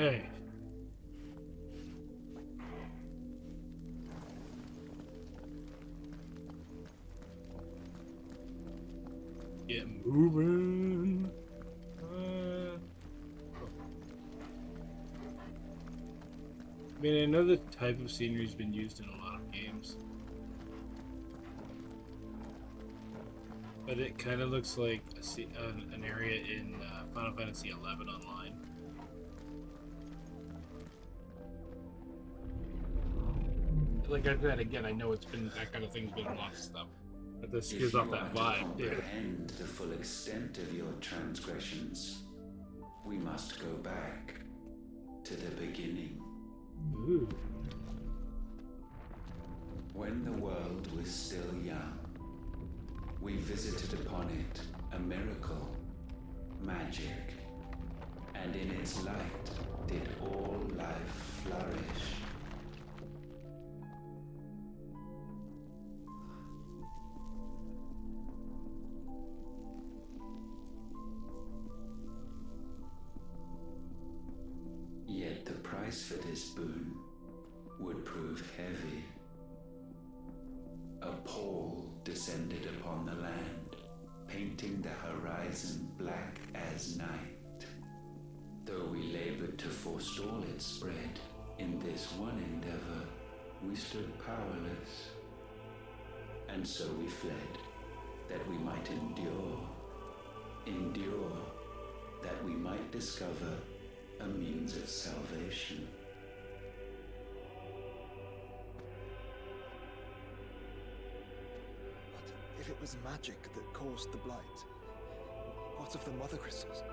Hey. Get moving. I mean, I know the type of scenery has been used in a lot of games, but it kind of looks like an area in Final Fantasy XI Online. Like I said again, I know it's been that kind of thing's been in lots of stuff, but this gives off that vibe. If you want to comprehend the full extent of your transgressions, we must go back to the beginning. Ooh. When the world was still young, we visited upon it a miracle, magic, and in its light did all life flourish. Yet the price for this boon would prove heavy. A pall descended upon the land, painting the horizon black as night. Though we labored to forestall its spread, in this one endeavor we stood powerless. And so we fled, that we might endure, that we might discover a means of salvation. But if it was magic that caused the blight, what of the mother crystals?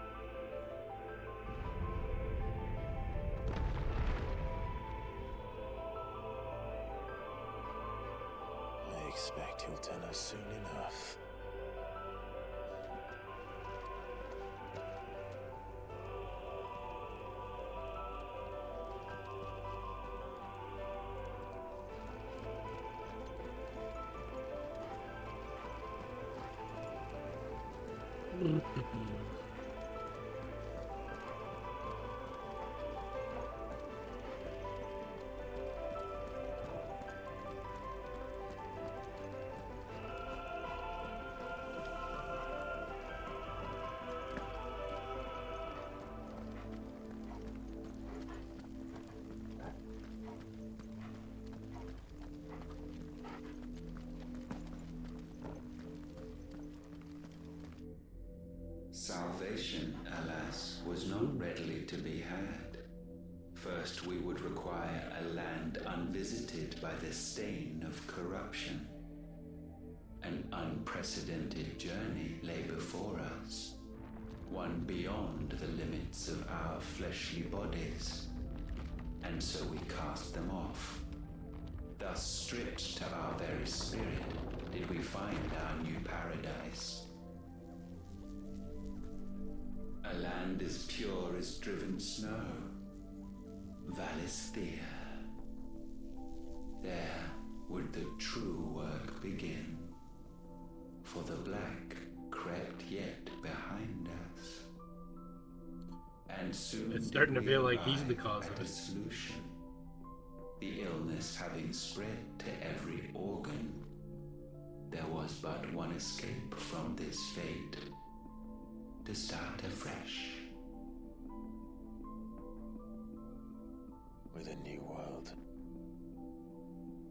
I expect he'll tell us soon enough. Salvation, alas, was not readily to be had. First, we would require a land unvisited by the stain of corruption. An unprecedented journey lay before us, one beyond the limits of our fleshly bodies. And so we cast them off. Thus, stripped to our very spirit, did we find our new paradise. A land as pure as driven snow, Valisthea. There would the true work begin, for the black crept yet behind us. And soon It's starting to feel like he's the arrive cause at of a it. solution. The illness having spread to every organ, there was but one escape from this fate: to start afresh. With a new world.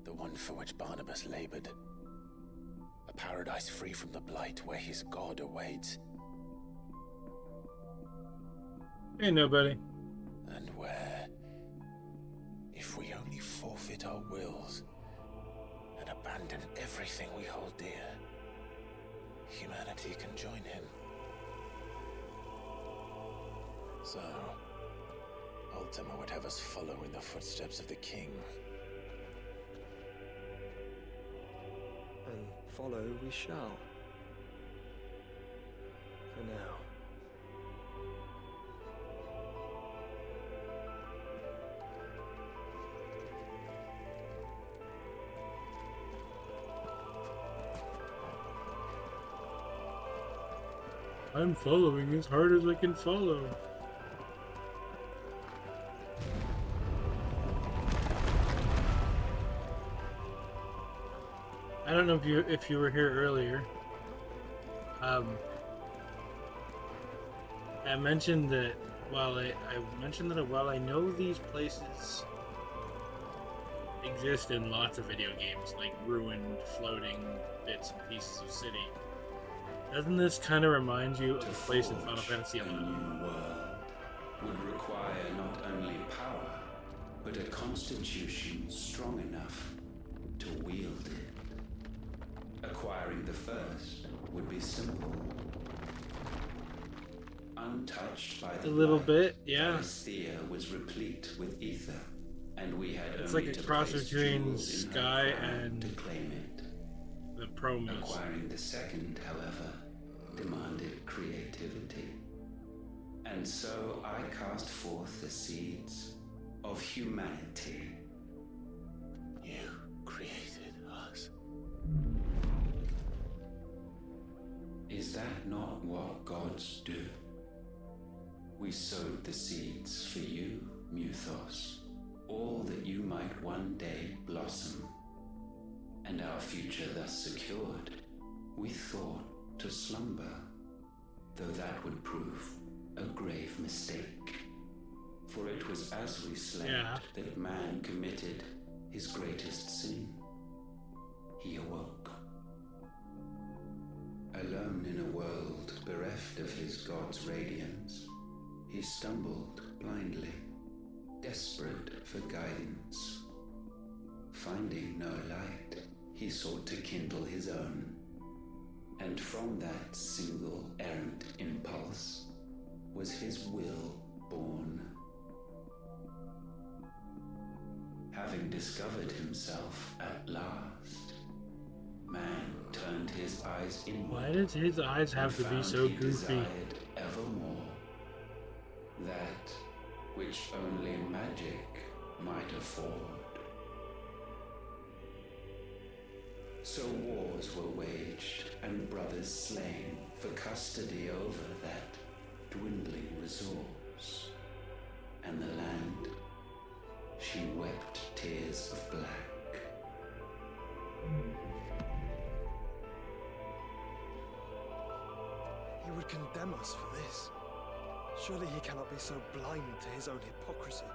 The one for which Barnabas labored. A paradise free from the blight where his god awaits. Hey, nobody. And where, if we only forfeit our wills and abandon everything we hold dear, humanity can join him. So, Ultima would have us follow in the footsteps of the king. And follow we shall. For now. I'm following as hard as I can follow. don't know if you were here earlier. I mentioned that while I know these places exist in lots of video games, like ruined, floating bits and pieces of city, doesn't this kind of remind you of the place in Final Fantasy XI? A new world would require not only power, but a constitution strong enough to wield it. Acquiring the first would be simple. Untouched by the A little blood, bit, yeah. Valisthea was replete with ether, and we had It's only like a to cross place between jewels in her Sky crown and to claim it. the promos. Acquiring the second, however, demanded creativity. And so I cast forth the seeds of humanity. You created us. Is that not what gods do? We sowed the seeds for you, Muthos, all that you might one day blossom. And our future thus secured, we thought to slumber, though that would prove a grave mistake. For it was as we slept that man committed his greatest sin. He awoke. Alone in a world bereft of his god's radiance, he stumbled blindly, desperate for guidance. Finding no light, he sought to kindle his own. And from that single errant impulse was his will born. Having discovered himself at last, man turned his eyes inward. Why does his eyes have to be so goofy? Desired evermore that which only magic might afford. So wars were waged and brothers slain for custody over that dwindling resource. And the land, she wept tears of black. He would condemn us for this. Surely he cannot be so blind to his own hypocrisy.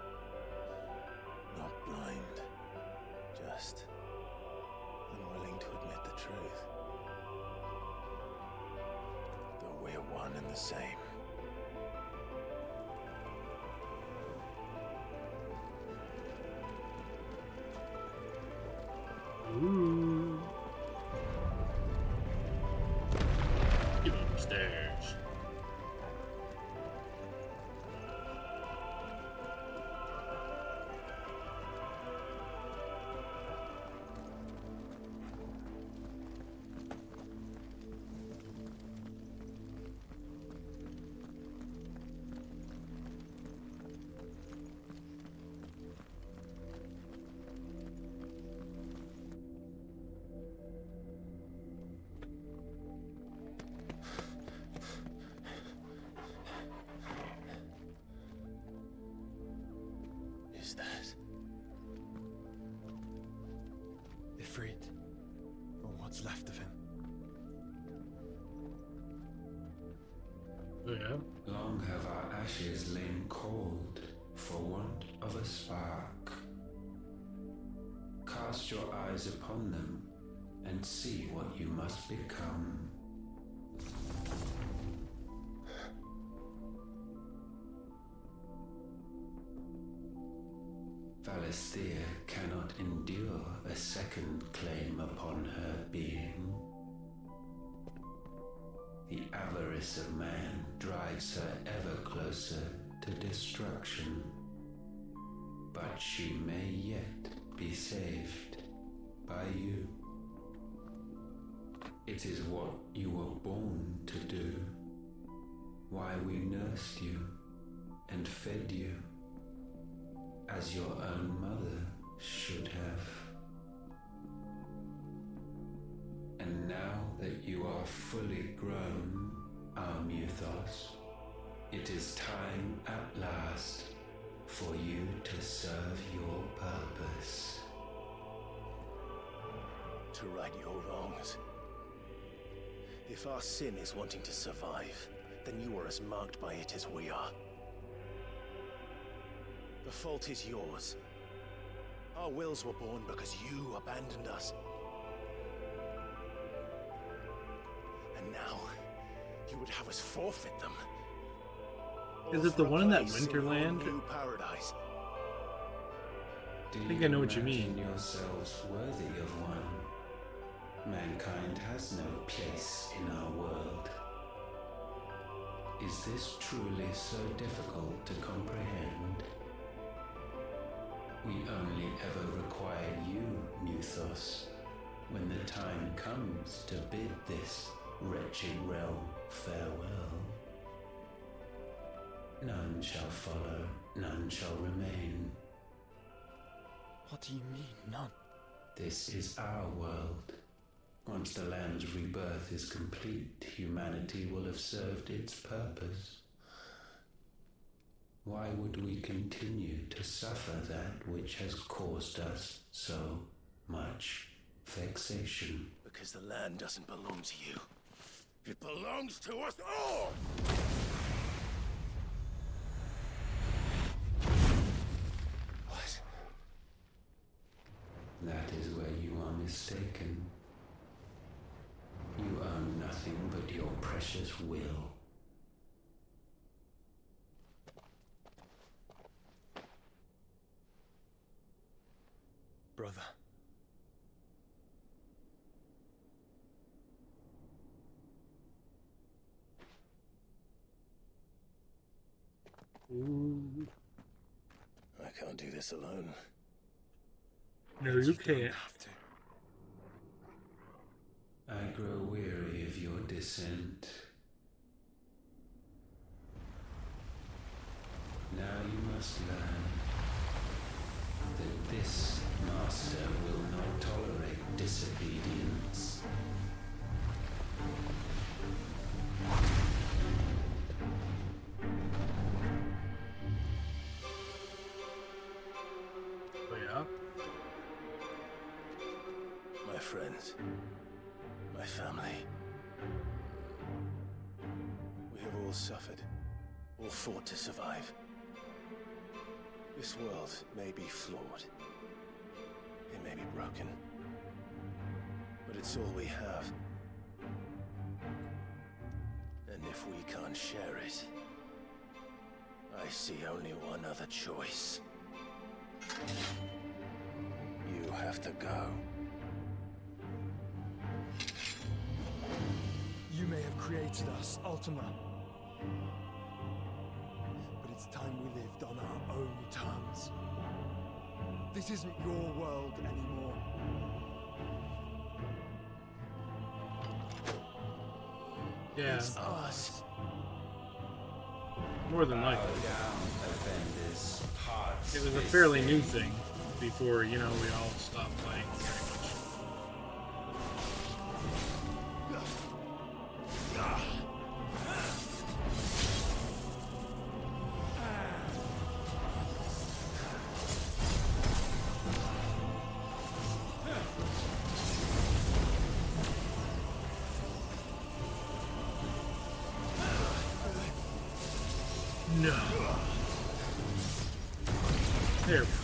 Not blind, just unwilling to admit the truth. Though we're one and the same. Ooh. Get upstairs. Is that? Ifrit, or what's left of him. Oh, yeah? Long have our ashes lain cold for want of a spark. Cast your eyes upon them and see what you must become. Valisthea cannot endure a second claim upon her being. The avarice of man drives her ever closer to destruction. But she may yet be saved by you. It is what you were born to do, why we nursed you and fed you, as your own mother should have. And now that you are fully grown, our Muthos, it is time at last for you to serve your purpose. To to right your wrongs. If our sin is wanting to survive, then you are as marked by it as we are. The fault is yours. Our wills were born because you abandoned us. And now, you would have us forfeit them. Is it the one in that Winterland? New paradise. Do I think I know what you mean. imagine yourselves worthy of one? Mankind has no place in our world. Is this truly so difficult to comprehend? We only ever require you, Muthos, when the time comes to bid this wretched realm farewell. None shall follow, none shall remain. What do you mean, none? This is our world. Once the land's rebirth is complete, humanity will have served its purpose. Why would we continue to suffer that which has caused us so much vexation? Because the land doesn't belong to you. It belongs to us all! What? That is where you are mistaken. You own nothing but your precious will. Brother. Ooh. I can't do this alone. No, you can't. Have to. I grow weary of your dissent. Now you must learn that this master will not tolerate disobedience. Oh, yeah? My friends. My family. We have all suffered. All fought to survive. This world may be flawed. It may be broken. But it's all we have. And if we can't share it, I see only one other choice. You have to go. You may have created us, Ultima. But it's time we lived on our own terms. This isn't your world anymore. Yeah, It's us. more than likely. Offenders, hearts It was a fairly new thing before, you know, we all stopped playing very much. No. There we go.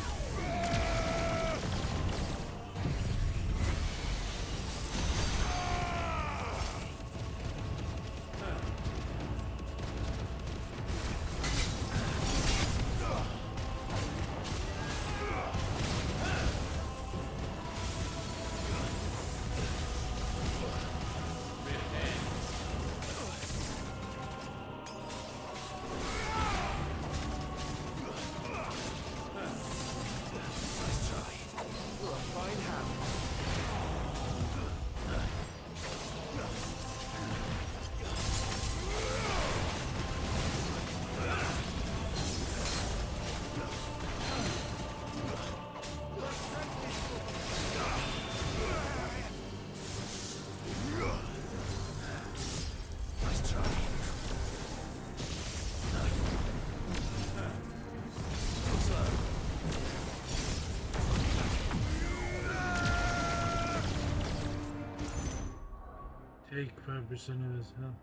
100% of his health.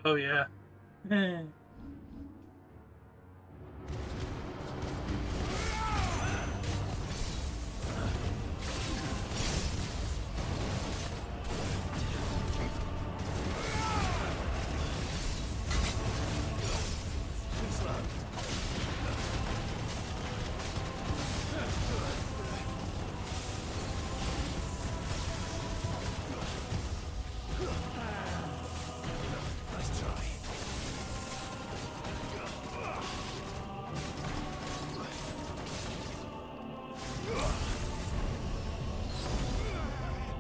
Oh, yeah.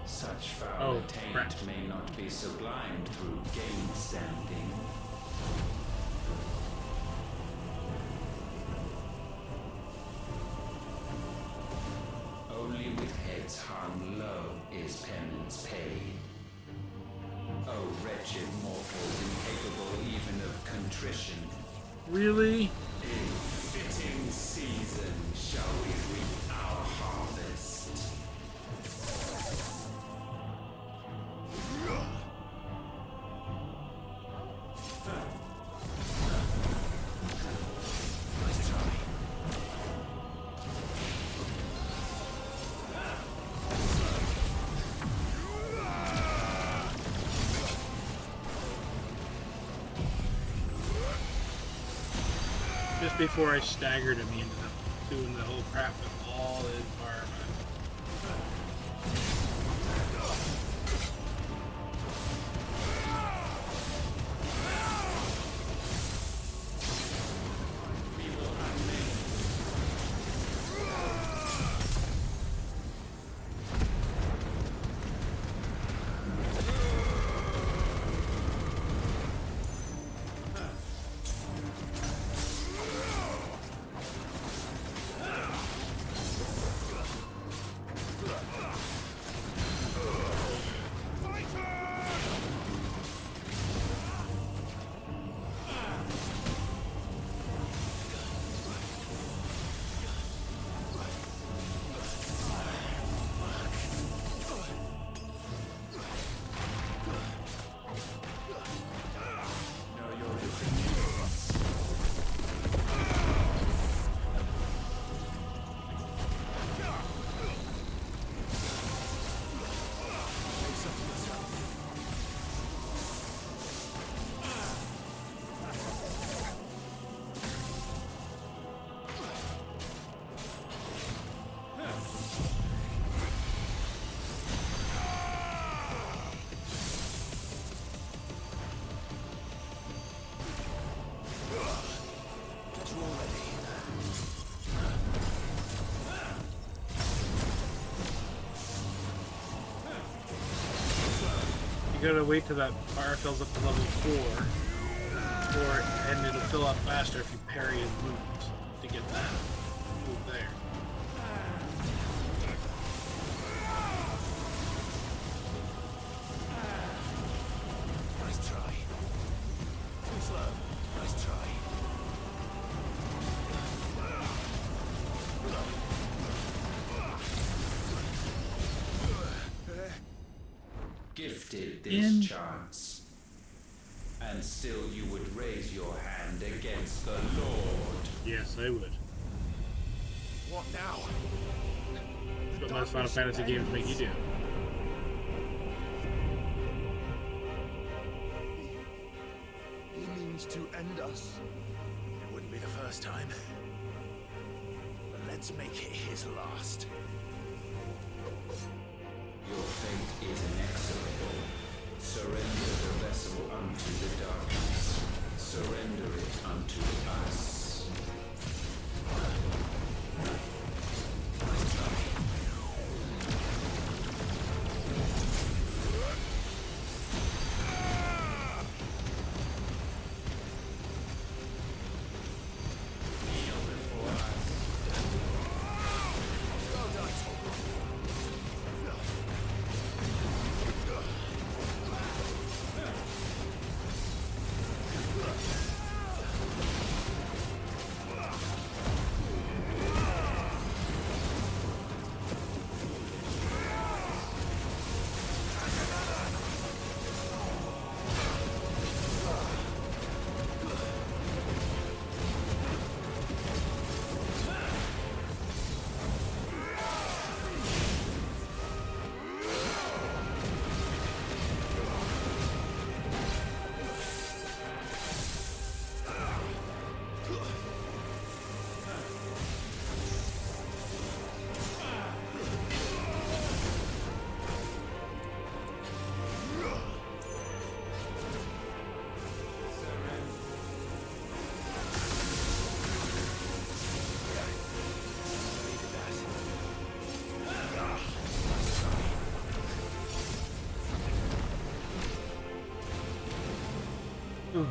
Such foul attaint crap. may not be sublimed through gainstanding. Only with heads hung low is penance paid. O wretched mortals incapable even of contrition, Really? in fitting season shall we reap our harvest. Just before I staggered him, he ended up doing the whole crap with all his environment. You gotta wait till that fire fills up to level 4, and it'll fill up faster if you parry his moves to get that move there. Nice try. Too slow. Nice try. Gifted this chance, and still you would raise your hand against the Lord. Yes, I would. What now? What most Final Fantasy games make you do. He means to end us. It wouldn't be the first time. But let's make it his last. Your fate is inexorable. Surrender the vessel unto the darkness. Surrender it unto us. Ooh.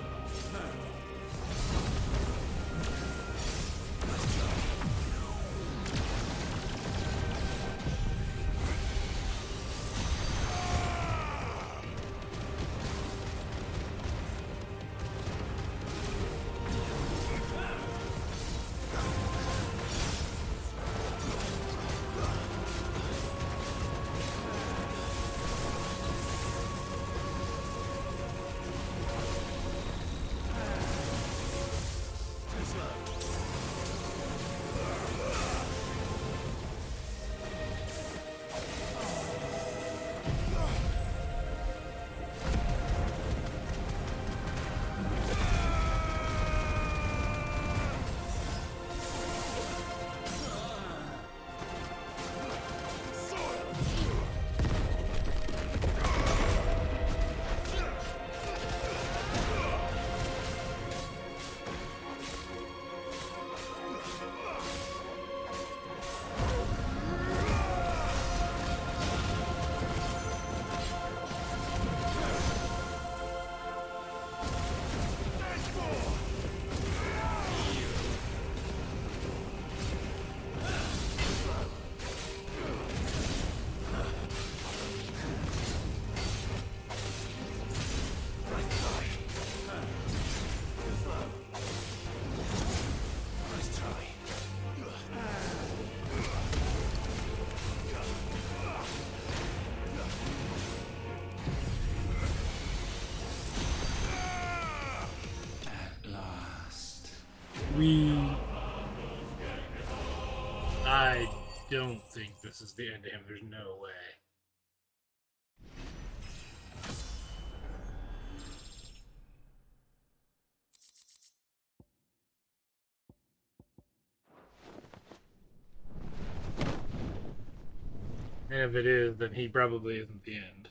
I don't think this is the end of him. There's no way. And if it is, then he probably isn't the end.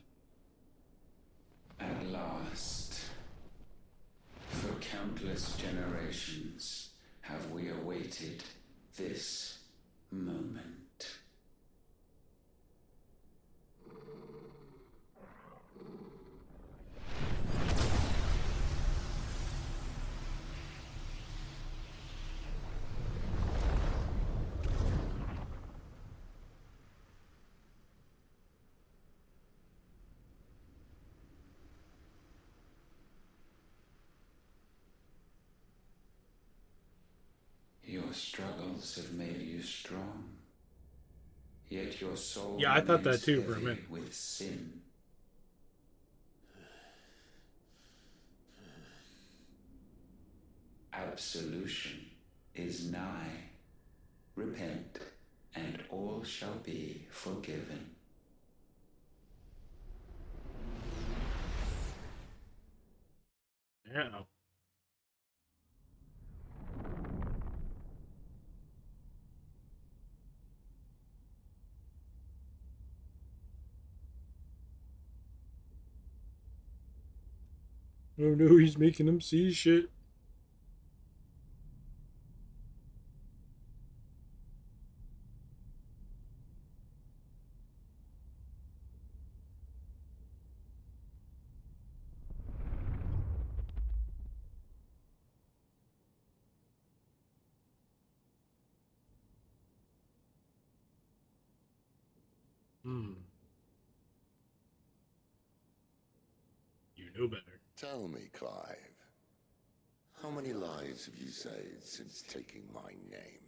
At last, for countless generations, have we awaited this moment. Your struggles have made you strong, yet your soul Yeah, I thought that remains too for a heavy minute. with sin. Absolution is nigh. Repent, and all shall be forgiven. Yeah. Oh no, he's making him see shit. Hmm. You know better. Tell me, Clive, how many lives have you saved since taking my name?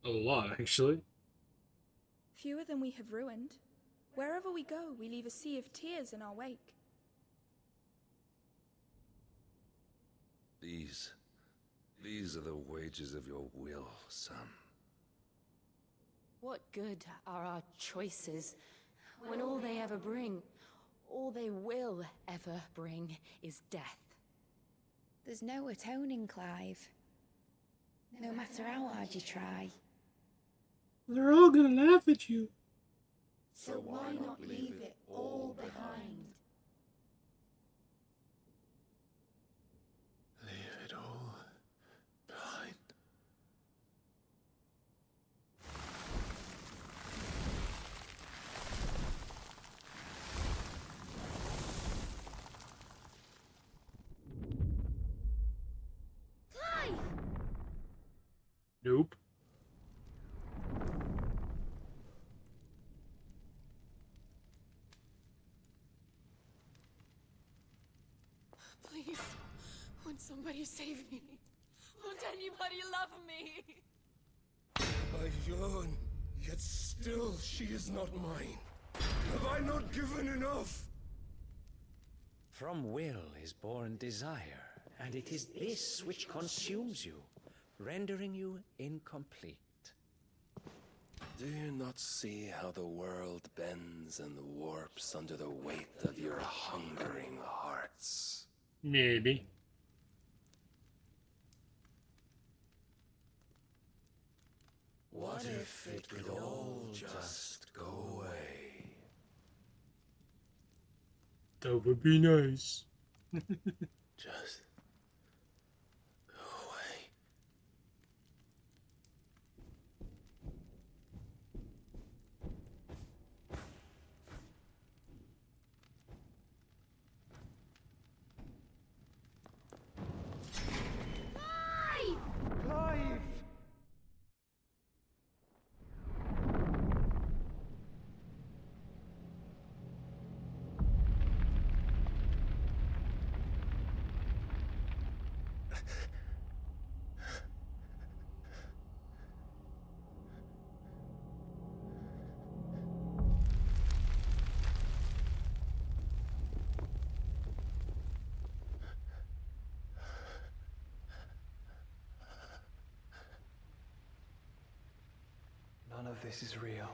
A lot, actually. Fewer than we have ruined. Wherever we go, we leave a sea of tears in our wake. These are the wages of your will, son. What good are our choices when all they ever bring, all they will ever bring, is death? There's no atoning, Clive. No matter how hard you try. They're all gonna laugh at you. So why not leave it all behind? Leave it all behind. Somebody save me. Won't anybody love me? I yearn, yet still she is not mine. Have I not given enough? From will is born desire, and it is this which consumes you, rendering you incomplete. Do you not see how the world bends and warps under the weight of your hungering hearts? Maybe. What if it could all just go away? That would be nice. Just go away. Clive! None of this is real.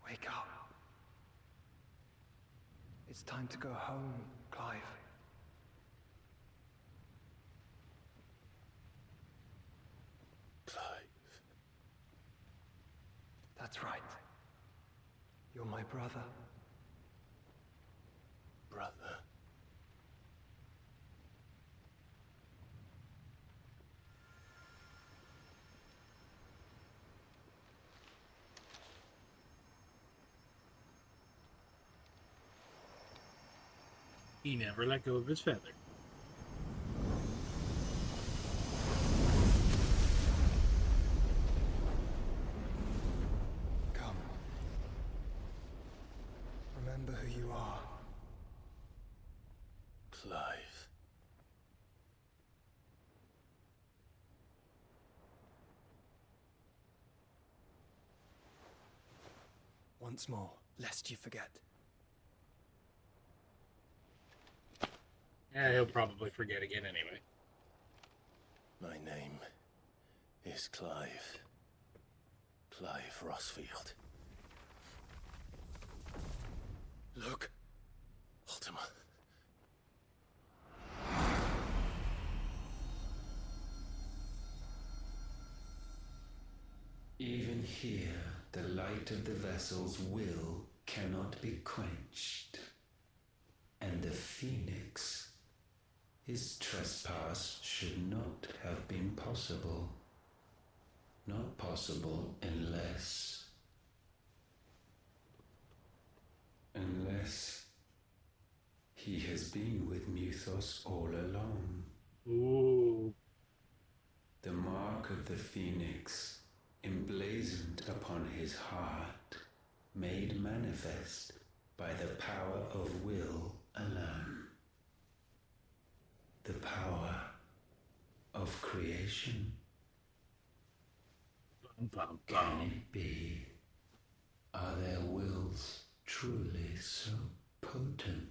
Wake up. It's time to go home, Clive. Clive. That's right. You're my brother. Brother. He never let go of his feather. Come. Remember who you are. Clive. Once more, lest you forget. Yeah, he'll probably forget again anyway. My name is Clive. Clive Rossfield. Look, Ultima. Even here, the light of the vessel's will cannot be quenched. And the Phoenix, his trespass should not have been possible. Not possible unless he has been with Muthos all along. Ooh. The mark of the Phoenix, emblazoned upon his heart, made manifest by the power of will alone. The power of creation. Can it be? Are their wills truly so potent?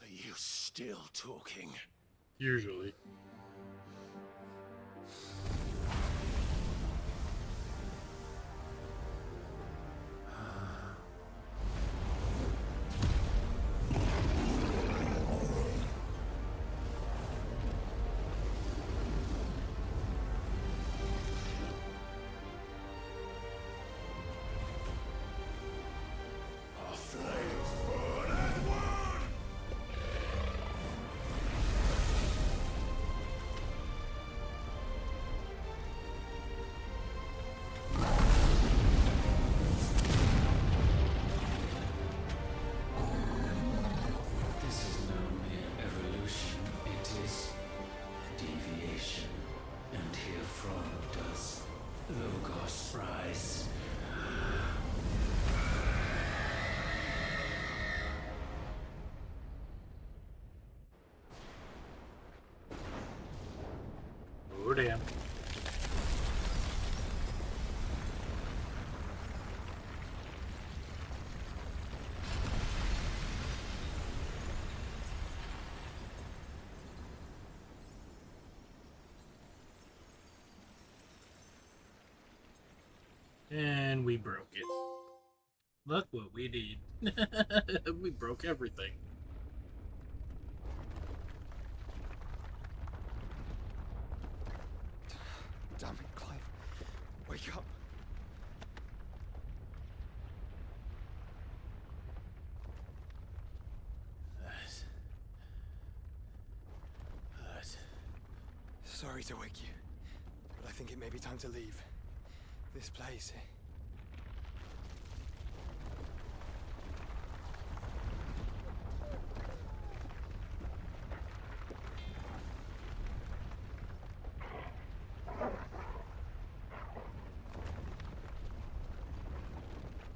Are you still talking? Usually. Oh, damn. And we broke it. Look what we did. We broke everything. Damn it, Clive. Wake up. Hurt. Sorry to wake you, but I think it may be time to leave. This place.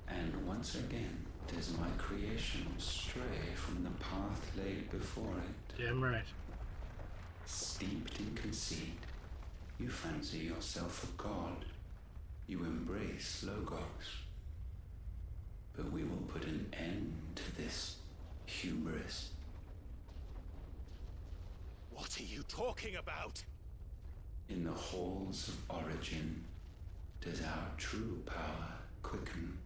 And once again, does my creation stray from the path laid before it? Damn right. Steeped in conceit, you fancy yourself a god. You embrace Logos. But we will put an end to this hubris. What are you talking about? In the halls of origin, does our true power quicken.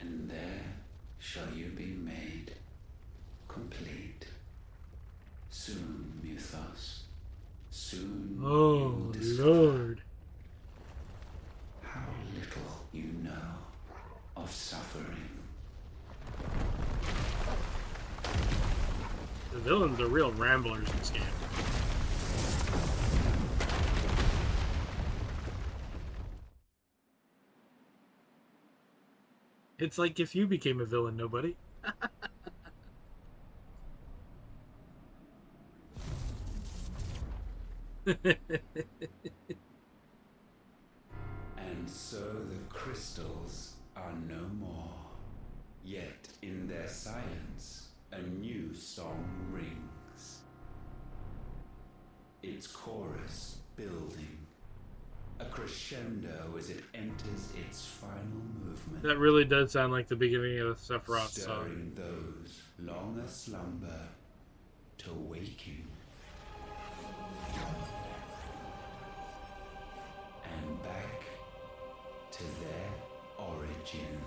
And there shall you be made complete. Soon, Mythos. Soon. Oh, Lord. How little you know of suffering. The villains are real ramblers in this game. It's like if you became a villain, nobody. And so the crystals are no more. Yet in their silence, a new song rings. Its chorus building. A crescendo as it enters its final movement. That really does sound like the beginning of the Sephiroth song. Stirring those long aslumber to waking. And back to their origin.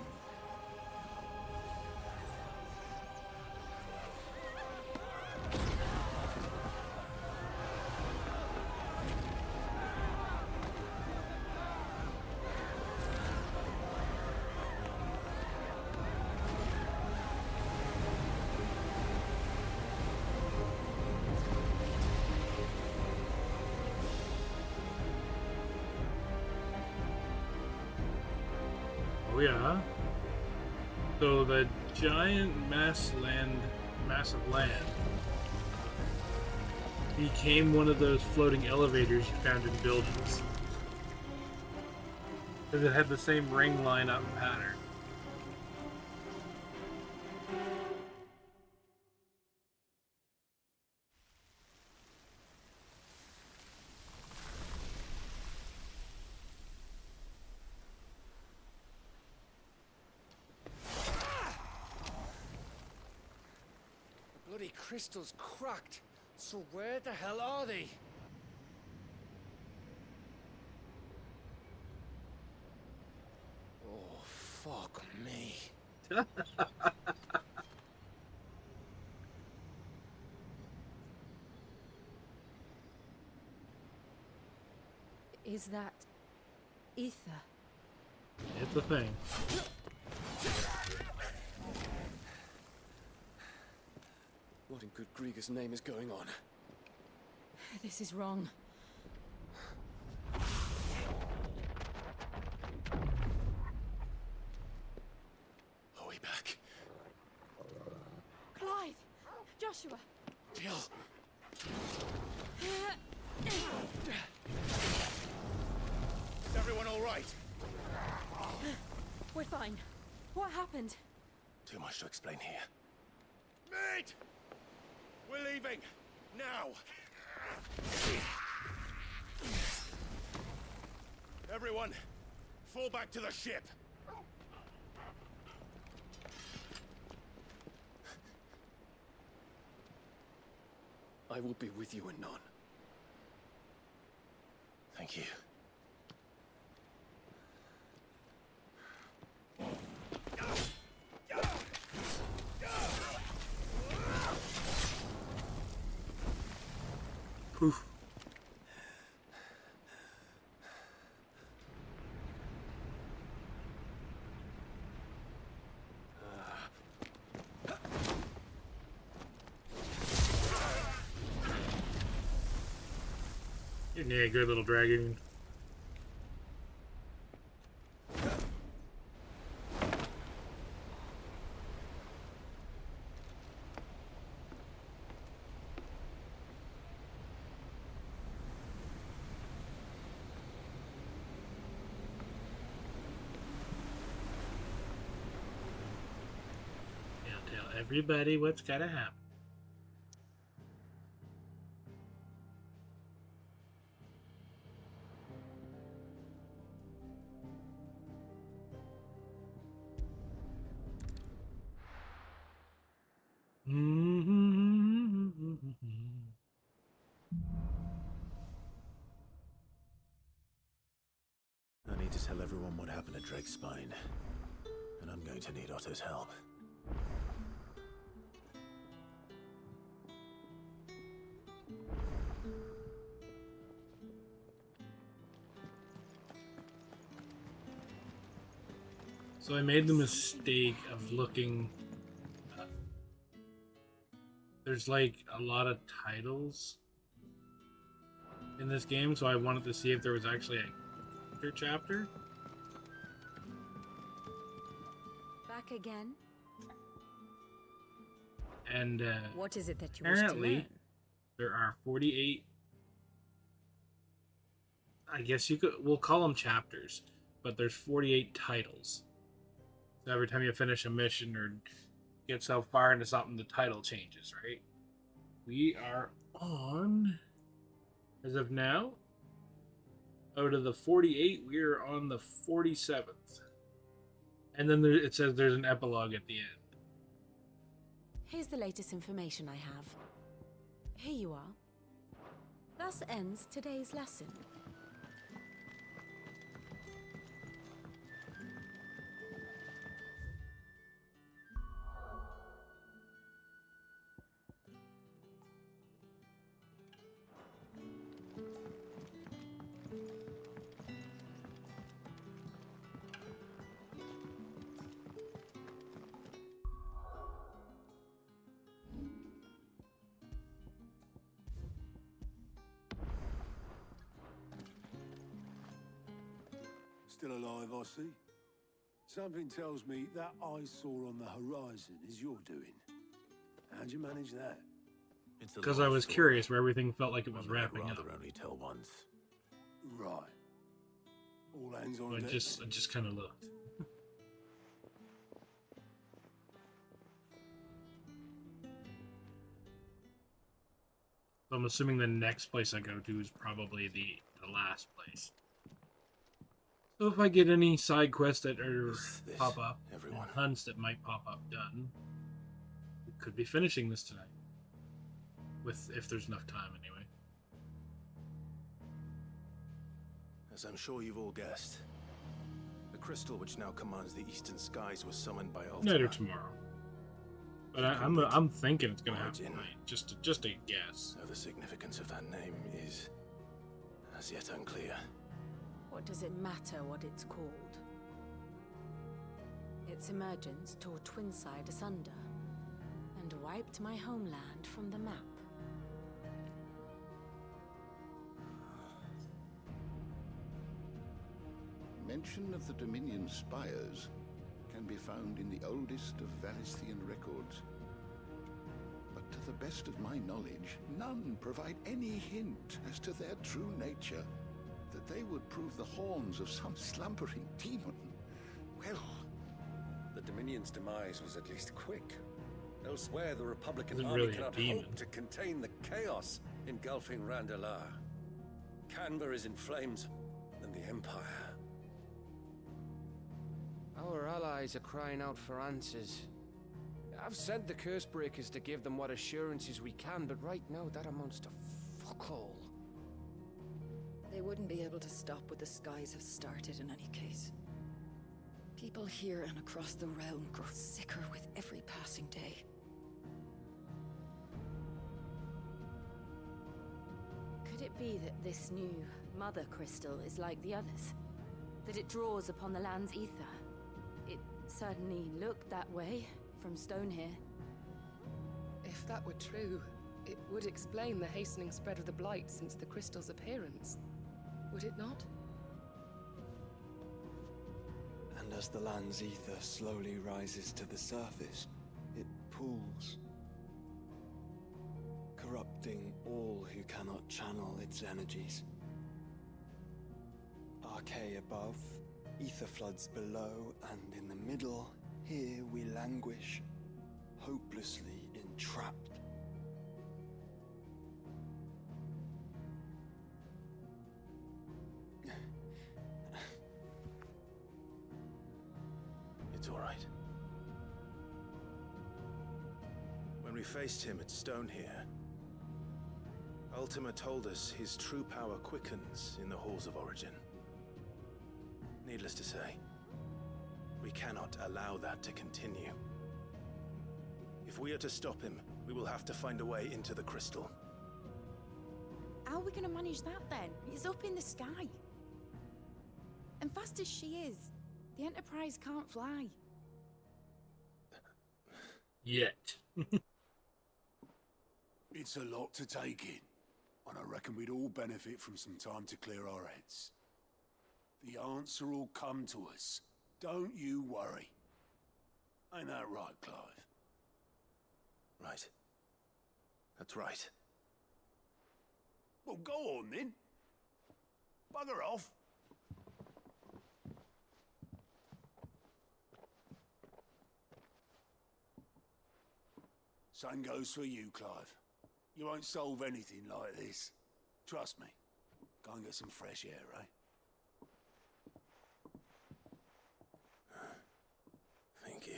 Oh yeah. So the giant massive land became one of those floating elevators you found in buildings. Because it had the same ring lineup pattern. Bloody crystal's cracked. So where the hell are they? Oh, fuck me. Is that ether? It's a thing. What in good Grieg's name is going on? This is wrong. Are we back? Clive! Joshua! Jill! Is everyone all right? We're fine. What happened? Too much to explain here. Mate! We're leaving! Now! Everyone, fall back to the ship. I will be with you anon. Thank you. Poof. Yeah, good little dragon. Now tell everybody what's gotta happen. I need to tell everyone what happened at Drake's Spine, and I'm going to need Otto's help. So I made the mistake of looking. There's like a lot of titles in this game, so I wanted to see if there was actually a chapter. Back again? And what is it that you wish to apparently learn? there are 48. I guess we'll call them chapters, but there's 48 titles. So every time you finish a mission or get so far into something, the title changes, right? We are on, as of now, out of the 48, we are on the 47th. And then it says there's an epilogue at the end. Here's the latest information I have. Here you are. Thus ends today's lesson. Still alive, I see. Something tells me that eyesore on the horizon is your doing. How'd you manage that? Because I was curious where everything felt like it was wrapping up. Only tell once. Right. All hands on I deck. just kind of looked. So I'm assuming the next place I go to is probably the last place. So if I get any side quests that pop up, and hunts that might pop up done, we could be finishing this tonight. If there's enough time, anyway. As I'm sure you've all guessed, the crystal which now commands the eastern skies was summoned by Ultima. Tonight or tomorrow. But I'm thinking it's gonna happen tonight. Just a guess. So the significance of that name is as yet unclear. What does it matter what it's called? Its emergence tore Twinside asunder and wiped my homeland from the map. Mention of the Dominion spires can be found in the oldest of Valisthian records. But to the best of my knowledge, none provide any hint as to their true nature. That they would prove the horns of some slumbering demon. Well, the Dominion's demise was at least quick. Elsewhere, the Republican Isn't army really a cannot demon. hope to contain the chaos engulfing Randalar. Canva is in flames, and the Empire. Our allies are crying out for answers. I've sent the curse breakers to give them what assurances we can, but right now that amounts to fuck all. They wouldn't be able to stop what the skies have started in any case. People here and across the realm grow sicker with every passing day. Could it be that this new Mother Crystal is like the others? That it draws upon the land's ether? It certainly looked that way from stone here. If that were true, it would explain the hastening spread of the Blight since the crystal's appearance. Would it not? And as the land's ether slowly rises to the surface, it pools, corrupting all who cannot channel its energies. Archay above, ether floods below, and in the middle, here we languish, hopelessly entrapped. It's all right. When we faced him at Stone here, Ultima told us his true power quickens in the Halls of Origin. Needless to say, we cannot allow that to continue. If we are to stop him, we will have to find a way into the crystal. How are we gonna manage that then? It's up in the sky. And fast as she is, the Enterprise can't fly. Yet. It's a lot to take in, and I reckon we'd all benefit from some time to clear our heads. The answer will come to us. Don't you worry. Ain't that right, Clive? Right. That's right. Well, go on then. Bugger off. Same goes for you, Clive. You won't solve anything like this. Trust me. Go and get some fresh air, eh? Thank you.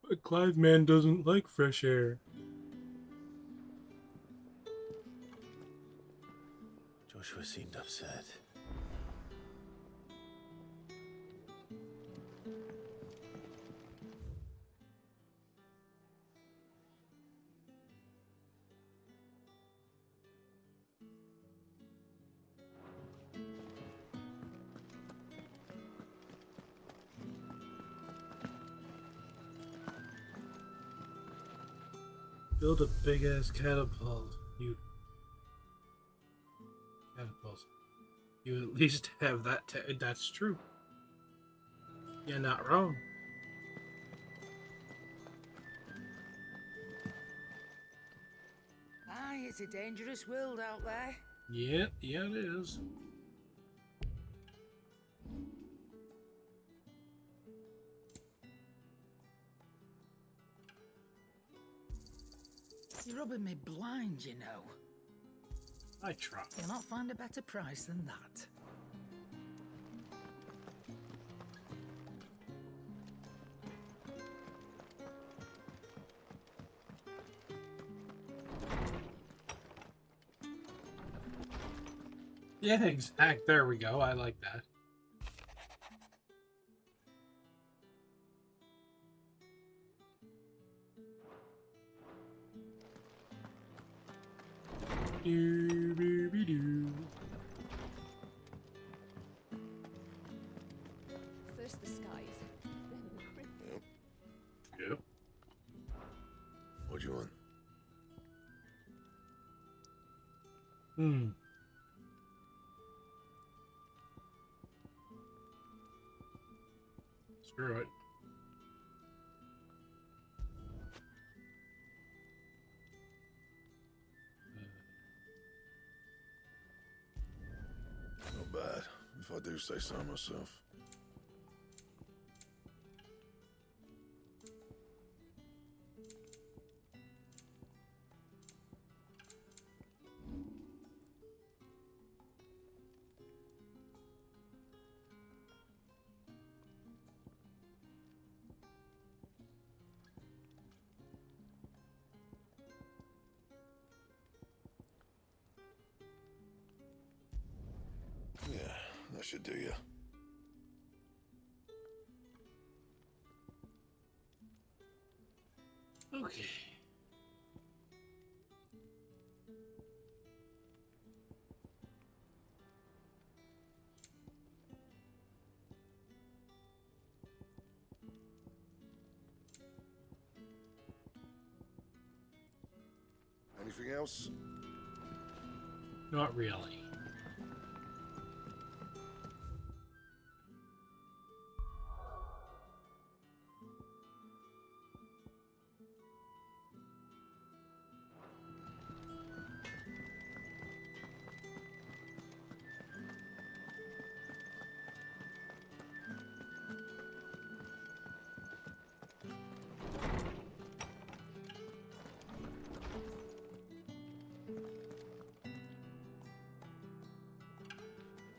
But Clive man doesn't like fresh air. Joshua seemed upset. Build a big ass catapult. Catapult. You at least have that. That's true. You're not wrong. Aye, it's a dangerous world out there. Yeah, it is. You're rubbing me blind, you know. I try. You'll not find a better price than that. Yeah, exact. There we go. I like that. First the skies, then the crystal. Yep. What do you want? Screw it. Not bad, if I do say so myself. That should do you. Okay. Anything else? Not really.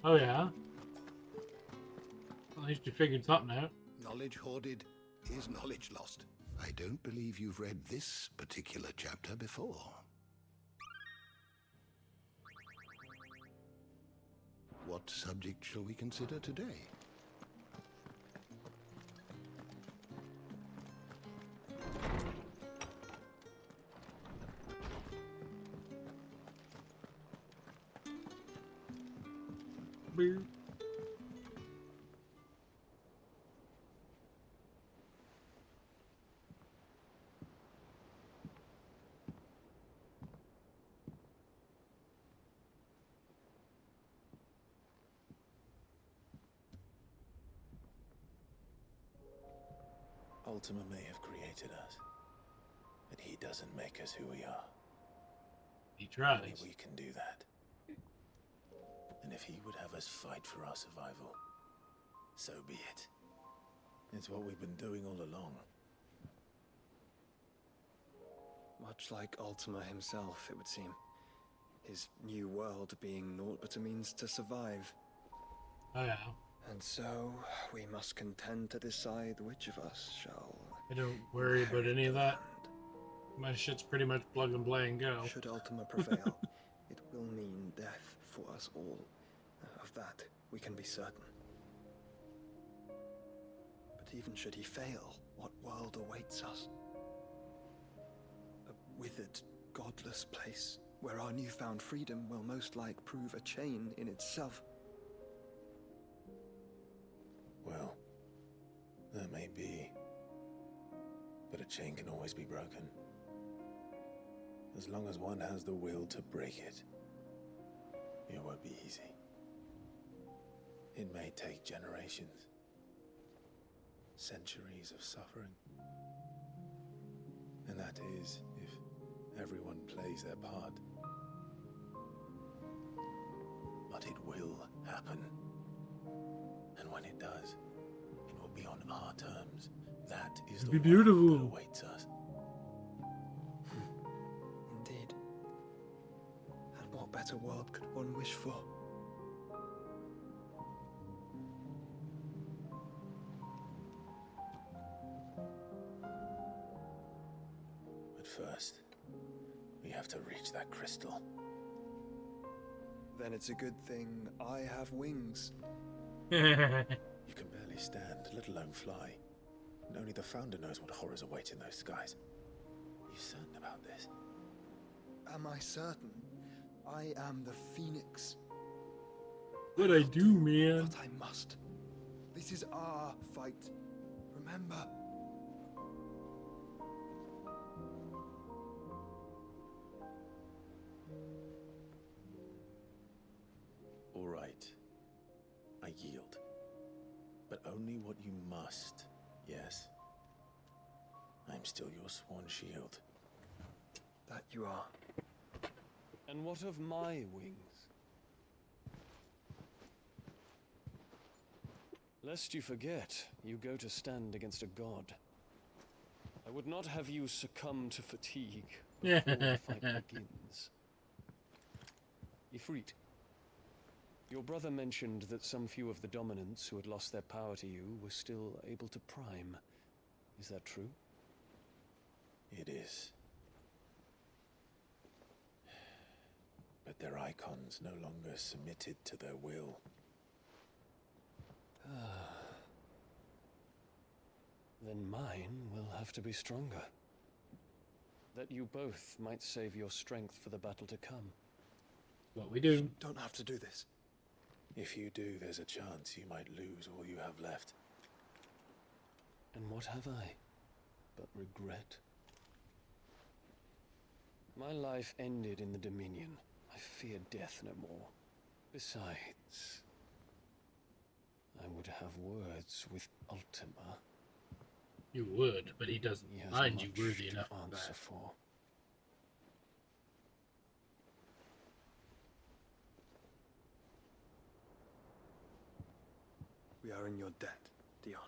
Oh yeah? Well, at least you figured something out. Knowledge hoarded is knowledge lost. I don't believe you've read this particular chapter before. What subject shall we consider today? Beer. Ultima may have created us, but he doesn't make us who we are. He tries. Only we can do that. And if he would have us fight for our survival, so be it. It's what we've been doing all along. Much like Ultima himself, it would seem. His new world being naught but a means to survive. Oh yeah. And so, we must contend to decide which of us shall... I don't worry about any of that. My shit's pretty much plug and play and go. Should Ultima prevail, it will mean death for us all. Of that, we can be certain. But even should he fail, what world awaits us? A withered, godless place, where our newfound freedom will most like prove a chain in itself. Well, that may be. But a chain can always be broken. As long as one has the will to break it. It won't be easy. It may take generations. Centuries of suffering. And that is, if everyone plays their part. But it will happen. And when it does, it will be on our terms. That is the world that awaits us. Indeed. And what better world could one wish for? But first, we have to reach that crystal. Then it's a good thing I have wings. You can barely stand, let alone fly. And only the Founder knows what horrors await in those skies. Are you certain about this? Am I certain? I am the Phoenix. What I do, man? But I must. This is our fight. Remember. All right. I yield. But only what you must, yes? I'm still your sworn shield. That you are. And what of my wings? Lest you forget, you go to stand against a god. I would not have you succumb to fatigue before the fight begins. Ifrit, your brother mentioned that some few of the dominants who had lost their power to you were still able to prime. Is that true? It is. But their icons no longer submitted to their will. Then mine will have to be stronger. That you both might save your strength for the battle to come. What we do. You don't have to do this. If you do, there's a chance you might lose all you have left. And what have I but regret? My life ended in the Dominion. I fear death no more. Besides, I would have words with Ultima. You would, but he doesn't find you worthy enough to of answer that. for. We are in your debt, Dion.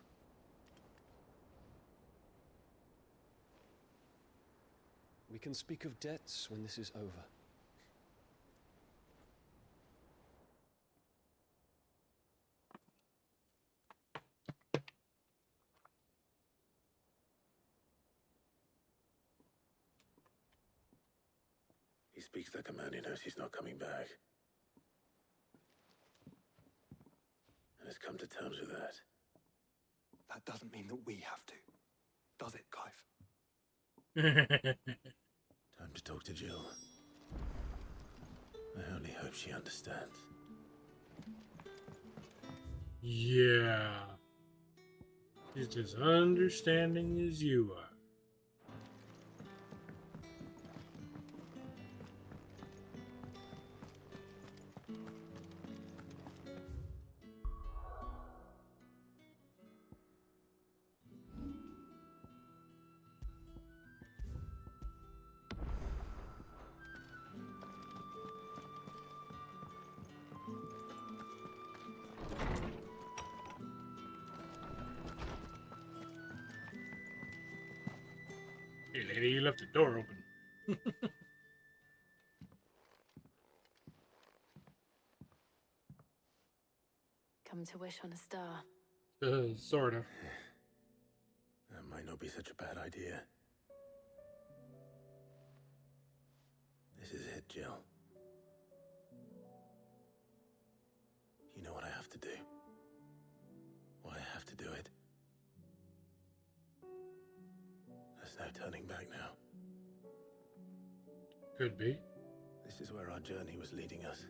We can speak of debts when this is over. He speaks like a man who knows he's not coming back. And has come to terms with that. That doesn't mean that we have to. Does it, Clive? Time to talk to Jill. I only hope she understands. Yeah. She's as understanding as you are. Hey, lady, you left the door open. Come to wish on a star. Sort of. That might not be such a bad idea. This is it, Jill. You know what I have to do. Why I have to do it. There's no turning back now. Could be. This is where our journey was leading us.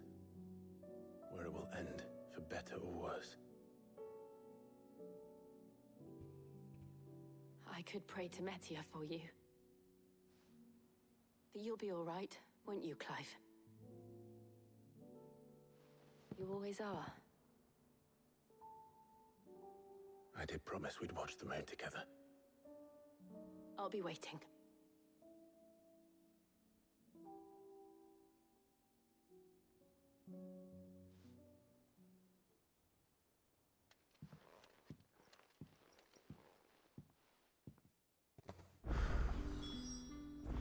Where it will end, for better or worse. I could pray to Metia for you. But you'll be all right, won't you, Clive? You always are. I did promise we'd watch the moon together. I'll be waiting.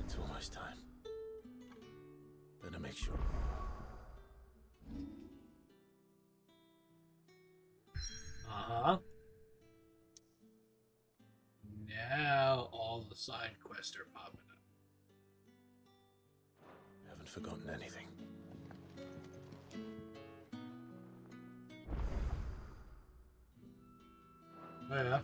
It's almost time. Better make sure. Uh-huh. Now all the side quests are popping up. Haven't forgotten anything. Oh, yeah.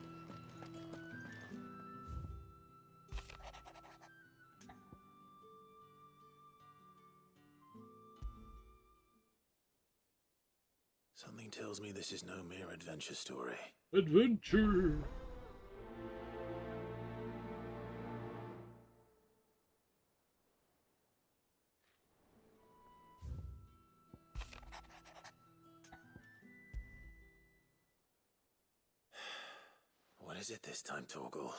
Something tells me this is no mere adventure story. Adventure! What is it this time, Torgal?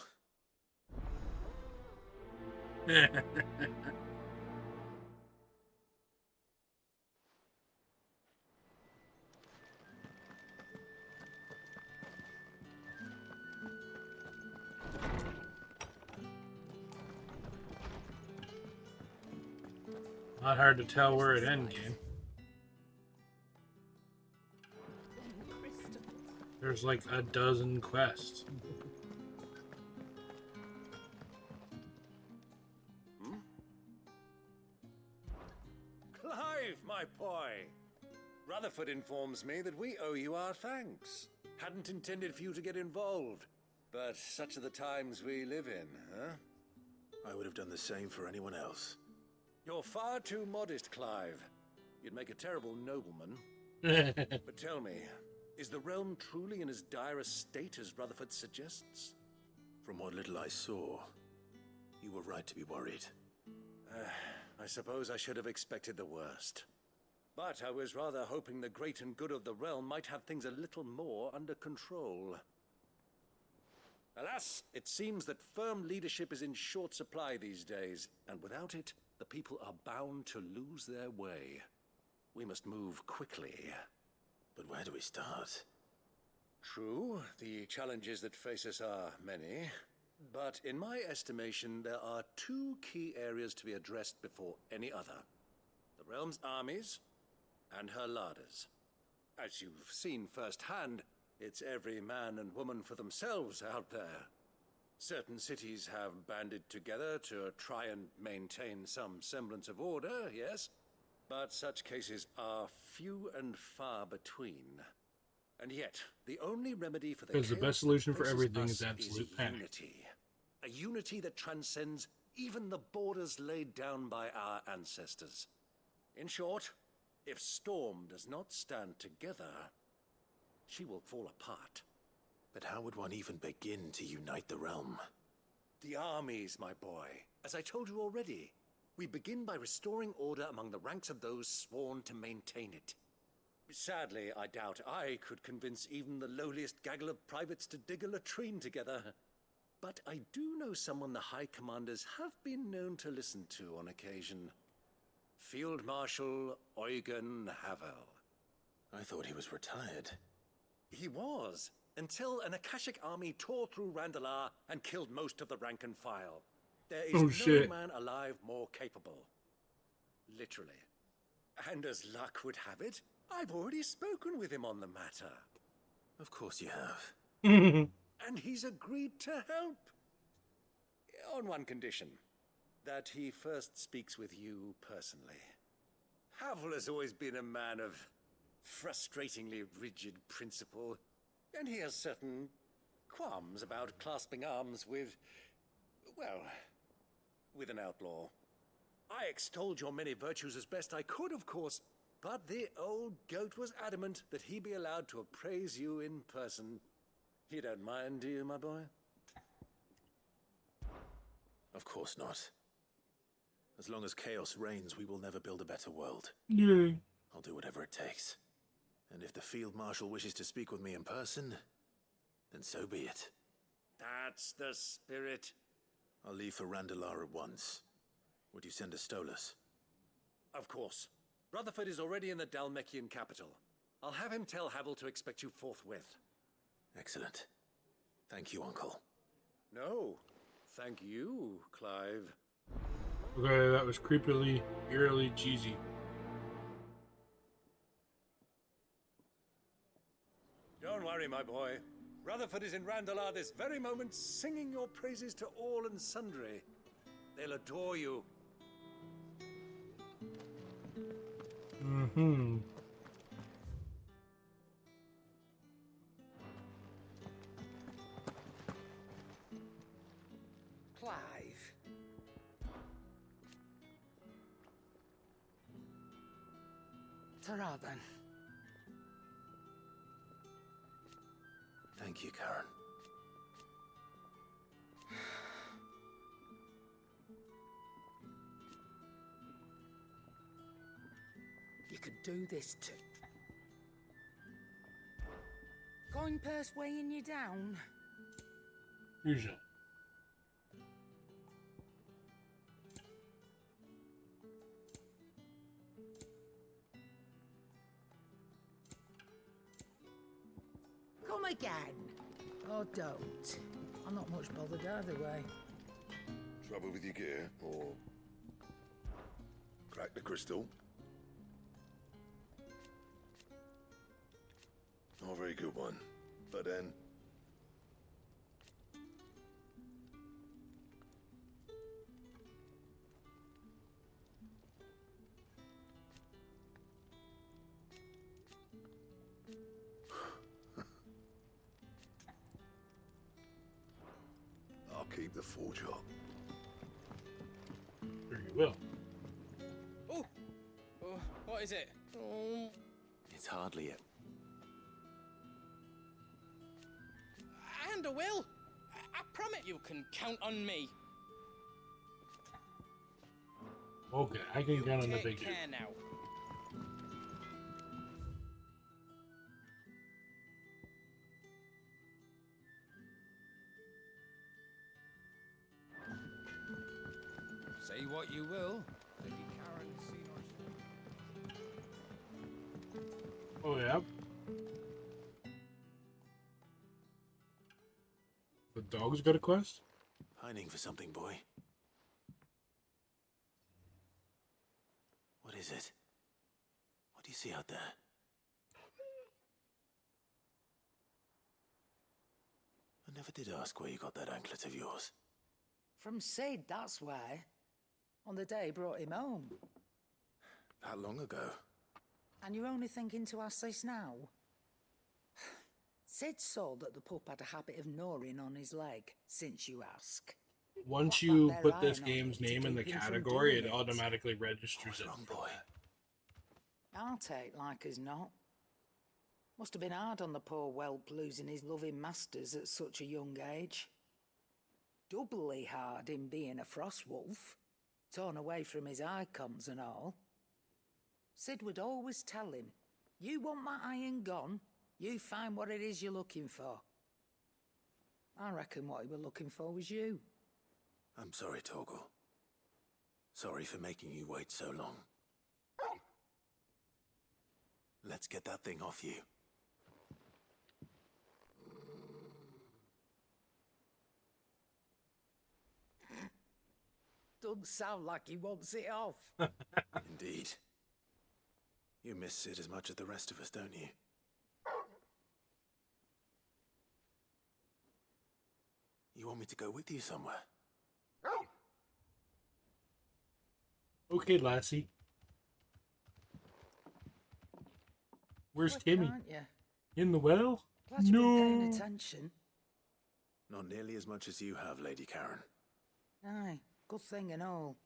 Not hard to tell we're at endgame. There's like a dozen quests. Clive, my boy! Rutherford informs me that we owe you our thanks. Hadn't intended for you to get involved, but such are the times we live in, huh? I would have done the same for anyone else. You're far too modest, Clive. You'd make a terrible nobleman. But tell me, is the realm truly in as dire a state as Rutherford suggests? From what little I saw, you were right to be worried. I suppose I should have expected the worst. But I was rather hoping the great and good of the realm might have things a little more under control. Alas, it seems that firm leadership is in short supply these days, and without it, the people are bound to lose their way. We must move quickly. But where do we start? True, the challenges that face us are many, but in my estimation, there are two key areas to be addressed before any other. The realm's armies and her larders. As you've seen firsthand, it's every man and woman for themselves out there. Certain cities have banded together to try and maintain some semblance of order, yes, but such cases are few and far between. And yet, the only remedy for the Because the best solution for everything is absolute panic. Unity. A unity that transcends even the borders laid down by our ancestors. In short, if Storm does not stand together, she will fall apart. But how would one even begin to unite the realm? The armies, my boy. As I told you already, we begin by restoring order among the ranks of those sworn to maintain it. Sadly, I doubt I could convince even the lowliest gaggle of privates to dig a latrine together. But I do know someone the High Commanders have been known to listen to on occasion. Field Marshal Eugen Havel. I thought he was retired. He was, until an Akashic army tore through Randalar and killed most of the rank and file. There is no man alive more capable. Literally. And as luck would have it, I've already spoken with him on the matter. Of course you have. And he's agreed to help. On one condition. That he first speaks with you personally. Havel has always been a man of frustratingly rigid principle, and he has certain qualms about clasping arms with, well, with an outlaw. I extolled your many virtues as best I could, of course, but the old goat was adamant that he be allowed to appraise you in person. You don't mind, do you, my boy? Of course not. As long as chaos reigns, we will never build a better world. Yeah. I'll do whatever it takes. And if the Field Marshal wishes to speak with me in person, then so be it. That's the spirit. I'll leave for Randalar at once. Would you send a Stolas? Of course. Rutherford is already in the Dalmekian capital. I'll have him tell Havel to expect you forthwith. Excellent. Thank you, Uncle. No. Thank you, Clive. Okay, that was creepily, eerily cheesy. Don't worry, my boy. Rutherford is in Randalar this very moment, singing your praises to all and sundry. They'll adore you. Mm-hmm. Clive. Ta-ra then. Thank you, Karen. You could do this too. Coin purse weighing you down? Usually. Come again. Or don't. I'm not much bothered either way. Trouble with your gear, or crack the crystal? Not a very good one, but then keep the forge up. Sure you will. Oh, what is it? It's hardly it. And I will. I promise you can count on me. Okay, I can count on the big Take care now. Say what you will, Lady Karen has seen us. Oh yeah. The dog's got a quest? Pining for something, boy. What is it? What do you see out there? I never did ask where you got that anklet of yours. From Sid, that's why. On the day he brought him home. That long ago? And you're only thinking to ask this now? Sid saw that the pup had a habit of gnawing on his leg, since you ask. Once you put this game's name in the category, it automatically registers it. Boy. I'll take like as not. Must have been hard on the poor whelp losing his loving masters at such a young age. Doubly hard in being a frost wolf, torn away from his icons and all. Sid would always tell him, you want my iron gone, you find what it is you're looking for. I reckon what he were looking for was you. I'm sorry, Torgal. Sorry for making you wait so long. Let's get that thing off you. Doesn't sound like he wants it off. Indeed. You miss Sid as much as the rest of us, don't you? You want me to go with you somewhere? Okay, lassie. Where's Timmy? Aren't you? In the well? Glad you've been paying attention. Not nearly as much as you have, Lady Karen. Aye, good thing and all.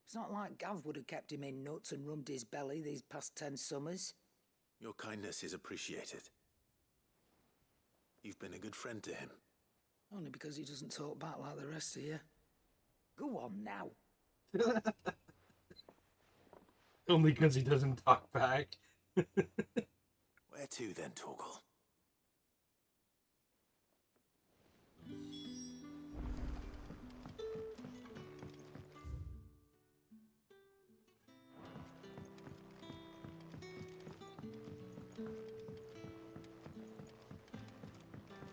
It's not like Gav would have kept him in nuts and rubbed his belly these past 10 summers. Your kindness is appreciated. You've been a good friend to him. Only because he doesn't talk back like the rest of you. Go on now. Only because he doesn't talk back. Where to then, Torgal?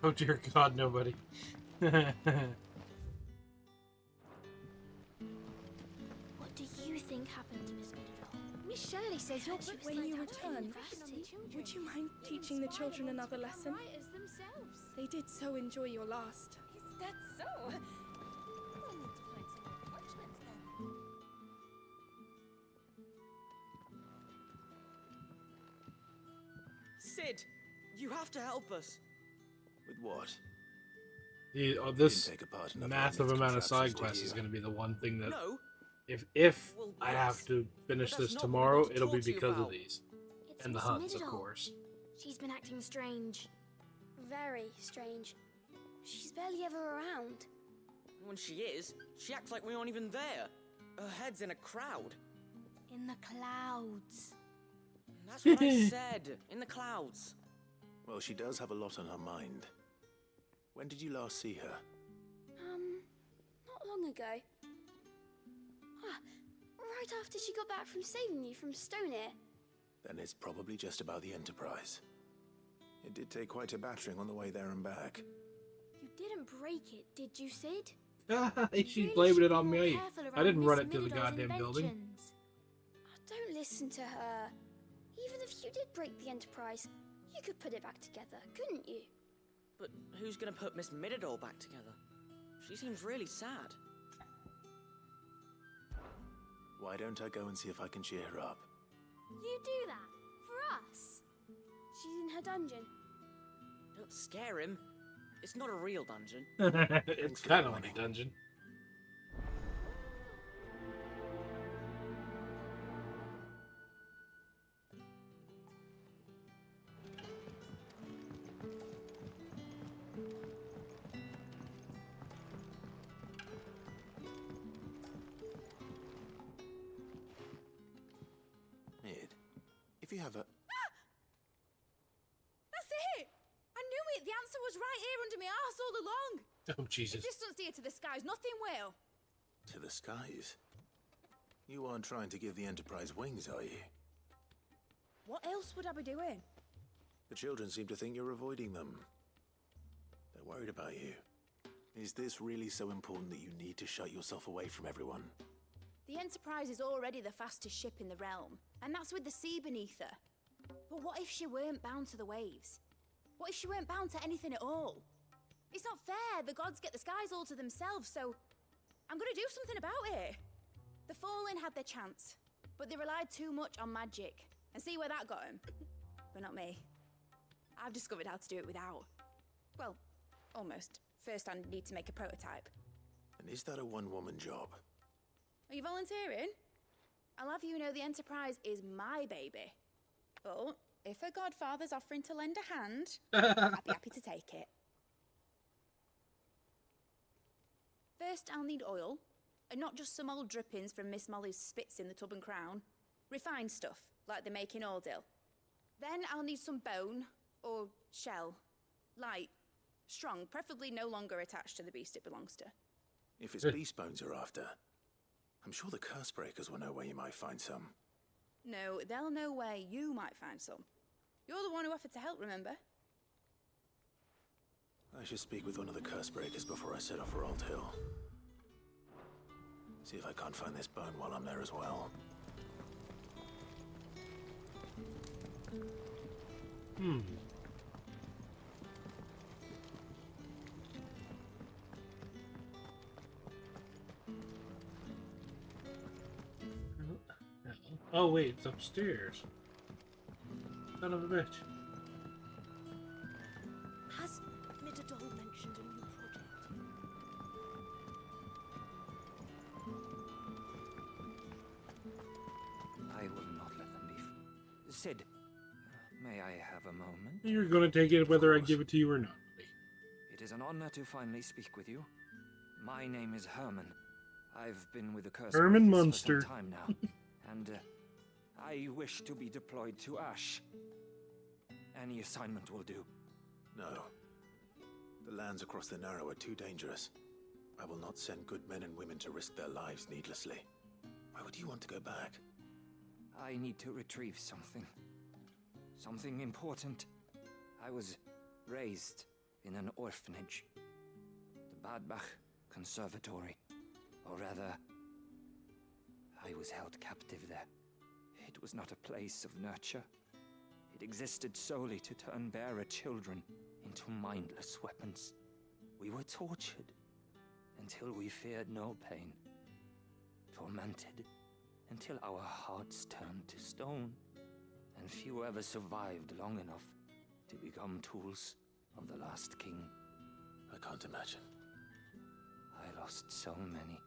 Oh dear God, nobody. What do you think happened to Miss Middledore? Miss Shirley says you're booked when you return. Would you mind teaching the children another lesson? They did so enjoy your last. Is that so? Sid, you have to help us. With what? This massive amount of side quests is going to be the one thing that, No. if I have to finish this tomorrow, it'll be because of these. It's And the Miss hunts, of Middledore. course. She's been acting strange. Very strange. She's barely ever around. When she is, she acts like we aren't even there. Her head's in a crowd. In the clouds. That's what I said. In the clouds. Well, she does have a lot on her mind. When did you last see her? Not long ago. Right after she got back from saving you from Stoneir. Then it's probably just about the Enterprise. It did take quite a battering on the way there and back. You didn't break it, did you, Sid? She's blaming it on me. I didn't run it to the goddamn building. Don't listen to her. Even if you did break the Enterprise, you could put it back together, couldn't you? But who's gonna put Miss Middledore back together? She seems really sad. Why don't I go and see if I can cheer her up? You do that? For us? She's in her dungeon. Don't scare him. It's not a real dungeon. It's kind of like a dungeon. Mid, if you have a... That's it! I knew it! The answer was right here under my arse all along! Oh, Jesus. If this doesn't steer to the skies, nothing will! To the skies? You aren't trying to give the Enterprise wings, are you? What else would I be doing? The children seem to think you're avoiding them. They're worried about you. Is this really so important that you need to shut yourself away from everyone? The Enterprise is already the fastest ship in the realm, and that's with the sea beneath her. But what if she weren't bound to the waves? What if she weren't bound to anything at all? It's not fair. The gods get the skies all to themselves, so I'm gonna do something about it. The Fallen had their chance, but they relied too much on magic. And see where that got them? But not me. I've discovered how to do it without. Well, almost. First I need to make a prototype. And is that a one-woman job? Are you volunteering? I'll have you know the Enterprise is my baby. But if her godfather's offering to lend a hand, I'd be happy to take it. First, I'll need oil, and not just some old drippings from Miss Molly's spits in the Tub and Crown. Refined stuff, like they make in Ordil. Then I'll need some bone, or shell. Light, strong, preferably no longer attached to the beast it belongs to. If it's beast bones you're after, I'm sure the curse breakers will know where you might find some. No, they'll know where you might find some. You're the one who offered to help, remember? I should speak with one of the curse breakers before I set off for Old Hill. See if I can't find this bone while I'm there as well. Oh wait, it's upstairs. Son of a bitch. Has Midadol mentioned a new project? I will not let them be. Sid, may I have a moment? You're gonna take it whether I give it to you or not. It is an honor to finally speak with you. My name is Herman. I've been with the Curse Herman Breakers Munster. for some time now, and I wish to be deployed to Ash. Any assignment will do. No. The lands across the Narrow are too dangerous. I will not send good men and women to risk their lives needlessly. Why would you want to go back? I need to retrieve something. Something important. I was raised in an orphanage. The Badbach Conservatory. Or rather, I was held captive there. It was not a place of nurture. It existed solely to turn bearer children into mindless weapons. We were tortured until we feared no pain. Tormented until our hearts turned to stone. And few ever survived long enough to become tools of the last king. I can't imagine. I lost so many.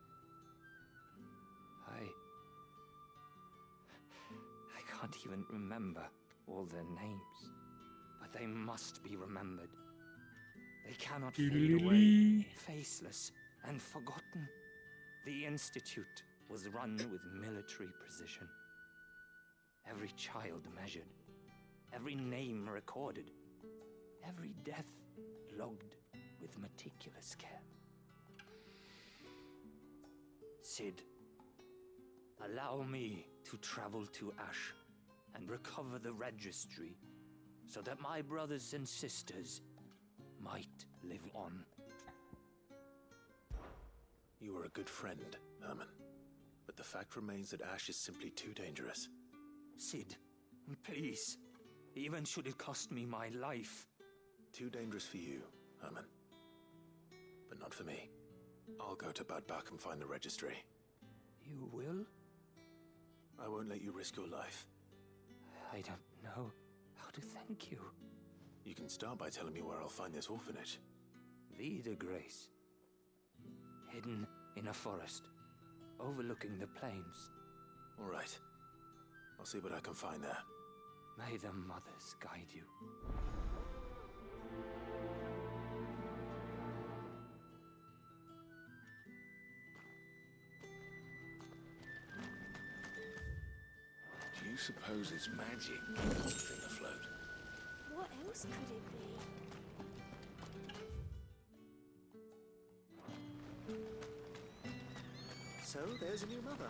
I can't even remember all their names, but they must be remembered. They cannot fade away, faceless and forgotten. The Institute was run with military precision. Every child measured, every name recorded, every death logged with meticulous care. Sid, allow me to travel to Ash and recover the registry so that my brothers and sisters might live on. You are a good friend, Herman. But the fact remains that Ash is simply too dangerous. Sid, please. Even should it cost me my life. Too dangerous for you, Herman. But not for me. I'll go to Badbach and find the registry. You will? I won't let you risk your life. I don't know how to thank you. You can start by telling me where I'll find this orphanage. Vie de Grace. Hidden in a forest, overlooking the plains. All right. I'll see what I can find there. May the mothers guide you. Do you suppose it's magic keeping the thing afloat? What else could it be? So, there's a new mother.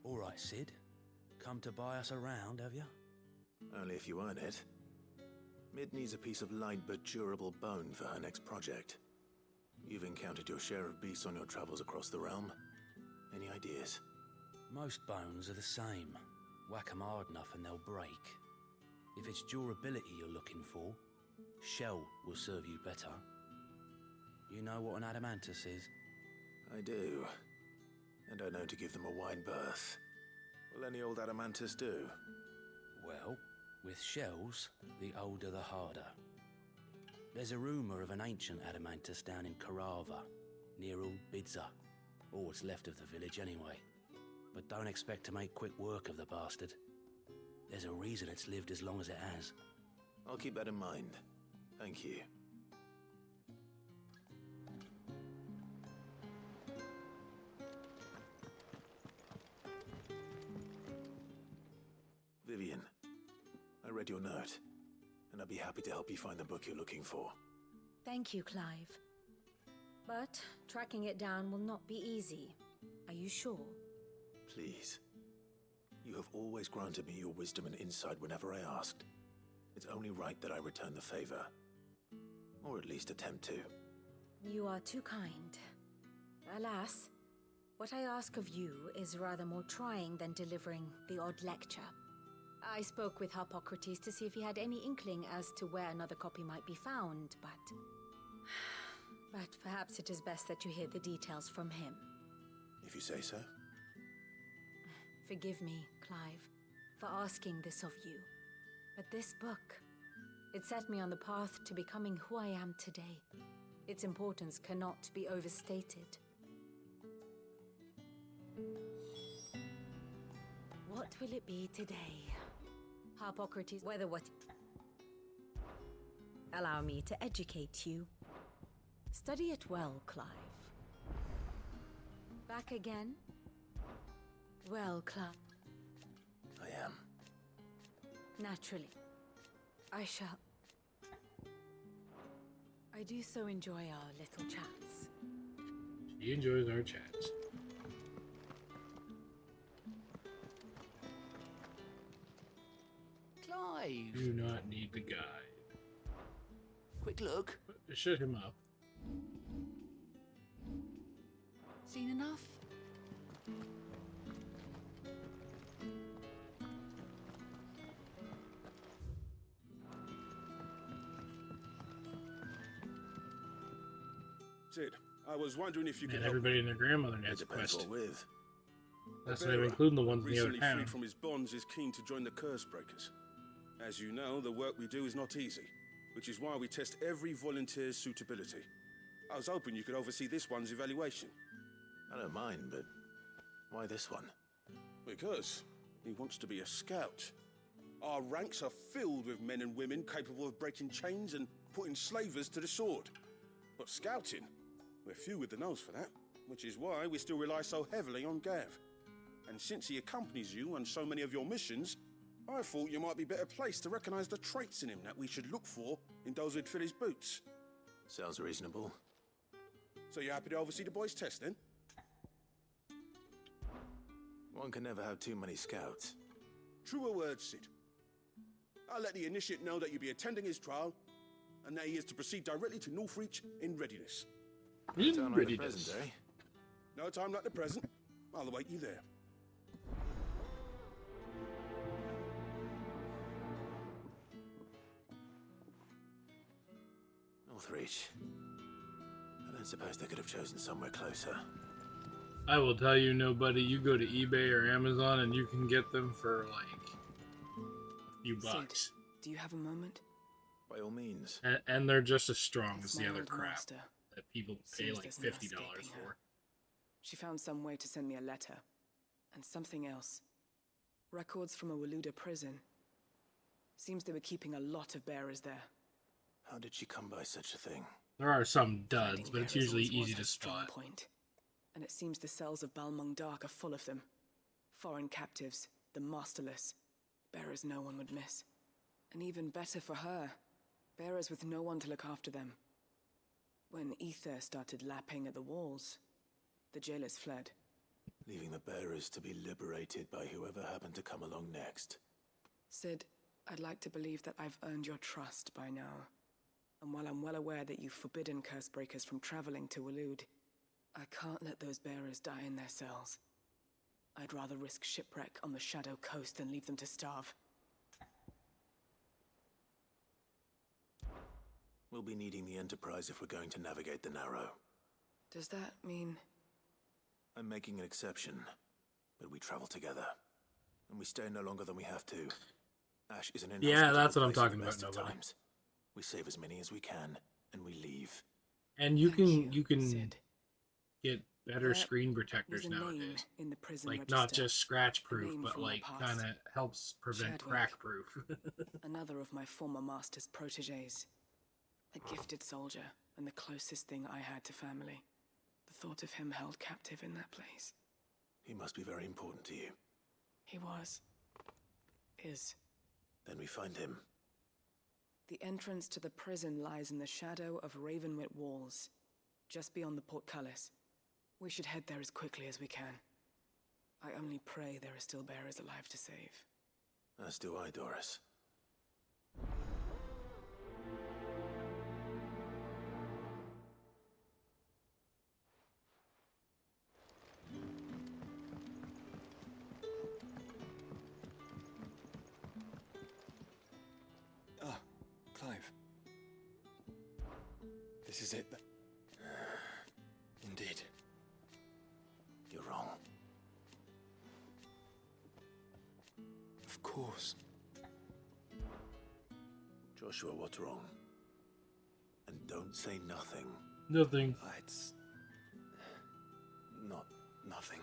All right, Sid. Come to buy us around, have you? Only if you earn it. Mid needs a piece of light but durable bone for her next project. You've encountered your share of beasts on your travels across the realm. Any ideas? Most bones are the same. Whack 'em hard enough and they'll break. If it's durability you're looking for, shell will serve you better. You know what an adamantus is? I do. And I know to give them a wide berth. Will any old adamantus do? Well, with shells, the older the harder. There's a rumour of an ancient adamantus down in Carava, near Old Bidza, or what's left of the village anyway. But don't expect to make quick work of the bastard. There's a reason it's lived as long as it has. I'll keep that in mind. Thank you. Vivian, I read your note, and I'd be happy to help you find the book you're looking for. Thank you, Clive. But tracking it down will not be easy. Are you sure? Please. You have always granted me your wisdom and insight whenever I asked. It's only right that I return the favor. Or at least attempt to. You are too kind. Alas, what I ask of you is rather more trying than delivering the odd lecture. I spoke with Harpocrates to see if he had any inkling as to where another copy might be found, but... But perhaps it is best that you hear the details from him. If you say so. Forgive me, Clive, for asking this of you. But this book, it set me on the path to becoming who I am today. Its importance cannot be overstated. What will it be today? Harpocrates, whether what... Allow me to educate you. Study it well, Clive. Back again? Well, Clive. I am. Naturally. I shall. I do so enjoy our little chats. She enjoys our chats. Clive! Do not need the guide. Quick look. Shut him up. Seen enough? Sid, I was wondering if you could And help. everybody and their grandmother needs a Depends quest. what with. That's why we're including the ones in the other recently town. freed from his bonds is keen to join the Curse Breakers. As you know, the work we do is not easy, which is why we test every volunteer's suitability. I was hoping you could oversee this one's evaluation. I don't mind, but why this one? Because he wants to be a scout. Our ranks are filled with men and women capable of breaking chains and putting slavers to the sword. But scouting, we're few with the nose for that, which is why we still rely so heavily on Gav. And since he accompanies you on so many of your missions, I thought you might be better placed to recognize the traits in him that we should look for in those who'd fill his boots. Sounds reasonable. So you're happy to oversee the boys' test, then? One can never have too many scouts. Truer words, Sid. I'll let the initiate know that you'll be attending his trial, and that he is to proceed directly to Northreach in readiness. In Time like the present, eh? No time like the present. I'll await you there. Northreach. I don't suppose they could have chosen somewhere closer. I will tell you, nobody. You go to eBay or Amazon and you can get them for like a few bucks. Sid, do you have a moment? By all means. And they're just as strong It's as the my other old crap master. that people pay Seems like there's no $50 escaping her. for. She found some way to send me a letter. And something else. Records from a Waluda prison. Seems they were keeping a lot of bearers there. How did she come by such a thing? There are some duds, but it's Bearers usually always was easy her to strong spot. point. And it seems the cells of Balmung Dark are full of them. Foreign captives, the masterless. Bearers no one would miss. And even better for her, bearers with no one to look after them. When ether started lapping at the walls, the jailers fled. Leaving the bearers to be liberated by whoever happened to come along next. Sid, I'd like to believe that I've earned your trust by now. And while I'm well aware that you've forbidden Cursebreakers from traveling to Waloed, I can't let those bearers die in their cells. I'd rather risk shipwreck on the Shadow Coast than leave them to starve. We'll be needing the Enterprise if we're going to navigate the Narrow. Does that mean... I'm making an exception, but we travel together. And we stay no longer than we have to. Ash is an Yeah, that's what I'm place at talking the about, best of nobody. times. We save as many as we can, and we leave. And you can get better That screen protectors was a name nowadays. in the prison Like not register. just scratch A proof, name but from my like past. kind of helps prevent Chadwick. crack proof. Another of my former master's protégés. A gifted soldier, and the closest thing I had to family. The thought of him held captive in that place. He must be very important to you. He was. Is. Then we find him. The entrance to the prison lies in the shadow of Ravenwit Walls, just beyond the portcullis. We should head there as quickly as we can. I only pray there are still bearers alive to save. As do I, Doris. Ah, Clive. This is it. Indeed. You're wrong. Of course. Joshua, what's wrong? And don't say nothing. Nothing. It's... not nothing.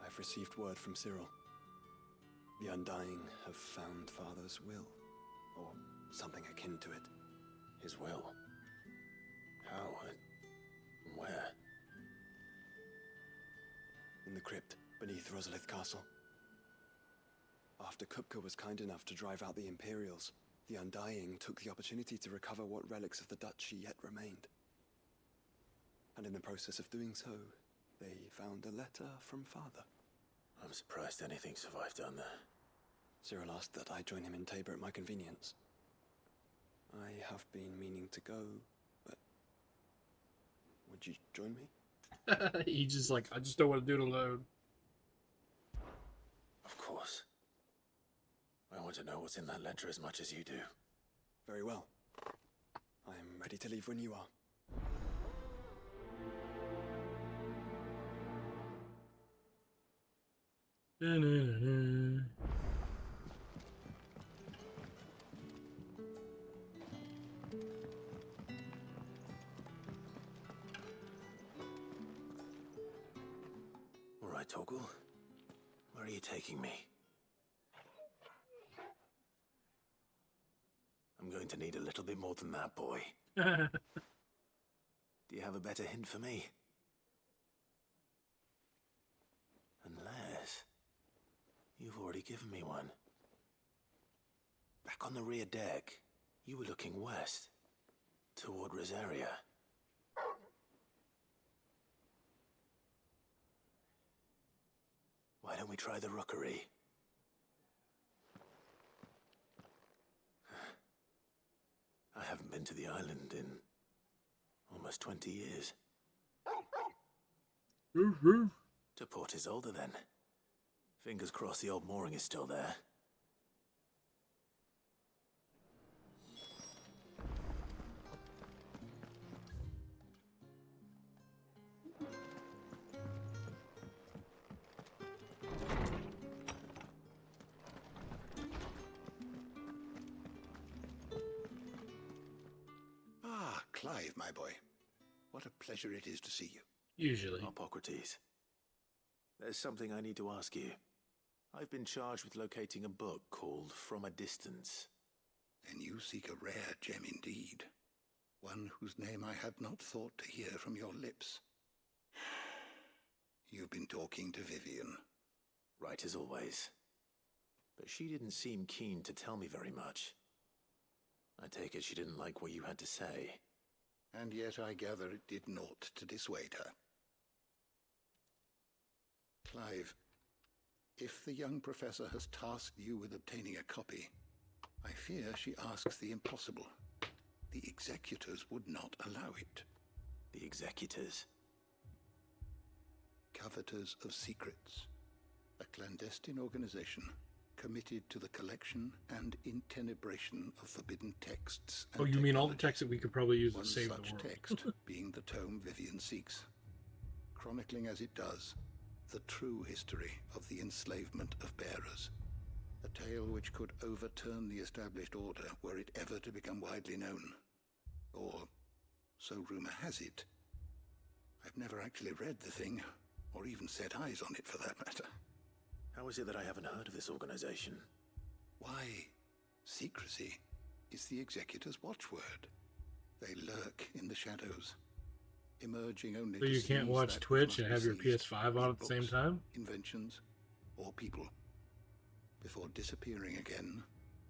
I've received word from Cyril. The Undying have found Father's will. Or something akin to it. His will? How? Where? In the crypt, beneath Rosalith Castle. After Kupka was kind enough to drive out the Imperials, the Undying took the opportunity to recover what relics of the Duchy yet remained. And in the process of doing so, they found a letter from Father. I'm surprised anything survived down there. Cyril asked that I join him in Tabor at my convenience. I have been meaning to go, but... would you join me? He just like, I just don't want to do it alone. Of course. I want to know what's in that letter as much as you do. Very well. I am ready to leave when you are. All right, Torgal. Where are you taking me? I'm going to need a little bit more than that, boy. Do you have a better hint for me? Unless... you've already given me one. Back on the rear deck, you were looking west, toward Rosaria. Why don't we try the rookery? to the island in almost 20 years. To Port Isolde, then. Fingers crossed the old mooring is still there. Ah, Clive, my boy. What a pleasure it is to see you. Usually. Hippocrates. There's something I need to ask you. I've been charged with locating a book called From a Distance. Then you seek a rare gem indeed. One whose name I had not thought to hear from your lips. You've been talking to Vivian. Right as always. But she didn't seem keen to tell me very much. I take it she didn't like what you had to say. And yet I gather it did naught to dissuade her. Clive, if the young professor has tasked you with obtaining a copy, I fear she asks the impossible. The executors would not allow it. The executors? Coveters of Secrets. A clandestine organization committed to the collection and intenebration of forbidden texts. Oh, you mean all the texts that we could probably use to save the One world? such text being the tome Vivian seeks, chronicling as it does the true history of the enslavement of bearers. A tale which could overturn the established order were it ever to become widely known. Or, so rumor has it. I've never actually read the thing, or even set eyes on it for that matter. How is it that I haven't heard of this organization? Why, secrecy is the executor's watchword. They lurk in the shadows, emerging only So to you can't seize watch that Twitch which and must have be your seized, PS5 on at the same books, time? Inventions, or people, before disappearing again,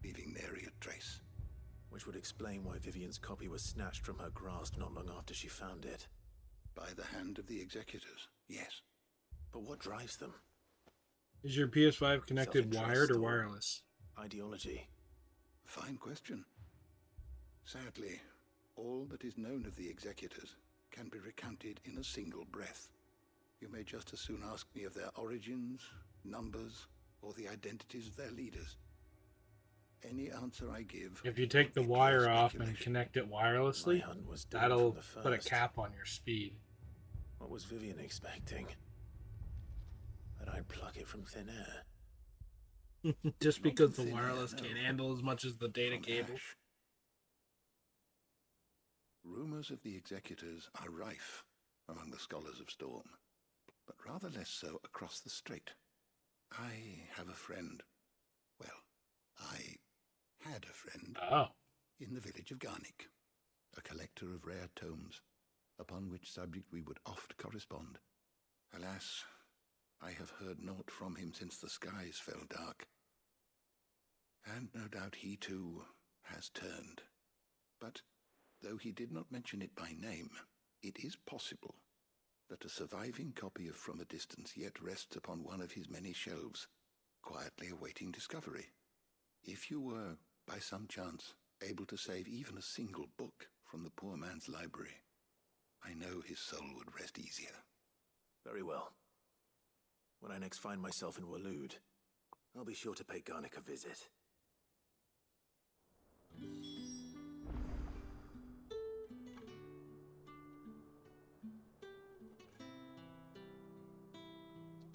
leaving nary a trace. Which would explain why Vivian's copy was snatched from her grasp not long after she found it. By the hand of the executors, yes. But what drives them? Is your PS5 connected wired or wireless? Ideology. Fine question. Sadly, all that is known of the executors can be recounted in a single breath. You may just as soon ask me of their origins, numbers, or the identities of their leaders. Any answer I give... If you take the wire off and connect it wirelessly, that'll put a cap on your speed. What was Vivian expecting? That I'd pluck it from thin air? Just because the wireless can't handle as much as the data cable. Ash. Rumors of the executors are rife among the scholars of Storm, but rather less so across the strait. I have a friend. Well, I had a friend in the village of Garnick, a collector of rare tomes, upon which subject we would oft correspond. Alas, I have heard naught from him since the skies fell dark. And no doubt he too has turned. But though he did not mention it by name, it is possible that a surviving copy of From a Distance yet rests upon one of his many shelves, quietly awaiting discovery. If you were, by some chance, able to save even a single book from the poor man's library, I know his soul would rest easier. Very well. When I next find myself in Waloed, I'll be sure to pay Garnick a visit.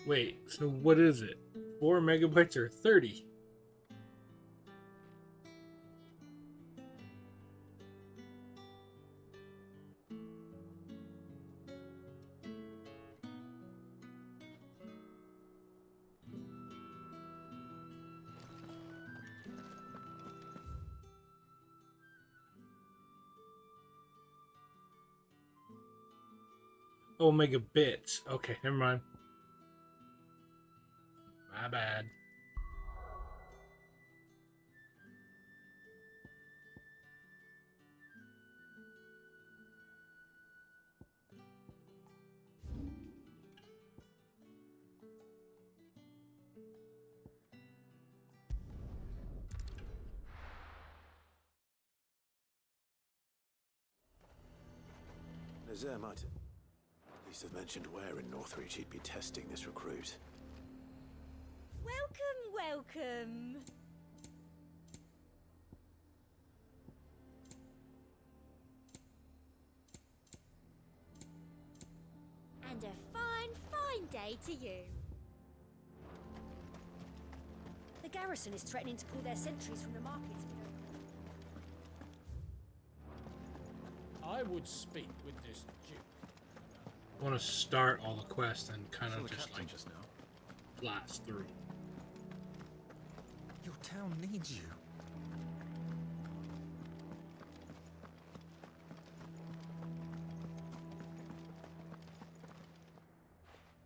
Wait, so what is it? 4 megabytes or 30? Oh, megabits. Okay, never mind. My bad. Vizier might at least have mentioned where in Northreach he'd be testing this recruit. Welcome, welcome. And a fine, fine day to you. The garrison is threatening to pull their sentries from the markets. I would speak with this duke. I want to start all the quests and kind of So the just captain like just now. blast through. Your town needs you.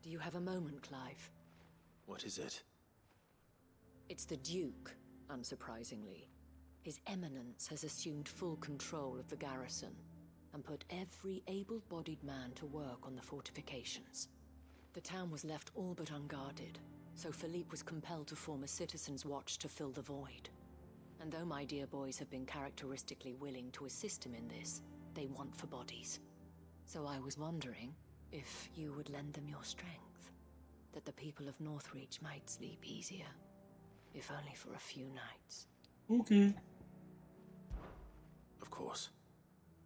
Do you have a moment, Clive? What is it? It's the Duke, unsurprisingly. His Eminence has assumed full control of the garrison and put every able-bodied man to work on the fortifications. The town was left all but unguarded, so Philippe was compelled to form a citizens' watch to fill the void. And though my dear boys have been characteristically willing to assist him in this, they want for bodies. So I was wondering if you would lend them your strength, that the people of Northreach might sleep easier, if only for a few nights. Okay. Of course.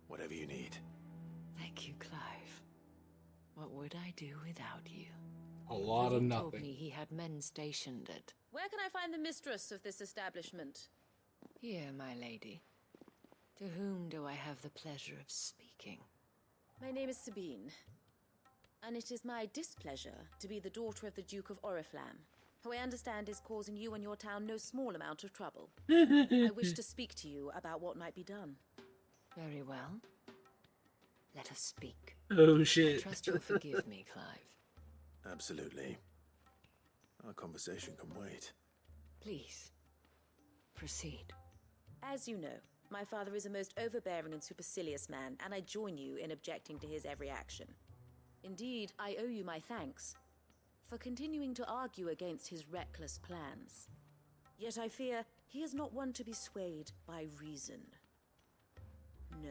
Whatever you need. Thank you, Clive. What would I do without you? A lot of Philippe told nothing. me he had men stationed at... Where can I find the mistress of this establishment? Here, my lady. To whom do I have the pleasure of speaking? My name is Sabine, and it is my displeasure to be the daughter of the Duke of Oriflamme, who I understand is causing you and your town no small amount of trouble. I wish to speak to you about what might be done. Very well. Let us speak. Oh, shit. I trust you'll forgive me, Clive. Absolutely. Our conversation can wait. Please, proceed. As you know, my father is a most overbearing and supercilious man, and I join you in objecting to his every action. Indeed, I owe you my thanks for continuing to argue against his reckless plans. Yet I fear he is not one to be swayed by reason. No.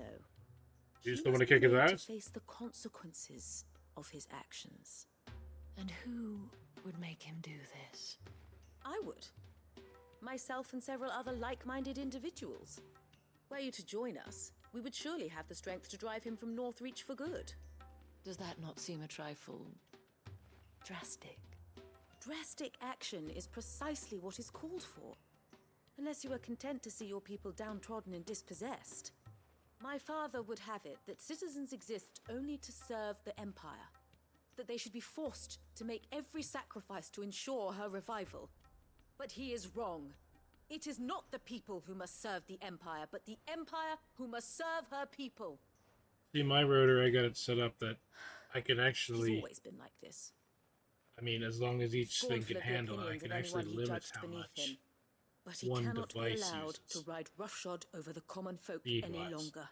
You He still want to must be kick his made ass? to face the consequences of his actions. And who would make him do this? I would. Myself and several other like-minded individuals. Were you to join us, we would surely have the strength to drive him from Northreach for good. Does that not seem a trifle... drastic? Drastic action is precisely what is called for. Unless you are content to see your people downtrodden and dispossessed. My father would have it that citizens exist only to serve the Empire. That they should be forced to make every sacrifice to ensure her revival. But he is wrong. It is not the people who must serve the Empire, but the Empire who must serve her people. See, my rotor, I got it set up that I can He's actually, always been like this. I mean, as long as each thing Scornful can of the handle it, I opinions can of actually anyone he limit judged how beneath much him. But he one cannot be device allowed uses. to ride roughshod over the common folk Speed-wise. any longer.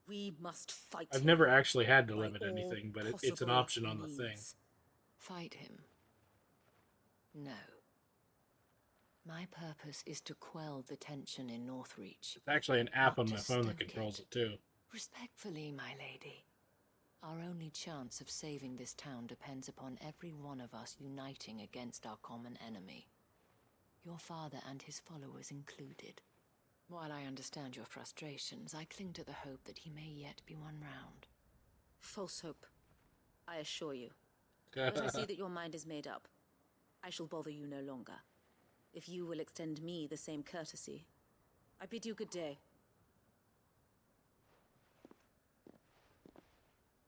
We must fight I've him never actually had to by limit all anything, but it's an possible option on the thing. means. Fight him? No. My purpose is to quell the tension in Northreach. It's actually an app on Not my to phone that stoke controls it. it too. Respectfully, my lady. Our only chance of saving this town depends upon every one of us uniting against our common enemy. Your father and his followers included. While I understand your frustrations, I cling to the hope that he may yet be won round. False hope, I assure you. But I see that your mind is made up. I shall bother you no longer. If you will extend me the same courtesy, I bid you good day.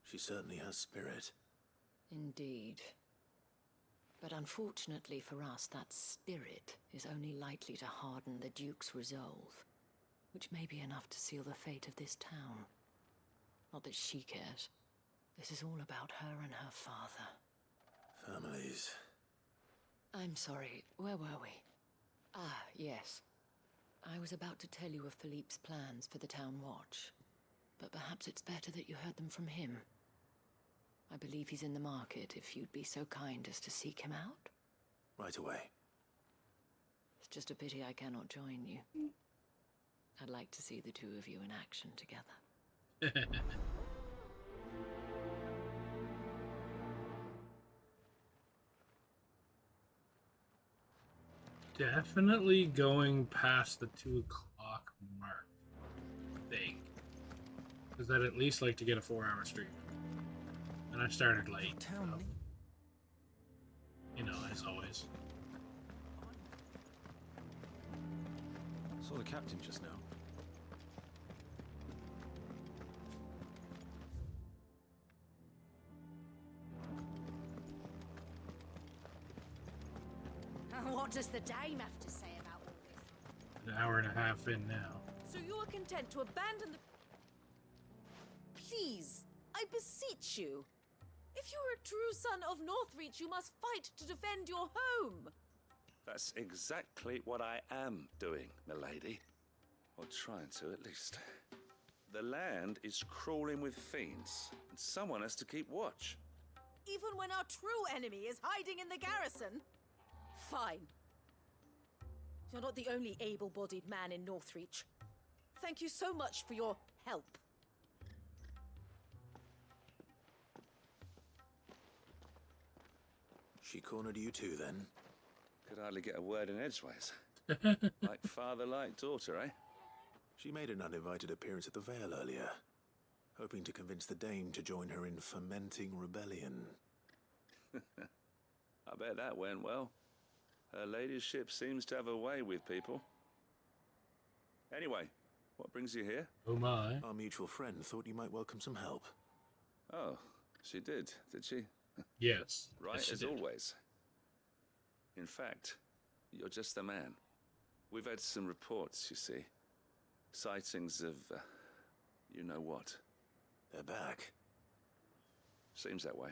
She certainly has spirit. Indeed. But unfortunately for us, that spirit is only likely to harden the Duke's resolve, which may be enough to seal the fate of this town. Not that she cares. This is all about her and her father. Families. I'm sorry, where were we? Ah, yes. I was about to tell you of Philippe's plans for the town watch, but perhaps it's better that you heard them from him. I believe he's in the market, if you'd be so kind as to seek him out. Right away. It's just a pity I cannot join you. I'd like to see the two of you in action together. definitely going past the 2 o'clock mark, I think. Because I'd at least like to get a 4-hour stream. And I started late. So, you know, as always. Saw the captain just now. What does the dame have to say about all this? An hour and a half in now. So you are content to abandon the... Please, I beseech you. If you are a true son of Northreach, you must fight to defend your home. That's exactly what I am doing, milady. Or trying to, at least. The land is crawling with fiends, and someone has to keep watch. Even when our true enemy is hiding in the garrison? Fine. You're not the only able-bodied man in Northreach. Thank you so much for your help. She cornered you too, then? Could hardly get a word in edgeways. Like father, like daughter, eh? She made an uninvited appearance at the Vale earlier, hoping to convince the Dame to join her in fomenting rebellion. I bet that went well. Her ladyship seems to have a way with people. Anyway, what brings you here? Oh my. Our mutual friend thought you might welcome some help. Oh, she did she? Yes. Right, yes, as always. In fact, you're just the man. We've had some reports, you see. Sightings of, you know what. They're back. Seems that way.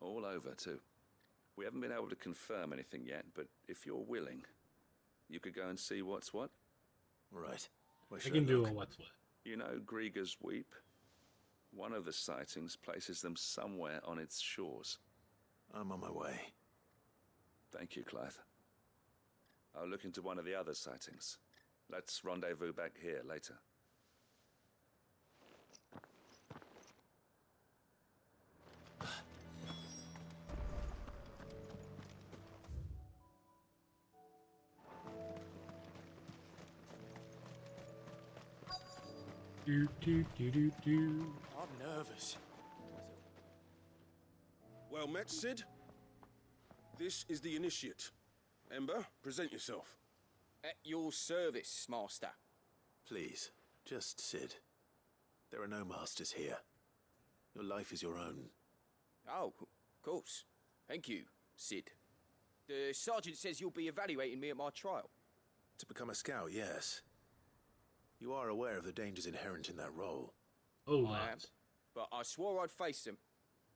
All over, too. We haven't been able to confirm anything yet, but if you're willing, you could go and see what's what. Right. I can do a what's what. You know Grieger's Weep? One of the sightings places them somewhere on its shores. I'm on my way. Thank you, Clive. I'll look into one of the other sightings. Let's rendezvous back here later. Do, do, do, do, do. I'm nervous. Well met, Sid. This is the initiate. Ember, present yourself. At your service, Master. Please, just Sid. There are no masters here. Your life is your own. Oh, of course. Thank you, Sid. The sergeant says you'll be evaluating me at my trial. To become a scout, yes. You are aware of the dangers inherent in that role. Oh, I am. But I swore I'd face them.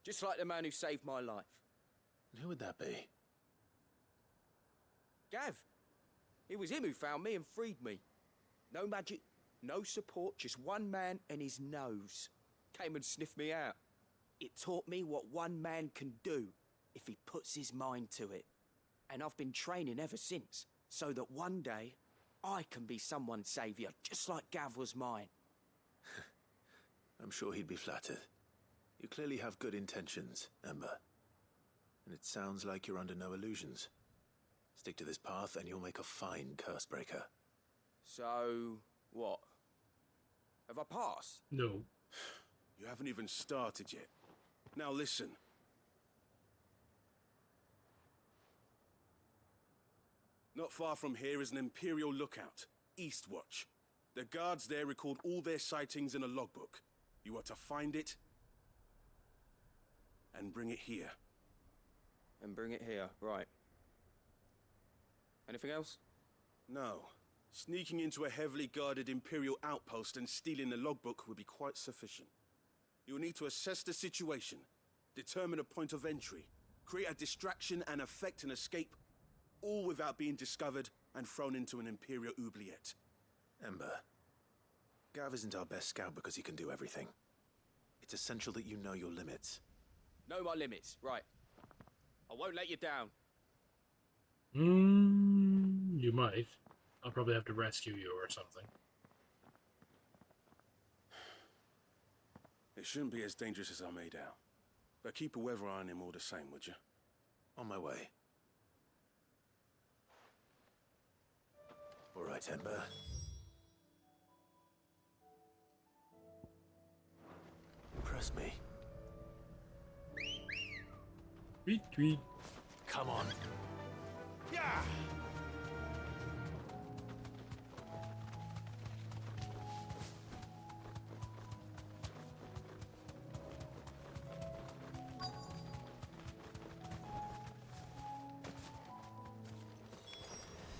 Just like the man who saved my life. And who would that be? Gav. It was him who found me and freed me. No magic, no support, just one man and his nose. Came and sniffed me out. It taught me what one man can do if he puts his mind to it. And I've been training ever since, so that one day I can be someone's saviour, just like Gav was mine. I'm sure he'd be flattered. You clearly have good intentions, Ember. And it sounds like you're under no illusions. Stick to this path and you'll make a fine cursebreaker. So, what? Have I passed? No. You haven't even started yet. Now listen. Not far from here is an Imperial lookout, Eastwatch. The guards there record all their sightings in a logbook. You are to find it and bring it here. And bring it here, right. Anything else? No. Sneaking into a heavily guarded Imperial outpost and stealing the logbook would be quite sufficient. You'll need to assess the situation, determine a point of entry, create a distraction and effect an escape, all without being discovered and thrown into an Imperial oubliette. Ember, Gav isn't our best scout because he can do everything. It's essential that you know your limits. Know my limits, right. I won't let you down. You might. I'll probably have to rescue you or something. It shouldn't be as dangerous as I made out. But keep a weather eye on him all the same, would you? On my way. All right, Ember. Impress me. Tweet, tweet. Come on. Yeah!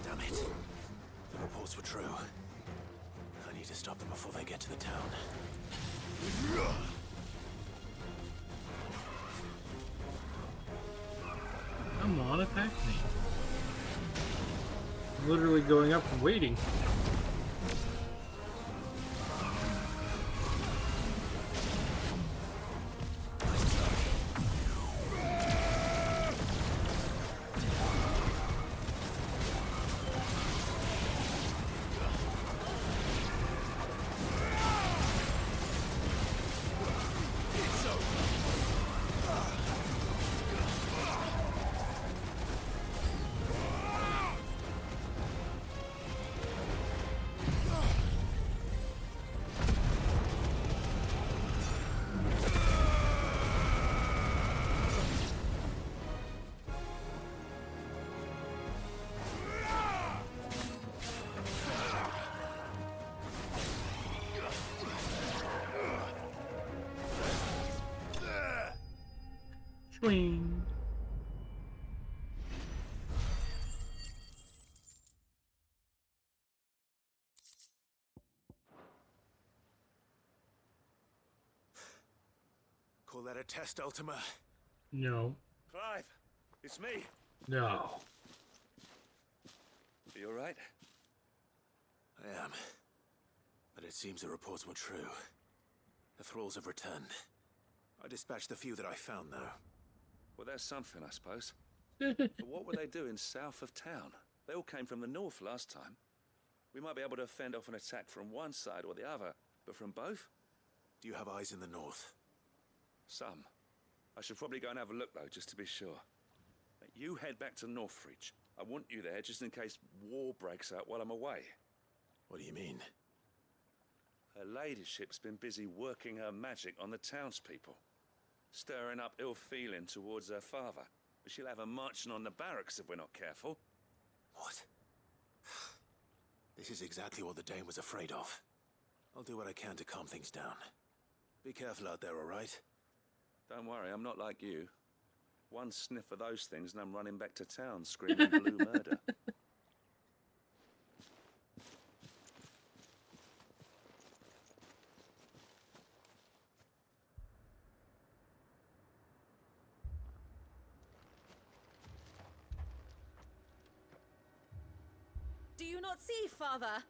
Damn it. The reports were true. I need to stop them before they get to the town. Come on, attack me. I'm literally going up and waiting. Swing. Call that a test, Ultima? No. Clive, it's me. No. Are you alright? I am. But it seems the reports were true. The thralls have returned. I dispatched the few that I found, though. Well, there's something, I suppose. But what were they doing south of town? They all came from the north last time. We might be able to fend off an attack from one side or the other, but from both? Do you have eyes in the north? Some. I should probably go and have a look, though, just to be sure. You head back to Northreach. I want you there just in case war breaks out while I'm away. What do you mean? Her ladyship's been busy working her magic on the townspeople, stirring up ill feeling towards her father. But she'll have her marching on the barracks if we're not careful. What? This is exactly what the Dane was afraid of. I'll do what I can to calm things down. Be careful out there, all right? Don't worry, I'm not like you. One sniff of those things and I'm running back to town screaming blue murder. Do you not see, Father?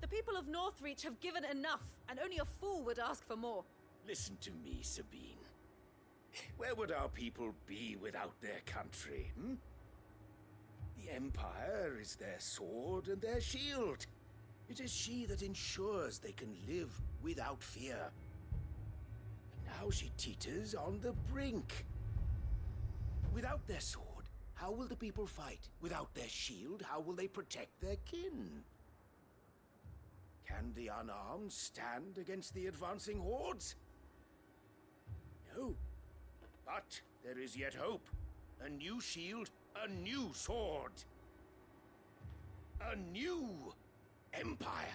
The people of Northreach have given enough, and only a fool would ask for more. Listen to me, Sabine. Where would our people be without their country, hmm? The Empire is their sword and their shield. It is she that ensures they can live without fear. And now she teeters on the brink. Without their sword, how will the people fight? Without their shield, how will they protect their kin? Can the unarmed stand against the advancing hordes? No. But there is yet hope. A new shield, a new sword. A new empire.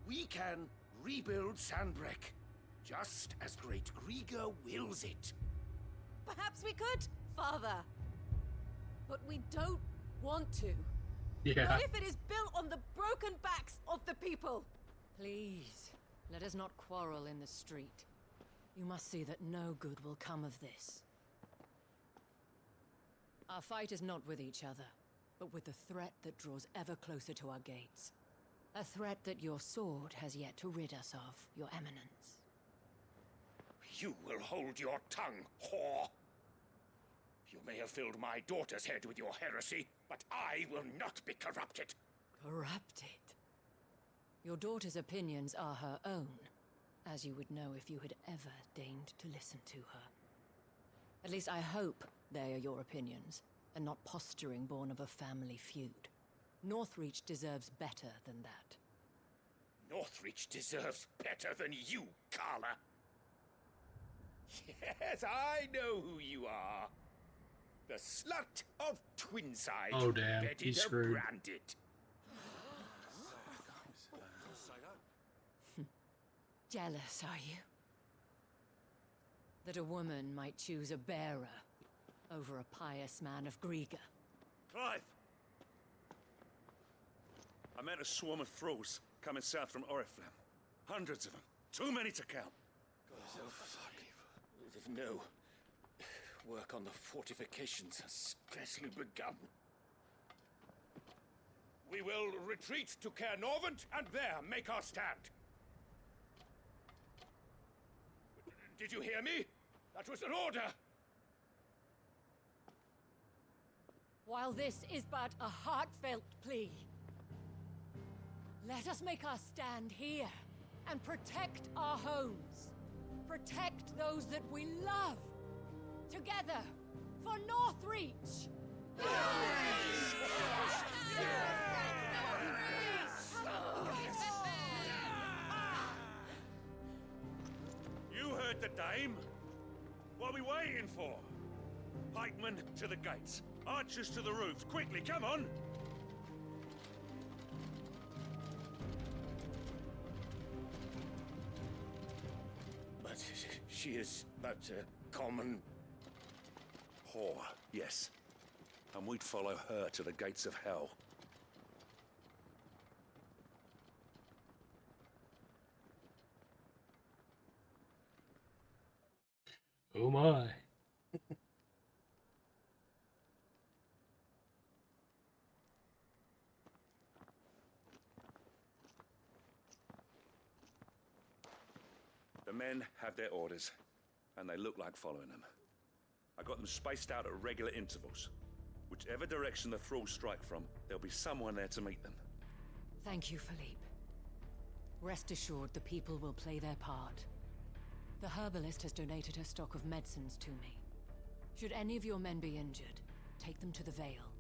We can rebuild Sandbreck, just as Great Grieger wills it. Perhaps we could, Father. But we don't want to. Yeah. Not if it is built on the broken backs of the people. Please, let us not quarrel in the street. You must see that no good will come of this. Our fight is not with each other, but with the threat that draws ever closer to our gates. A threat that your sword has yet to rid us of, Your Eminence. You will hold your tongue, whore! You may have filled my daughter's head with your heresy, but I will not be corrupted. Corrupted? Your daughter's opinions are her own, as you would know if you had ever deigned to listen to her. At least I hope they are your opinions, and not posturing born of a family feud. Northreach deserves better than that. Northreach deserves better than you, Carla. Yes, I know who you are. The slut of Twinside. Oh, damn. Ready He's to screwed. brand it. Jealous, are you? That a woman might choose a bearer over a pious man of Griga. Clive! I met a swarm of thralls coming south from Oriflamme. Hundreds of them. Too many to count. No. Work on the fortifications has scarcely begun. We will retreat to Caer Norvent and there make our stand. Did you hear me? That was an order! While this is but a heartfelt plea, let us make our stand here and protect our homes. Protect those that we love. Together, for Northreach! You heard the dame. What are we waiting for? Pikemen to the gates. Archers to the roofs. Quickly, come on! But she is but a common... whore, yes. And we'd follow her to the gates of hell. Oh my. The men have their orders, and they look like following them. I got them spaced out at regular intervals. Whichever direction the thralls strike from, there'll be someone there to meet them. Thank you, Philippe. Rest assured the people will play their part. The herbalist has donated her stock of medicines to me. Should any of your men be injured, take them to the Vale.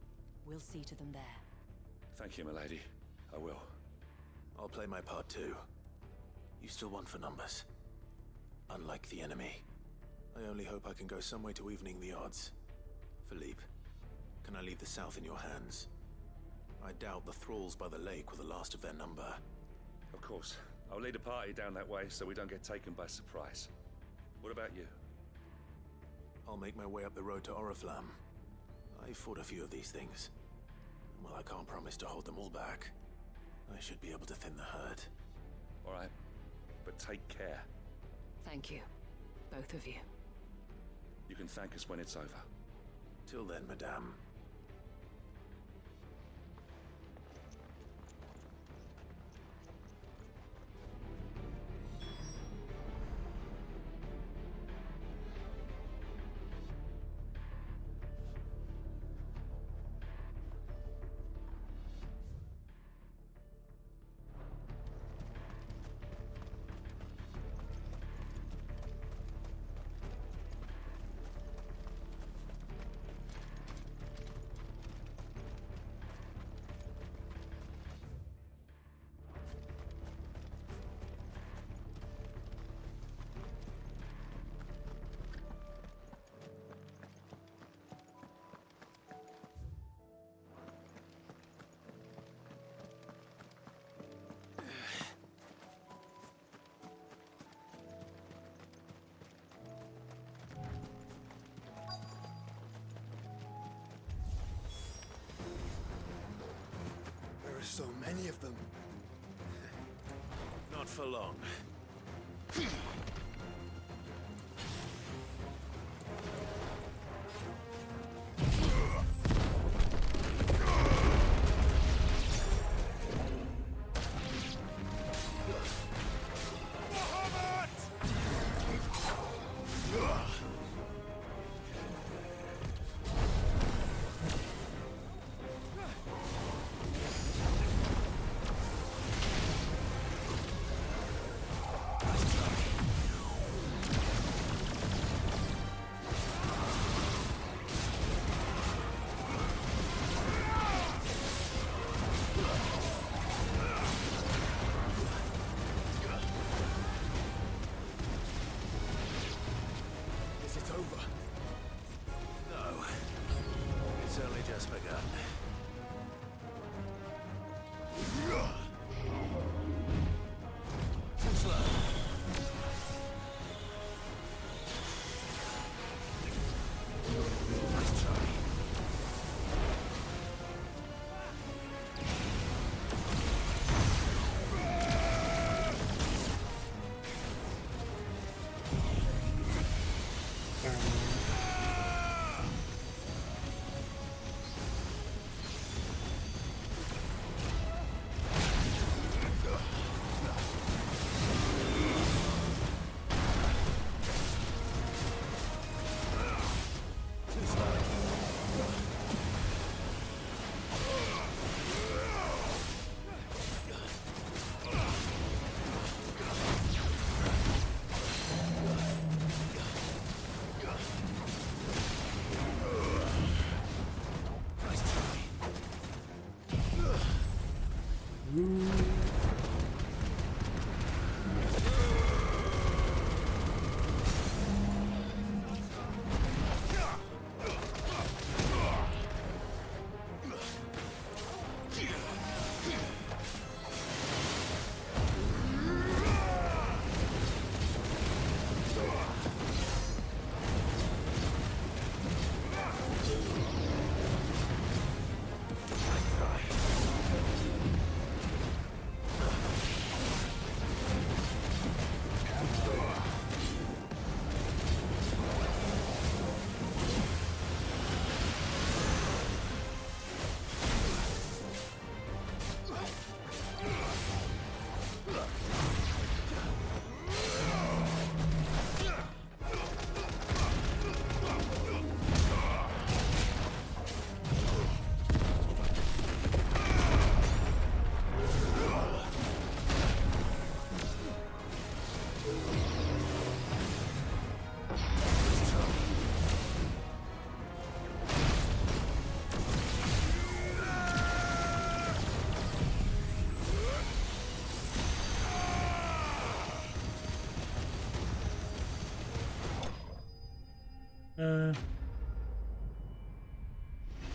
We'll see to them there. Thank you, milady. I will. I'll play my part too. You still want for numbers. Unlike the enemy. I only hope I can go some way to evening the odds. Philippe, can I leave the south in your hands? I doubt the thralls by the lake were the last of their number. Of course. I'll lead a party down that way so we don't get taken by surprise. What about you? I'll make my way up the road to Oriflamme. I've fought a few of these things. And while I can't promise to hold them all back, I should be able to thin the herd. All right. But take care. Thank you. Both of you. You can thank us when it's over. Till then, madame. There are so many of them. Not for long.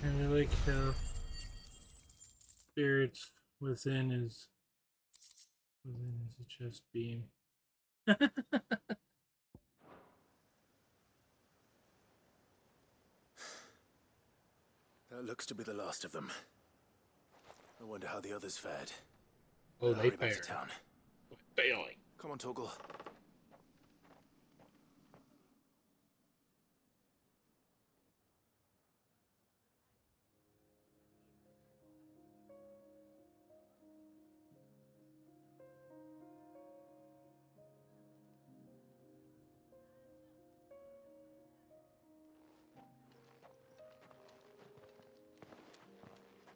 And I like how spirits within is a chest beam. That looks to be the last of them. I wonder how the others fared. Oh, Better they hurry back to fared. town. Failing. Come on, Torgal.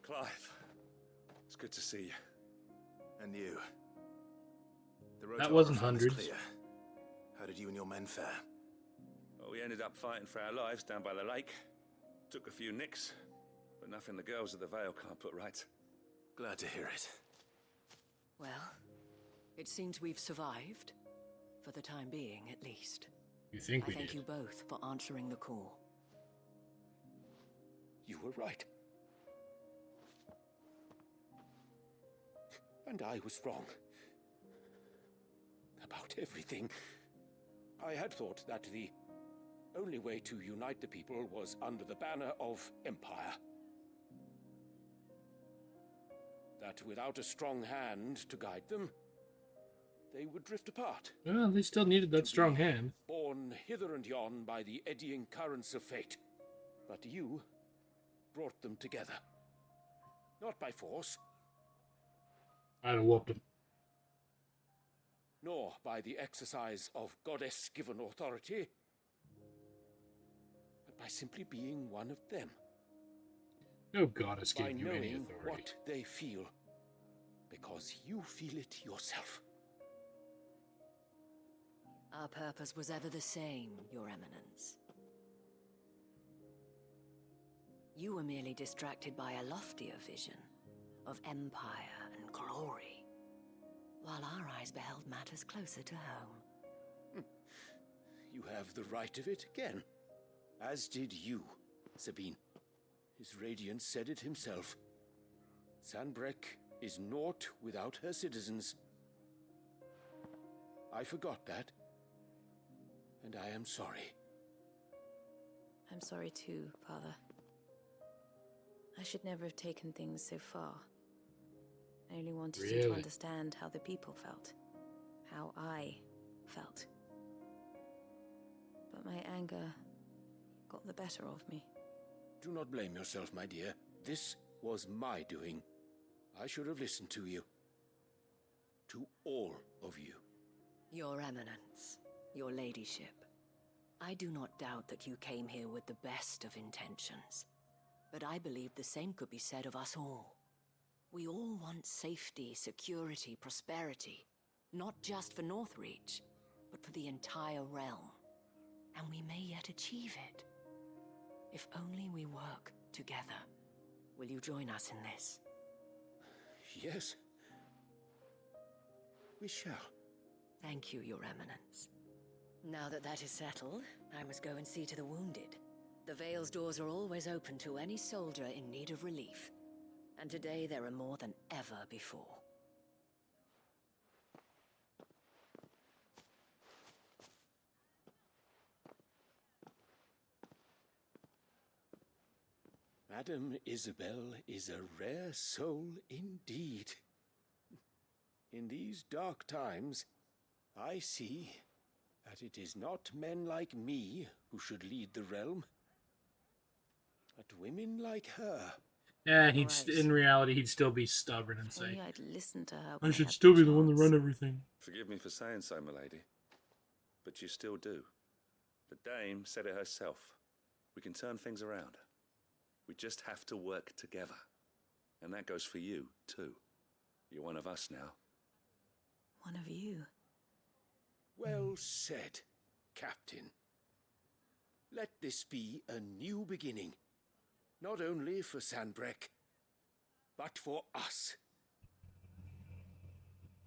Clive, it's good to see you. And you. The road That to wasn't Orphan is hundreds. clear. How did you and your men fare? Well, we ended up fighting for our lives down by the lake. Took a few nicks, but nothing the girls of the Vale can't put right. Glad to hear it. Well, it seems we've survived. For the time being, at least. You think I we thank did? you both for answering the call. You were right. And I was wrong. About everything. I had thought that the only way to unite the people was under the banner of Empire. That without a strong hand to guide them, they would drift apart. Well, they still needed that strong hand. Borne hither and yon by the eddying currents of fate. But you brought them together. Not by force, I'd have whooped him. nor by the exercise of goddess-given authority, but by simply being one of them. No goddess By gave you any knowing authority. what they feel, because you feel it yourself. Our purpose was ever the same, Your Eminence. You were merely distracted by a loftier vision of empire and glory, while our eyes beheld matters closer to home. You have the right of it again, as did you, Sabine. His radiance said it himself. Sanbreque is naught without her citizens. I forgot that, and I am sorry. I'm sorry too, Father. I should never have taken things so far. I only wanted you to Really? understand how the people felt. How I felt. But my anger got the better of me. Do not blame yourself, my dear. This was my doing. I should have listened to you. To all of you. Your Eminence, Your Ladyship, I do not doubt that you came here with the best of intentions. But I believe the same could be said of us all. We all want safety, security, prosperity. Not just for Northreach, but for the entire realm. And we may yet achieve it. If only we work together. Will you join us in this? Yes, We shall. Thank you, Your Eminence. Now that that is settled, I must go and see to the wounded. The Vale's doors are always open to any soldier in need of relief. And today there are more than ever before. Madame Isabel is a rare soul indeed. In these dark times, I see that it is not men like me who should lead the realm, but women like her. Yeah, in reality, he'd still be stubborn and say, I'd listen to her. I should still be the one to run everything. Forgive me for saying so, milady, but you still do. The dame said it herself. We can turn things around. We just have to work together. And that goes for you, too. You're one of us now. One of you? Well said, Captain. Let this be a new beginning. Not only for Sanbreque, but for us.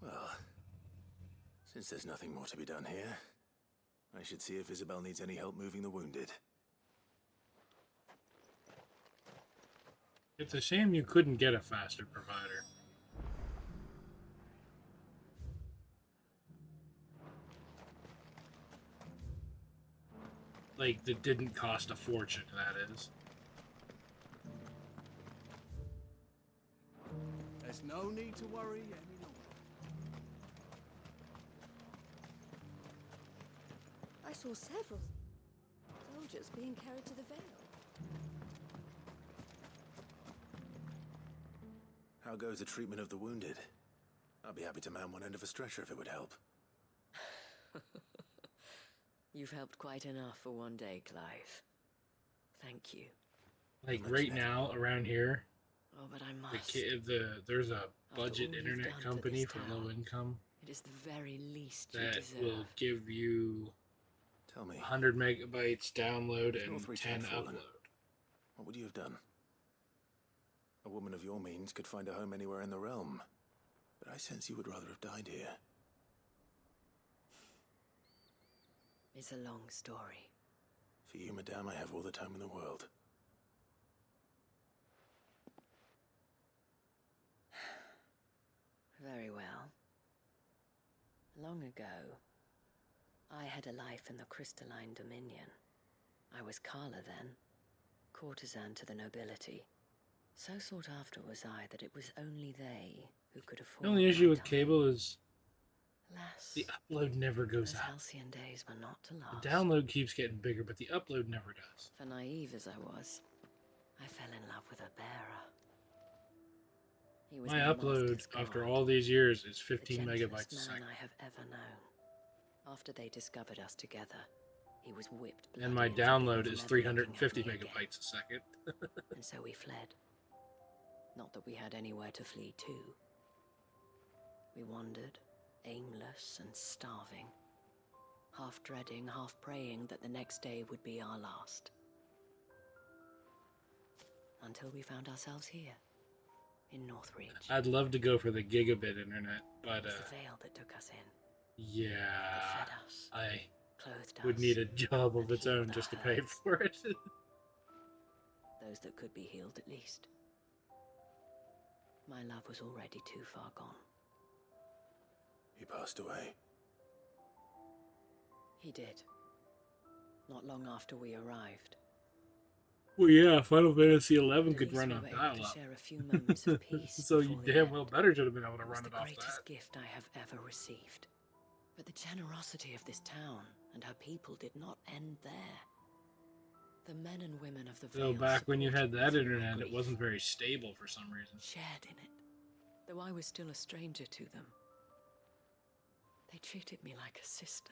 Well, since there's nothing more to be done here, I should see if Isabel needs any help moving the wounded. It's a shame you couldn't get a faster provider. Like, that didn't cost a fortune, that is. There's no need to worry any longer. I saw several soldiers being carried to the Vale. How goes the treatment of the wounded? I'd be happy to man one end of a stretcher if it would help. You've helped quite enough for one day, Clive. Thank you. Like, right now, around here, Oh, but I must. there's a budget internet company for low income. It is the very least you that deserve. will give you Tell me, 100 megabytes download if and Northreach 10 had fallen, upload. what would you have done? A woman of your means could find a home anywhere in the realm, but I sense you would rather have died here. It's a long story. For you, madame, I have all the time in the world. Very well. Long ago, I had a life in the Crystalline Dominion. I was Carla then, courtesan to the nobility. So sought after was I that it was only they who could afford. The only issue my with time. cable is Alas, the upload never goes those out. halcyon days were not to last. The download keeps getting bigger, but the upload never does. For naive as I was, I fell in love with a bearer. He was My upload, after all these years, is 15 megabytes a man second. I have ever known. After they discovered us together, he was whipped. And my bloody into download being is never 350 looking at me again. megabytes a second. And so we fled. Not that we had anywhere to flee to. We wandered, aimless and starving, half dreading, half praying that the next day would be our last. Until we found ourselves here, in Northreach. I'd love to go for the gigabit internet, but It was the Vale that took us in. yeah, They fed us, I clothed would us, need a job of and its own healed just to our pay hurts. for it. Those that could be healed at least. My love was already too far gone. He passed away. He did. Not long after we arrived. Well, yeah, Final Fantasy XI At could least run we on were able to dial-up. share a few moments of peace. So you before the damn end. well better should have been able to It was run the it off greatest that. gift I have ever received. But the generosity of this town and her people did not end there. The men and women of the So Vale back when you had supported me that through my internet, it grief, wasn't very stable for some reason. shared in it, though I was still a stranger to them. They treated me like a sister.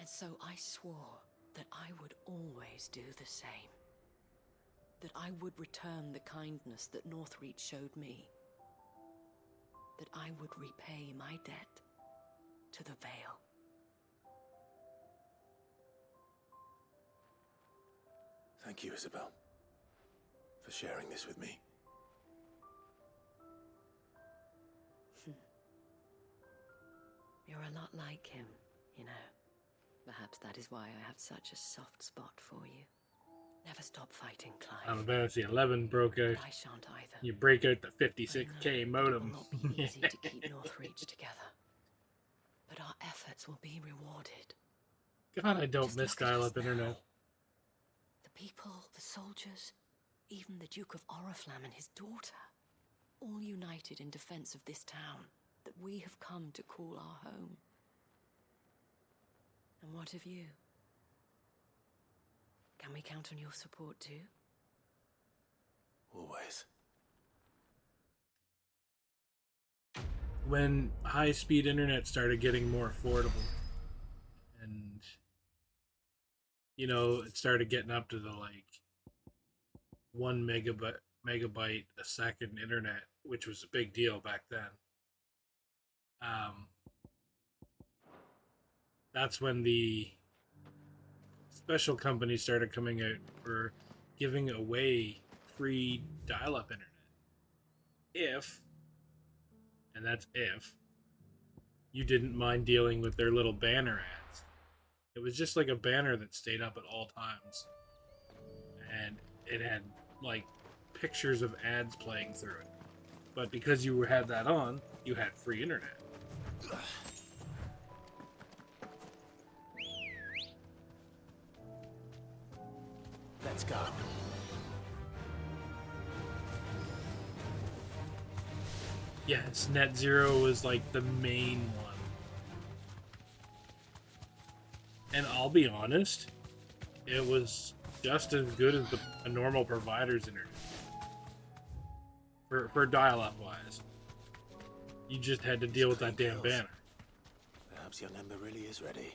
And so I swore that I would always do the same. That I would return the kindness that Northreach showed me. That I would repay my debt to the Vale. Thank you, Isabel, for sharing this with me. You're a lot like him, you know. Perhaps that is why I have such a soft spot for you. Never stop fighting, Clive. On Fantasy 11 broke out. I shan't either. You break out the 56K modem. It will not be easy to keep Northreach together, but our efforts will be rewarded. God, I don't Just miss look at us dial-up now. internet. The people, the soldiers, even the Duke of Oriflamme and his daughter, all united in defense of this town that we have come to call our home. And what of you? Can we count on your support too? Always. When high-speed internet started getting more affordable, and you know, it started getting up to the like 1 megabyte a second internet, which was a big deal back then. That's when the special companies started coming out for giving away free dial-up internet. If, and that's if, you didn't mind dealing with their little banner ads. It was just like a banner that stayed up at all times. And it had like pictures of ads playing through it. But because you had that on, you had free internet. Let's go. Yes, Net Zero was like the main one. And I'll be honest, it was just as good as a normal provider's internet. For dial-up wise. You just had to deal with that damn banner. Perhaps your number really is ready.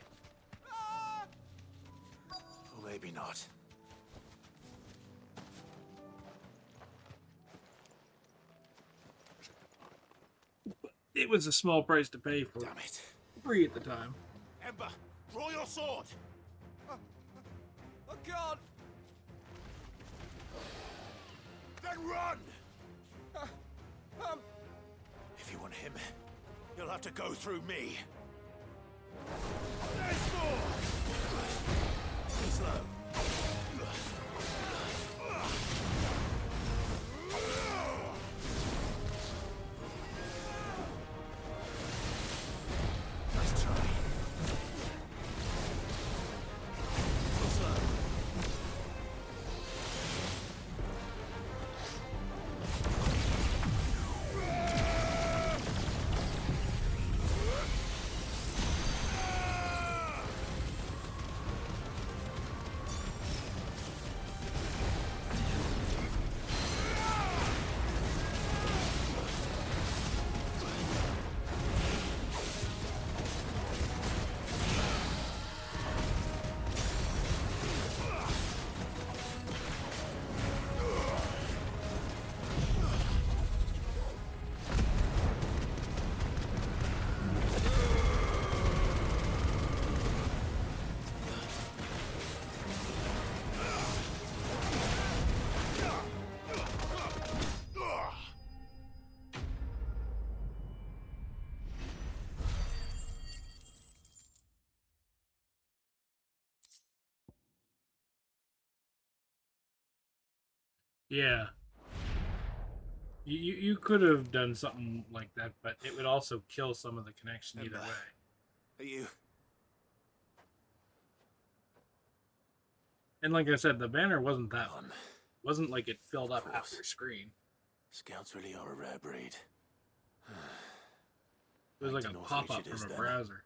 Or maybe not. It was a small price to pay for. Damn it. Free at the time. Ember, draw your sword! I can't! Then run! If you want him, you'll have to go through me. There's more! Slow. Nice try. Slow. Yeah. You could have done something like that, but it would also kill some of the connection either way. Are you? And like I said, the banner wasn't that one. Wasn't like it filled up half your screen. Scouts really are a rare breed. It was like a pop-up from a browser.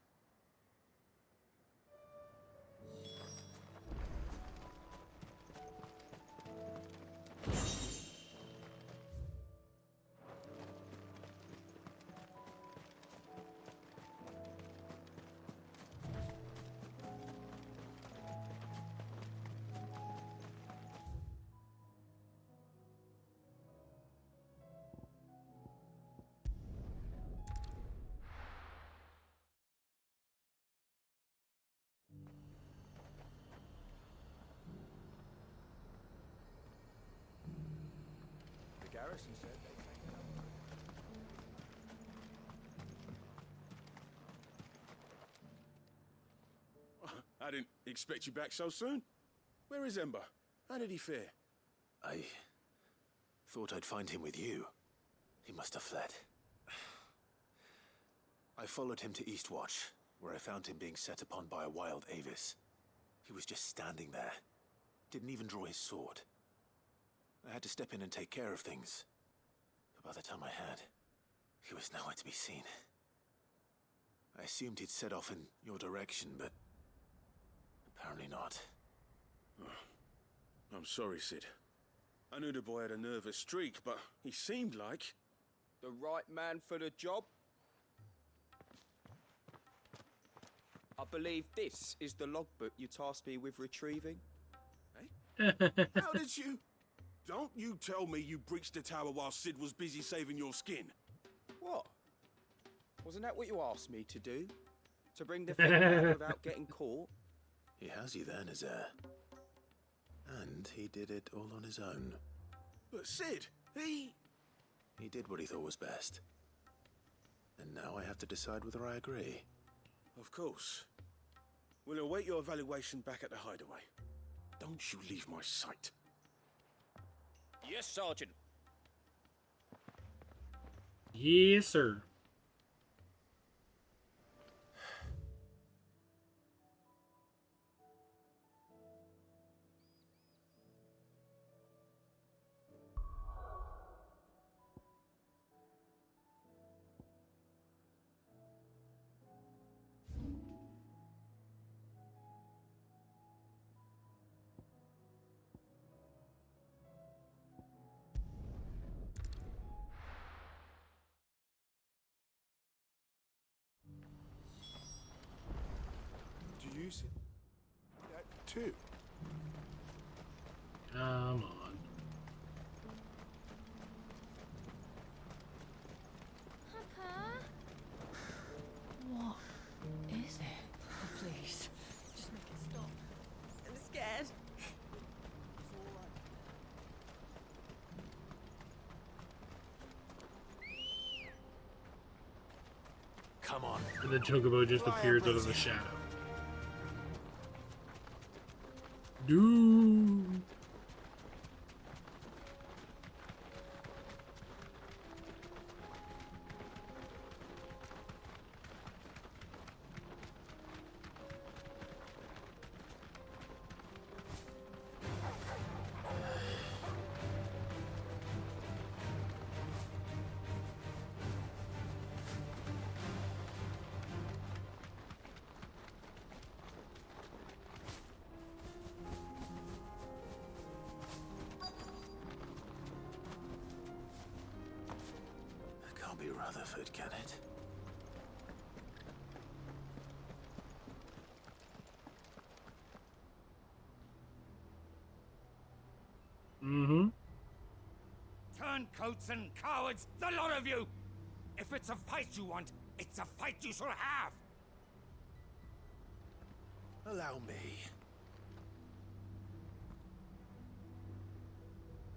The garrison said they expect you back so soon. Where is Ember? How did he fare? I thought I'd find him with you. He must have fled. I followed him to Eastwatch, where I found him being set upon by a wild Avis. He was just standing there. Didn't even draw his sword. I had to step in and take care of things. But by the time I had, he was nowhere to be seen. I assumed he'd set off in your direction, but apparently not. I'm sorry, Sid. I knew the boy had a nervous streak, but he seemed like... The right man for the job? I believe this is the logbook you tasked me with retrieving. How did you... Don't you tell me you breached the tower while Sid was busy saving your skin. What? Wasn't that what you asked me to do? To bring the thing out without getting caught? He has you there, Nazaire. And he did it all on his own. But Sid, he did what he thought was best. And now I have to decide whether I agree. Of course. We'll await your evaluation back at the hideaway. Don't you leave my sight. Yes, Sergeant. Yes, sir. Do you see that too? Come on. Papa? What is it? Oh, please, just make it stop. I'm scared. Come on. And the Chocobo just appears out of the shadow. Dude. Can't be Rutherford, can it? Mm-hmm. Turncoats and cowards, the lot of you! If it's a fight you want, it's a fight you shall have! Allow me.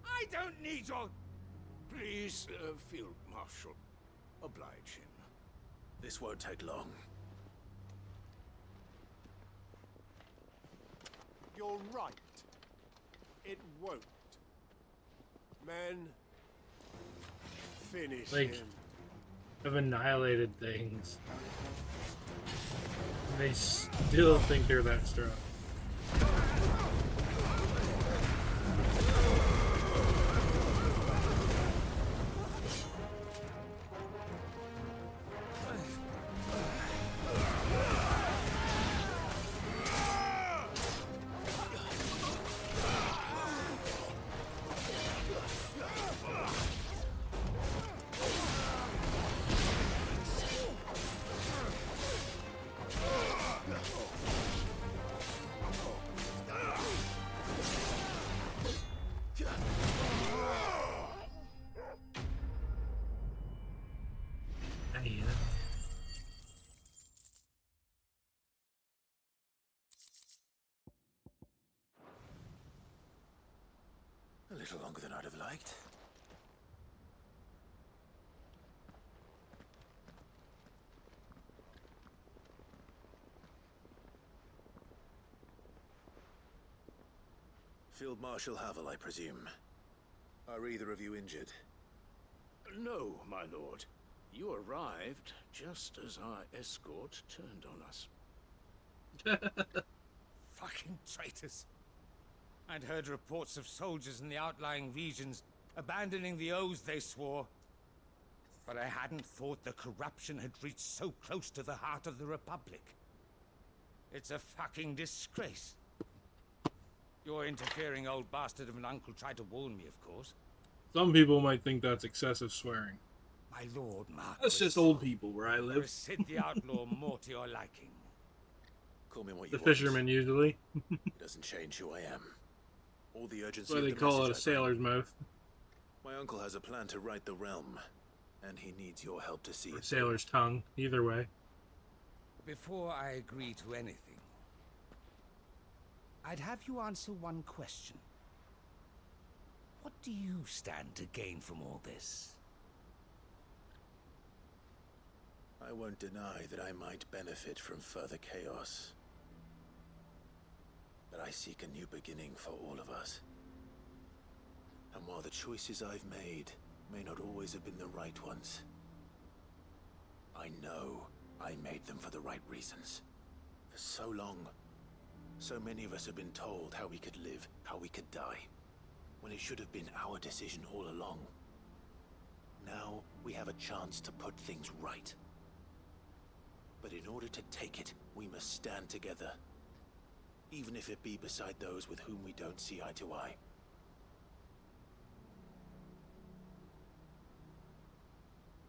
I don't need your... Please, Field Marshal, oblige him. This won't take long. You're right. It won't. Men, finish Like, him. have annihilated things. And they still think they're that strong. A little longer than I'd have liked. Field Marshal Havel, I presume. Are either of you injured? No, my lord. You arrived just as our escort turned on us. Fucking traitors. I'd heard reports of soldiers in the outlying regions abandoning the oaths they swore. But I hadn't thought the corruption had reached so close to the heart of the Republic. It's a fucking disgrace. Your interfering old bastard of an uncle tried to warn me, of course. Some people might think that's excessive swearing. My lord, Marcus. That's just old people where I Or live. is Sid the Outlaw more to your liking? Call me what you The want. fisherman, usually. It doesn't change who I am. All the urgency That's why of they the call it a message I bring. sailor's mouth. My uncle has a plan to right the realm, and he needs your help to see Or it. sailor's tongue. Either way. Before I agree to anything, I'd have you answer one question. What do you stand to gain from all this? I won't deny that I might benefit from further chaos. But I seek a new beginning for all of us. And while the choices I've made may not always have been the right ones, I know I made them for the right reasons. For so long, so many of us have been told how we could live, how we could die, when it should have been our decision all along. Now we have a chance to put things right. But in order to take it, we must stand together. Even if it be beside those with whom we don't see eye to eye.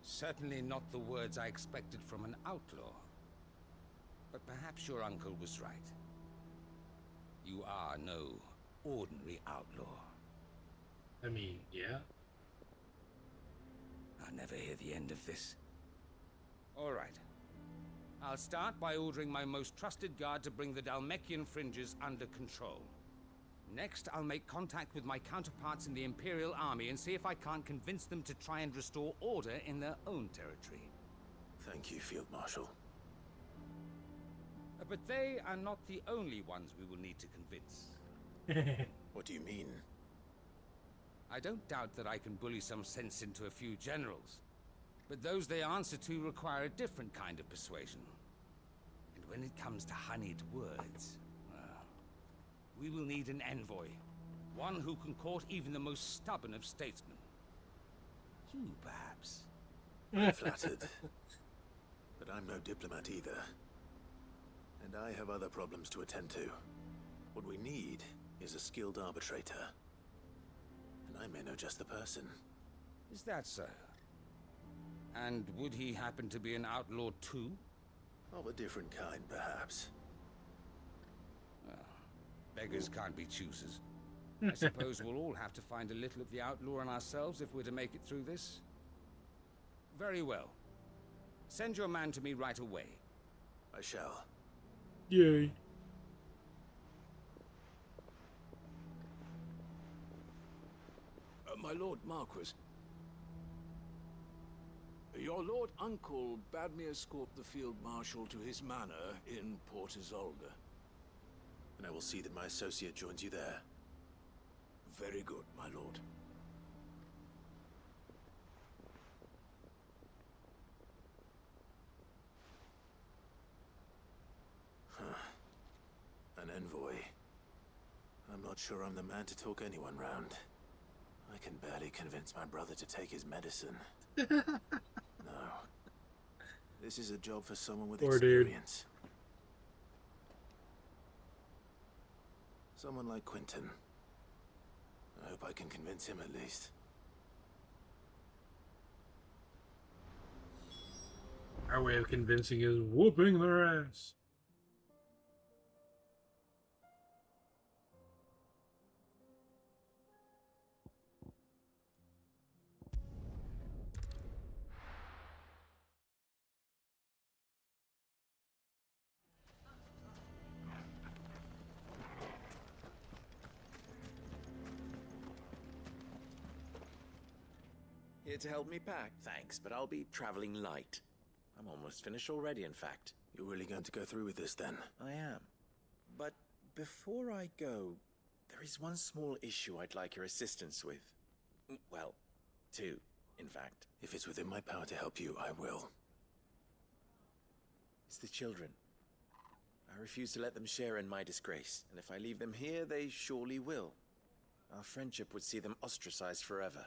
Certainly not the words I expected from an outlaw. But perhaps your uncle was right. You are no ordinary outlaw. I mean, yeah. I'll never hear the end of this. All right. I'll start by ordering my most trusted guard to bring the Dalmekian fringes under control. Next, I'll make contact with my counterparts in the Imperial Army and see if I can't convince them to try and restore order in their own territory. Thank you, Field Marshal. But they are not the only ones we will need to convince. What do you mean? I don't doubt that I can bully some sense into a few generals. But those they answer to require a different kind of persuasion. And when it comes to honeyed words, well, we will need an envoy. One who can court even the most stubborn of statesmen. You, perhaps. I'm flattered. But I'm no diplomat either. And I have other problems to attend to. What we need is a skilled arbitrator. And I may know just the person. Is that so? And would he happen to be an outlaw too? Of a different kind, perhaps. Well, beggars can't be choosers. I suppose we'll all have to find a little of the outlaw in ourselves if we're to make it through this. Very well. Send your man to me right away. I shall. Yay. My Lord Marquis. Your Lord Uncle bade me escort the Field Marshal to his manor in Port Isolde. And I will see that my associate joins you there. Very good, my lord. An envoy. I'm not sure I'm the man to talk anyone round. I can barely convince my brother to take his medicine. No. This is a job for someone with Poor dude. experience. Someone like Quentin. I hope I can convince him at least. Our way of convincing is whooping their ass. Here to help me pack? Thanks, but I'll be traveling light. I'm almost finished already, in fact. You're really going to go through with this, then? I am. But before I go, There is one small issue I'd like your assistance with. Well, two, in fact. If it's within my power to help you, I will. It's the children. I refuse to let them share in my disgrace, and if I leave them here, they surely will. Our friendship would see them ostracized forever.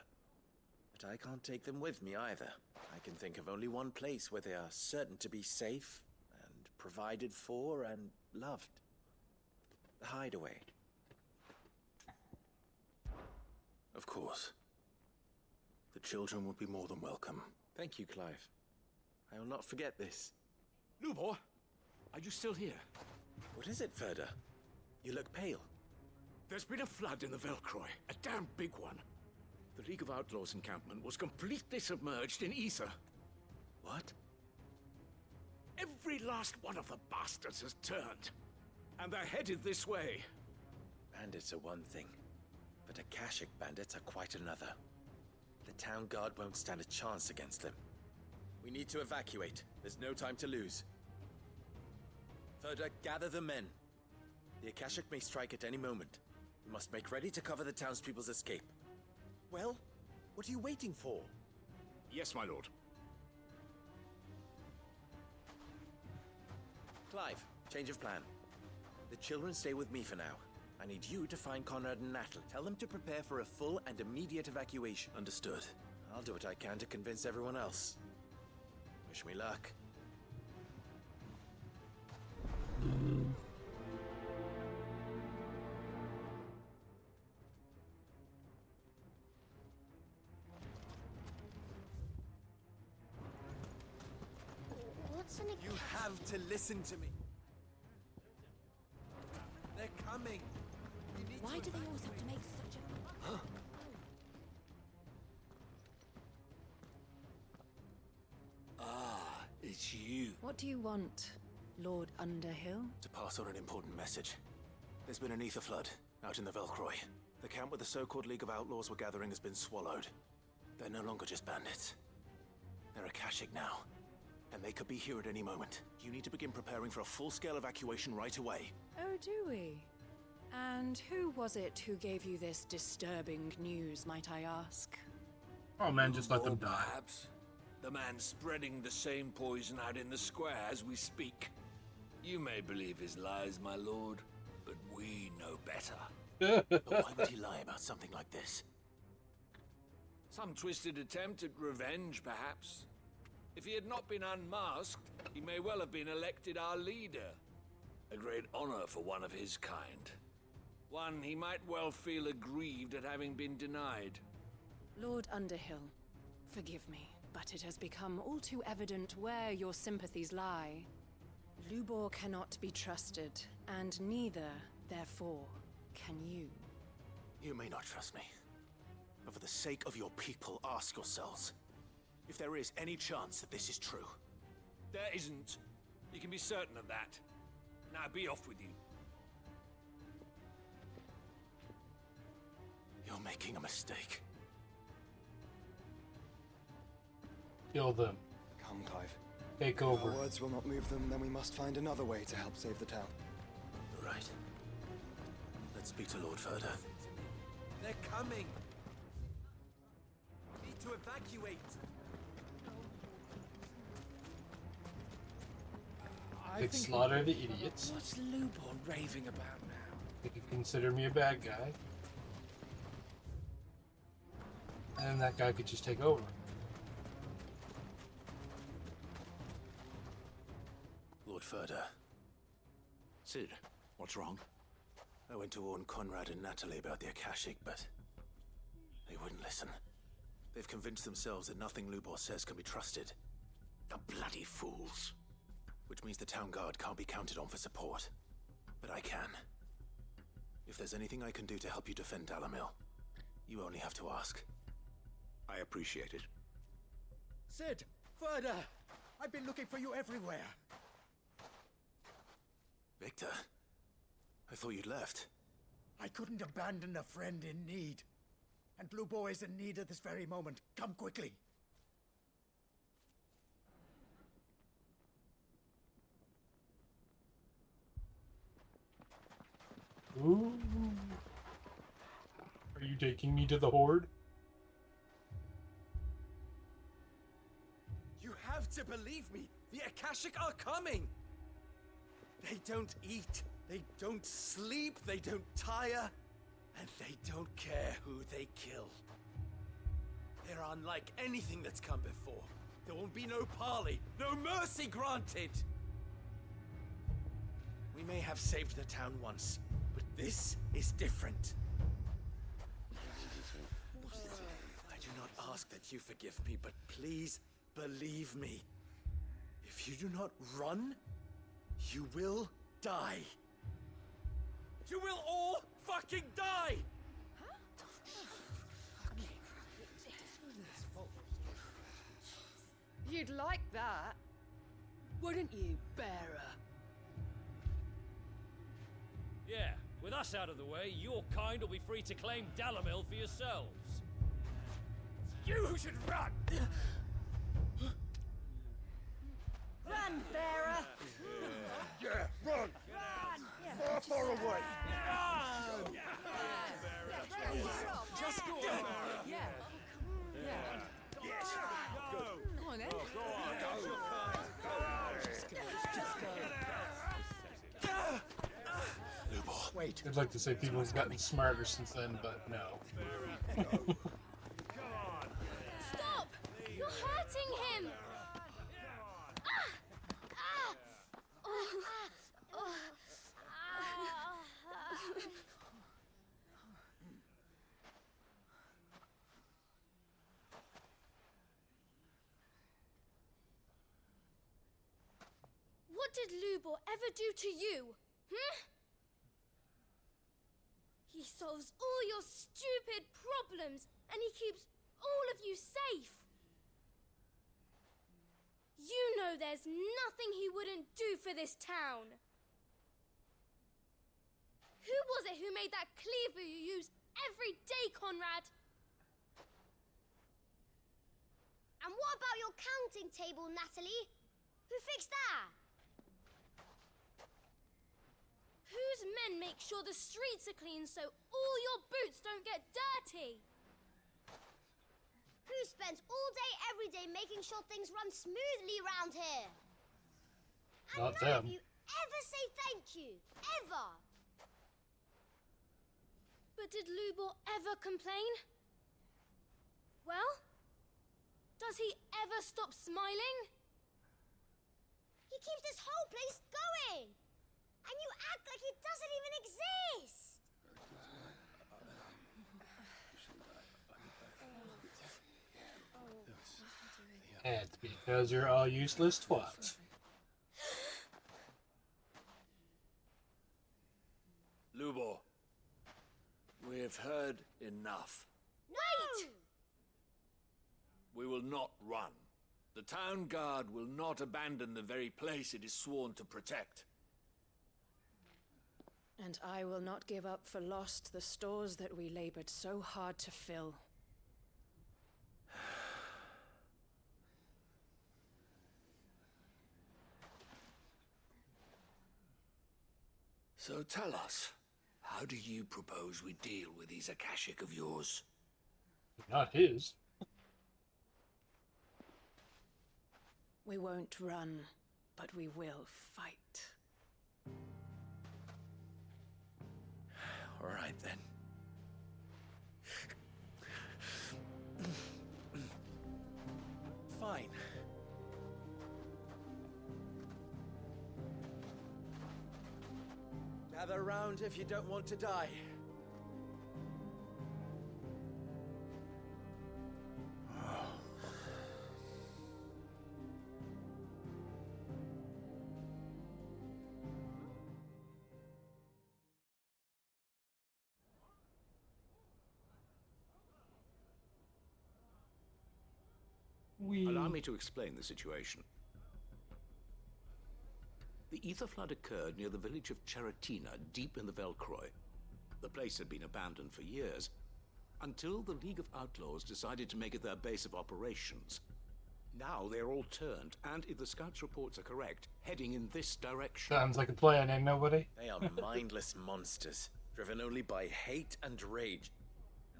But I can't take them with me either. I can think of only one place where they are certain to be safe, and provided for, and loved. The Hideaway. Of course. The children would be more than welcome. Thank you, Clive. I will not forget this. Lubor, are you still here? What is it, Ferda? You look pale. There's been a flood in the Velcroy, a damn big one. The League of Outlaws encampment was completely submerged in ether. What? Every last one of the bastards has turned, and they're headed this way. Bandits are one thing, but Akashic bandits are quite another. The town guard won't stand a chance against them. We need to evacuate. There's no time to lose. Ferda, gather the men. The Akashic may strike at any moment. We must make ready to cover the townspeople's escape. Well, what are you waiting for? Yes, my lord. Clive, change of plan. The children stay with me for now. I need you to find Conrad and Natalie. Tell them to prepare for a full and immediate evacuation. Understood. I'll do what I can to convince everyone else. Wish me luck. What's an You have to listen to me. They're coming. Why do they always have to make such a... Ah, it's you. What do you want, Lord Underhill? To pass on an important message. There's been an ether flood out in the Velcroy. The camp where the so-called League of Outlaws were gathering has been swallowed. They're no longer just bandits. They're Akashic now. And they could be here at any moment. You need to begin preparing for a full-scale evacuation right away. Oh, do we? And who was it who gave you this disturbing news, might I ask? Oh man, just let them die. Perhaps. The man spreading the same poison out in the square as we speak. You may believe his lies, my lord, but we know better. But why would he lie about something like this? Some twisted attempt at revenge, perhaps. If he had not been unmasked, he may well have been elected our leader. A great honor for one of his kind. One he might well feel aggrieved at having been denied. Lord Underhill, forgive me, but it has become all too evident where your sympathies lie. Lubor cannot be trusted, and neither, therefore, can you. You may not trust me. But for the sake of your people, ask yourselves if there is any chance that this is true. There isn't. You can be certain of that. Now be off with you. You're making a mistake. Kill them. Come, Clive. Take If over. our words will not move them, then we must find another way to help save the town. Right. Let's speak to Lord Ferda. They're coming. Need to evacuate. They slaughter the idiots. What's Lubor raving about now? They could consider me a bad guy. And that guy could just take over. Lord Ferda. Sid, what's wrong? I went to warn Conrad and Natalie about the Akashic, but they wouldn't listen. They've convinced themselves that nothing Lubor says can be trusted. The bloody fools. Which means the town guard can't be counted on for support. But I can. If there's anything I can do to help you defend Dalamil, you only have to ask. I appreciate it. Sid! Ferda! I've been looking for you everywhere. Victor, I thought you'd left. I couldn't abandon a friend in need. And Lubor is in need at this very moment. Come quickly. Ooh. Are you taking me to the Horde? You have to believe me. The Akashic are coming. They don't eat. They don't sleep. They don't tire. And they don't care who they kill. They're unlike anything that's come before. There won't be no parley, no mercy granted. We may have saved the town once, but this is different. I do not ask that you forgive me, but please believe me. If you do not run, you will die. You will all fucking die! You'd like that, wouldn't you, bearer? Yeah, with us out of the way, your kind will be free to claim Dalamil for yourselves. You should run! Run, bearer! Yeah, run! Far, far away! Run! Just go on. Yeah. Yes! Go on, then. Go on, go! Just go. Wait. I'd like to say people have gotten smarter since then, but no. Stop! You're hurting him! What did Lubor ever do to you? He solves all your stupid problems, and he keeps all of you safe. You know there's nothing he wouldn't do for this town. Who was it who made that cleaver you use every day, Conrad? And what about your counting table, Natalie? Who fixed that? Whose men make sure the streets are clean so all your boots don't get dirty? Who spends all day, every day making sure things run smoothly round here? And Not none them. of you ever say thank you. Ever. But did Lubor ever complain? Well, does he ever stop smiling? He keeps this whole place going. And you act like it doesn't even exist! It's because you're all useless twats. Lubor, we've heard enough. Wait! We will not run. The town guard will not abandon the very place it is sworn to protect. And I will not give up for lost the stores that we labored so hard to fill. So tell us, how do you propose we deal with these Akashic of yours? Not his. We won't run, but we will fight. All right, then. Fine. Gather round if you don't want to die. Allow me to explain the situation. The ether flood occurred near the village of Cheratina, deep in the Velcroy. The place had been abandoned for years, until the League of Outlaws decided to make it their base of operations. Now they're all turned, and if the scouts' reports are correct, heading in this direction. Sounds like a plan, ain't nobody? They are mindless monsters, driven only by hate and rage.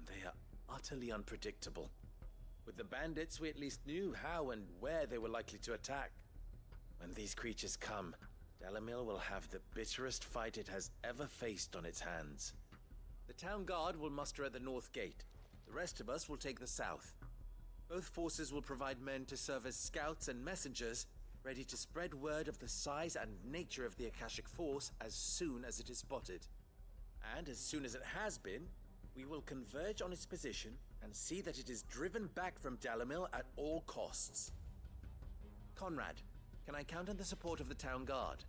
and they are utterly unpredictable. With the bandits, we at least knew how and where they were likely to attack. When these creatures come, Dalamil will have the bitterest fight it has ever faced on its hands. The town guard will muster at the north gate. The rest of us will take the south. Both forces will provide men to serve as scouts and messengers, ready to spread word of the size and nature of the Akashic force as soon as it is spotted. And as soon as it has been, we will converge on its position and see that it is driven back from Dalamil at all costs. Conrad, can I count on the support of the town guard?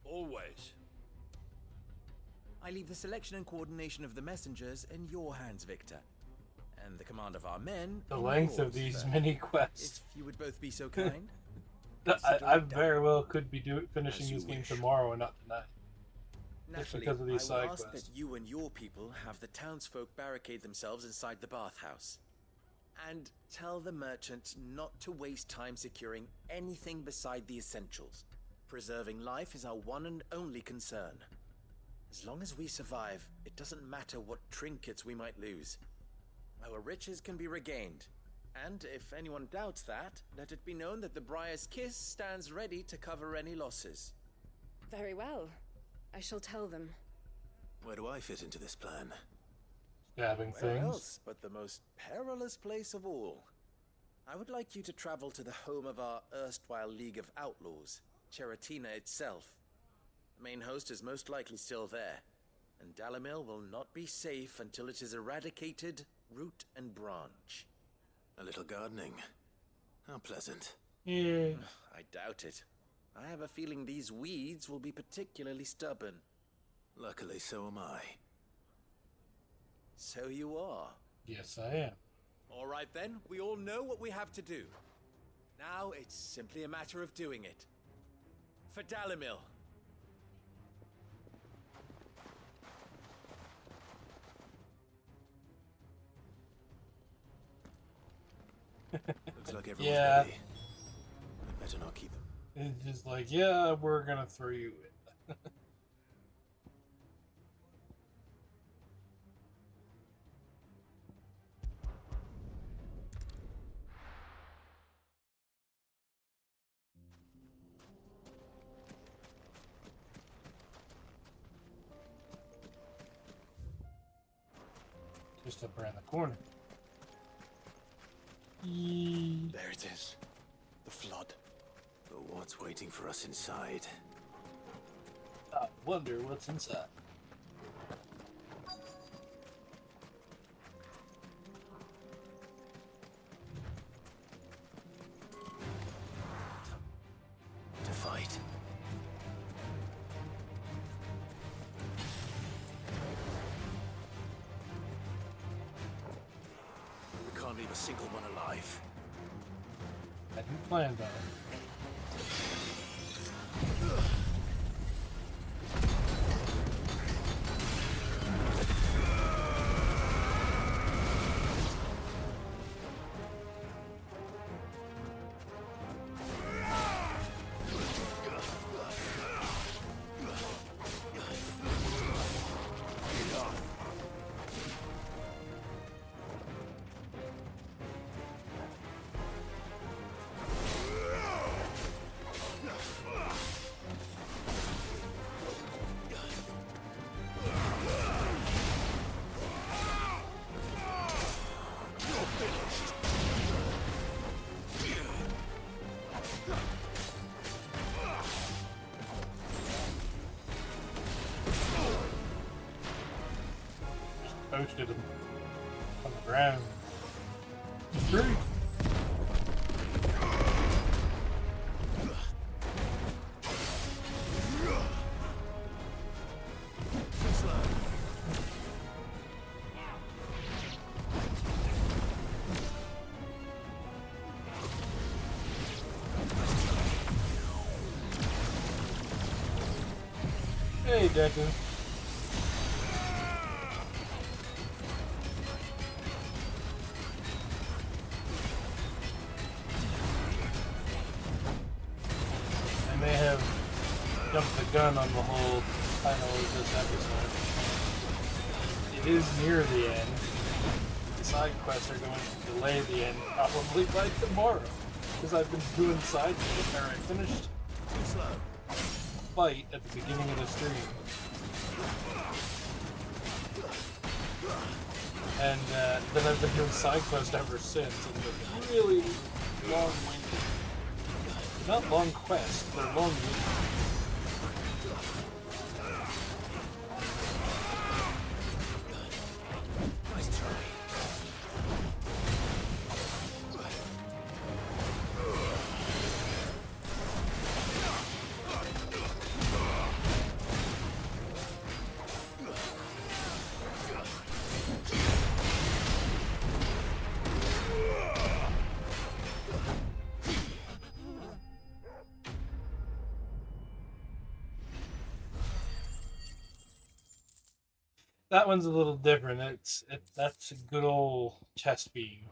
Always. I leave the selection and coordination of the messengers in your hands, Victor. And the command of our men. The length of these mini quests. If you would both be so kind. I very well could be finishing this game tomorrow and not tonight. Naturally, because of these I will side ask quests. that you and your people have the townsfolk barricade themselves inside the bathhouse. And tell the merchant not to waste time securing anything beside the essentials. Preserving life is our one and only concern. As long as we survive, it doesn't matter what trinkets we might lose. Our riches can be regained. And if anyone doubts that, let it be known that the Briar's Kiss stands ready to cover any losses. Very well. I shall tell them. Where do I fit into this plan? Stabbing Where things. else but the most perilous place of all? I would like you to travel to the home of our erstwhile League of Outlaws, Cheratina itself. The main host is most likely still there, and Dalamil will not be safe until it is eradicated root and branch. A little gardening. How pleasant. Yeah. I doubt it. I have a feeling these weeds will be particularly stubborn. Luckily, so am I. So you are. Yes, I am. All right then, we all know what we have to do. Now it's simply a matter of doing it. For Dalamil. Looks like everyone's Yeah. ready. I better not keep them. It's just like, yeah, we're gonna throw you in. Just up around the corner. There it is. The flood. But what's waiting for us inside? I wonder what's inside. To fight. We can't leave a single one alive. I didn't plan on it. Posted him on the ground. Great. Hey, Deku. I may have jumped the gun on the whole title of this episode. It is near the end. side quests are going to delay the end probably by tomorrow. Because I've been doing side quests, or I finished a fight at the beginning of the stream. And then I've been doing side quests ever since, and they're really long-winded. Not long quests, they're long-winded. Nice try. That one's a little different. That's a good old chest beam.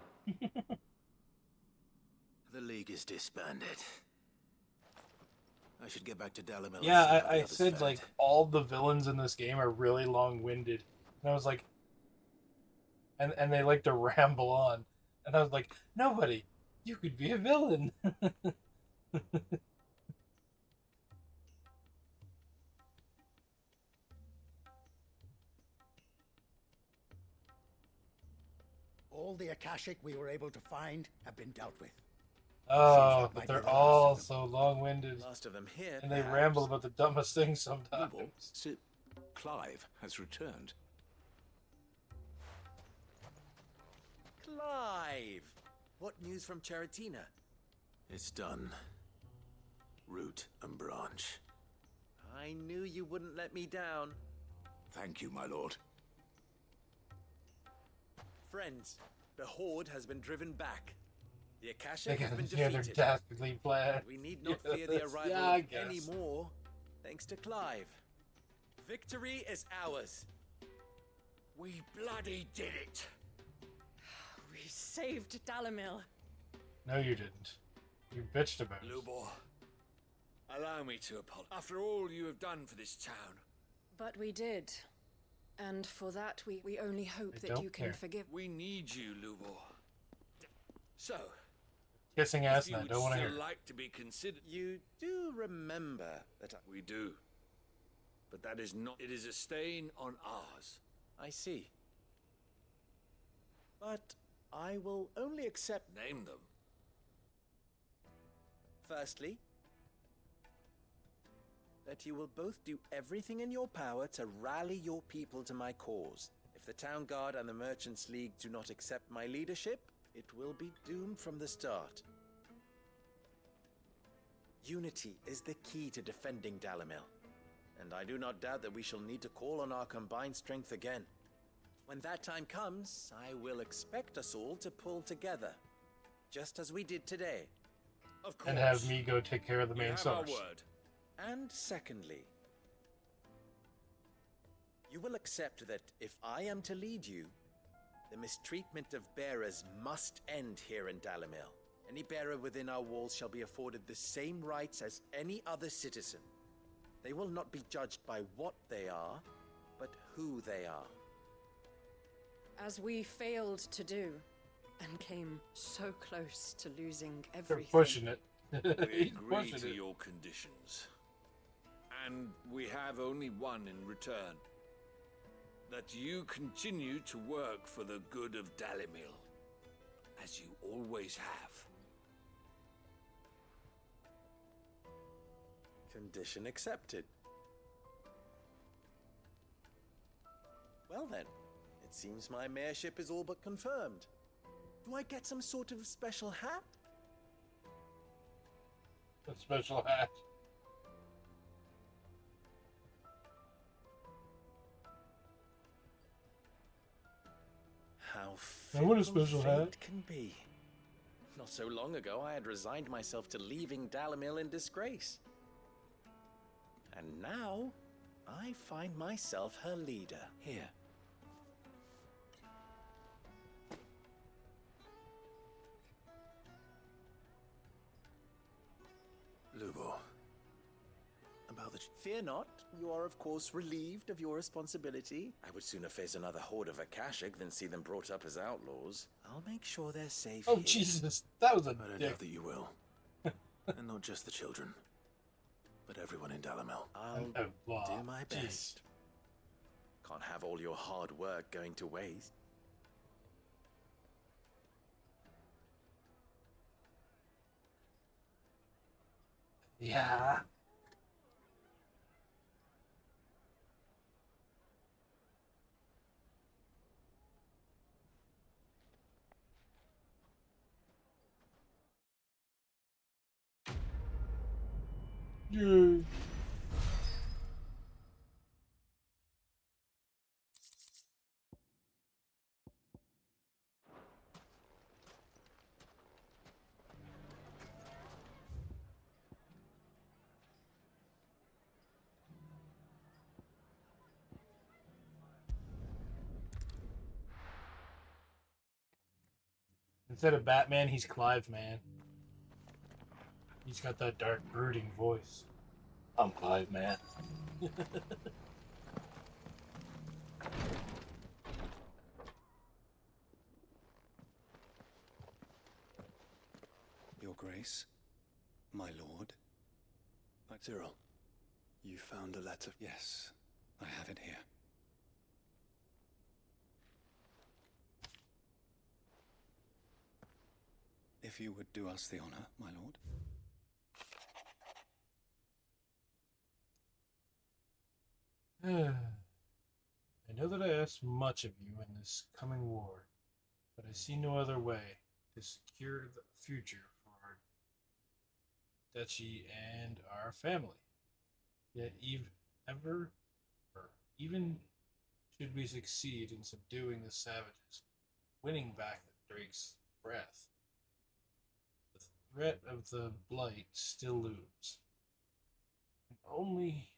The League is disbanded. I should get back to Dalamil. Yeah, I said like all the villains in this game are really long-winded, and I was like, and they like to ramble on, and I was like, nobody, you could be a villain. All the Akashic we were able to find have been dealt with. Oh, but they're all so long-winded, Last of them here, and they perhaps. ramble about the dumbest things sometimes. Clive has returned. Clive! What news from Charatina? It's done. Root and branch. I knew you wouldn't let me down. Thank you, my lord. Friends, the Horde has been driven back. The Akashic has been Yeah, they're defeated. dastardly planned. We need not Yes, fear the arrival yeah, I of guess. any more, thanks to Clive. Victory is ours. We bloody did it. We saved Dalamil. No, you didn't. You bitched about it. Lubor, allow me to apologize. After all you have done for this town. But we did. And for that, we only hope I that don't you can care. forgive. We need you, Lubor. So, Kissing ass if you now, would don't want to still hear. like to be considered, You do remember that we do. But that is not. It is a stain on ours. I see. But I will only accept... Name them. Firstly, that you will both do everything in your power to rally your people to my cause. If the Town Guard and the Merchants League do not accept my leadership, it will be doomed from the start. Unity is the key to defending Dalamil, and I do not doubt that we shall need to call on our combined strength again. When that time comes, I will expect us all to pull together, just as we did today. Of course. And have me go take care of the We main have our source. word. And secondly, you will accept that if I am to lead you, the mistreatment of bearers must end here in Dalamil. Any bearer within our walls shall be afforded the same rights as any other citizen. They will not be judged by what they are, but who they are. As we failed to do, and came so close to losing They're everything. pushing it. We He's agree pushing to it. your conditions. And we have only one in return. That you continue to work for the good of Dalimil, as you always have. Condition accepted. Well then, it seems my mayorship is all but confirmed. Do I get some sort of special hat? A special hat. How I want a fickle special fate hat. can be. Not so long ago, I had resigned myself to leaving Dalamil in disgrace. And now, I find myself her leader. Here. Lubo, about that... Fear not. You are, of course, relieved of your responsibility. I would sooner face another horde of Akashic than see them brought up as outlaws. I'll make sure they're safe Oh, here. Jesus. That was a I don't dick. know that you will. And not just the children, but everyone in Dalamel. I'll do my best. Can't have all your hard work going to waste. Yeah. Yeah. Instead of Batman, he's Clive Man. He's got that dark, brooding voice. I'm Clive Man. Your Grace, my lord. Cyril, you found a letter? Yes, I have it here. If you would do us the honor, my lord. I know that I asked much of you in this coming war, but I see no other way to secure the future for our duchy and our family. Yet even should we succeed in subduing the savages, winning back the Drake's breath, the threat of the Blight still looms. And only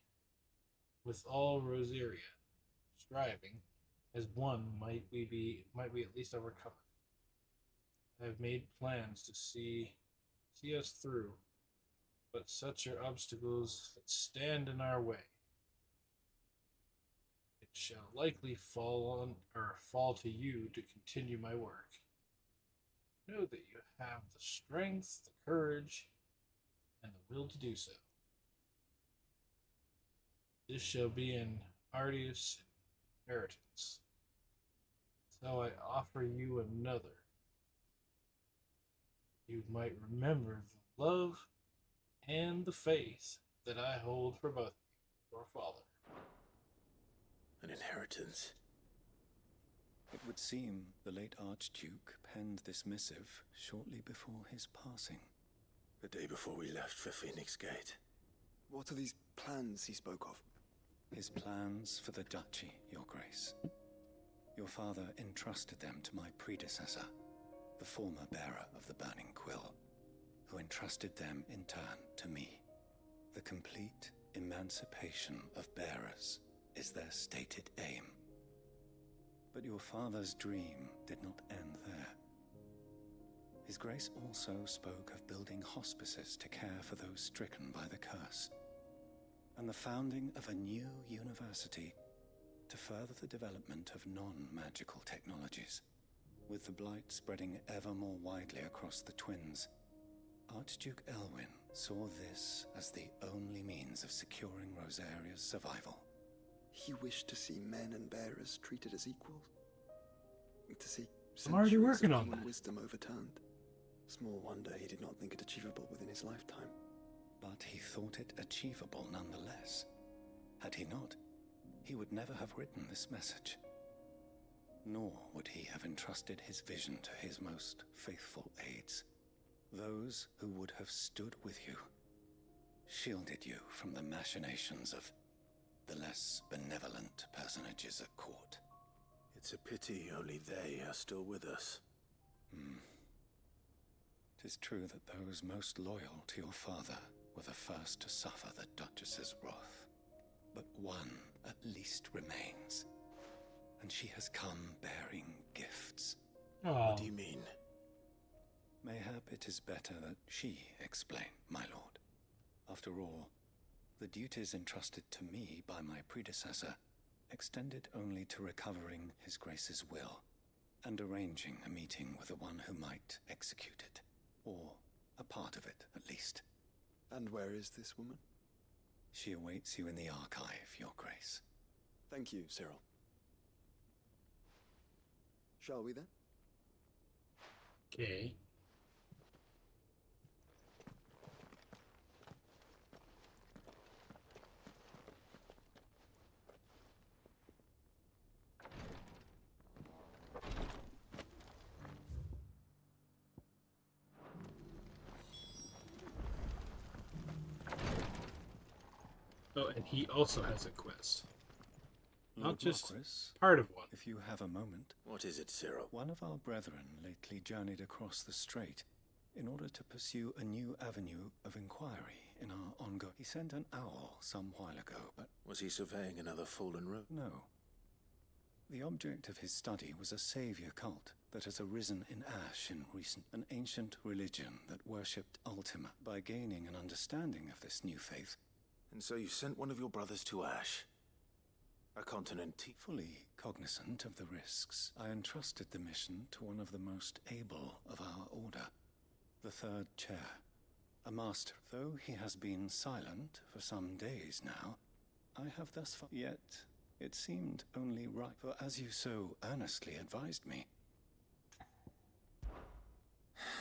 with all Rosaria striving as one might we at least overcome it. I have made plans to see us through, but such are obstacles that stand in our way. It shall likely fall to you to continue my work. Know that you have the strength, the courage, and the will to do so. This shall be an arduous inheritance. So I offer you another. You might remember the love and the faith that I hold for both your father. An inheritance? It would seem the late Archduke penned this missive shortly before his passing. The day before we left for Phoenix Gate. What are these plans he spoke of? His plans for the duchy, Your Grace. Your father entrusted them to my predecessor, the former bearer of the Burning Quill, who entrusted them in turn to me. The complete emancipation of bearers is their stated aim. But your father's dream did not end there. His Grace also spoke of building hospices to care for those stricken by the curse, and the founding of a new university to further the development of non-magical technologies. With the Blight spreading ever more widely across the Twins, Archduke Elwyn saw this as the only means of securing Rosaria's survival. He wished to see men and bearers treated as equals. To see I'm already centuries working of on human that. wisdom overturned. Small wonder he did not think it achievable within his lifetime. But he thought it achievable nonetheless. Had he not, he would never have written this message. Nor would he have entrusted his vision to his most faithful aides, those who would have stood with you, shielded you from the machinations of the less benevolent personages at court. It's a pity only they are still with us. It is true that those most loyal to your father were the first to suffer the Duchess's wrath. But one at least remains, and she has come bearing gifts. Oh. What do you mean? Mayhap it is better that she explain, my lord. After all, The duties entrusted to me by my predecessor extended only to recovering His Grace's will and arranging a meeting with the one who might execute it, or a part of it, at least. And where is this woman? She awaits you in the archive, Your Grace. Thank you, Cyril. Shall we then? Okay. Oh, and he also has a quest. Not Lord just Marquis, part of one. if you have a moment. What is it, Cyril? One of our brethren lately journeyed across the strait in order to pursue a new avenue of inquiry in our ongoing. He sent an owl some while ago, but... Was he surveying another fallen road? No. The object of his study was a savior cult that has arisen in Ash in recent... An ancient religion that worshipped Ultima. By gaining an understanding of this new faith... And so you sent one of your brothers to Ash? A continent... Fully cognizant of the risks, I entrusted the mission to one of the most able of our order. The third chair. A master. Though he has been silent for some days now, I have thus far... Yet, it seemed only right, for as you so earnestly advised me.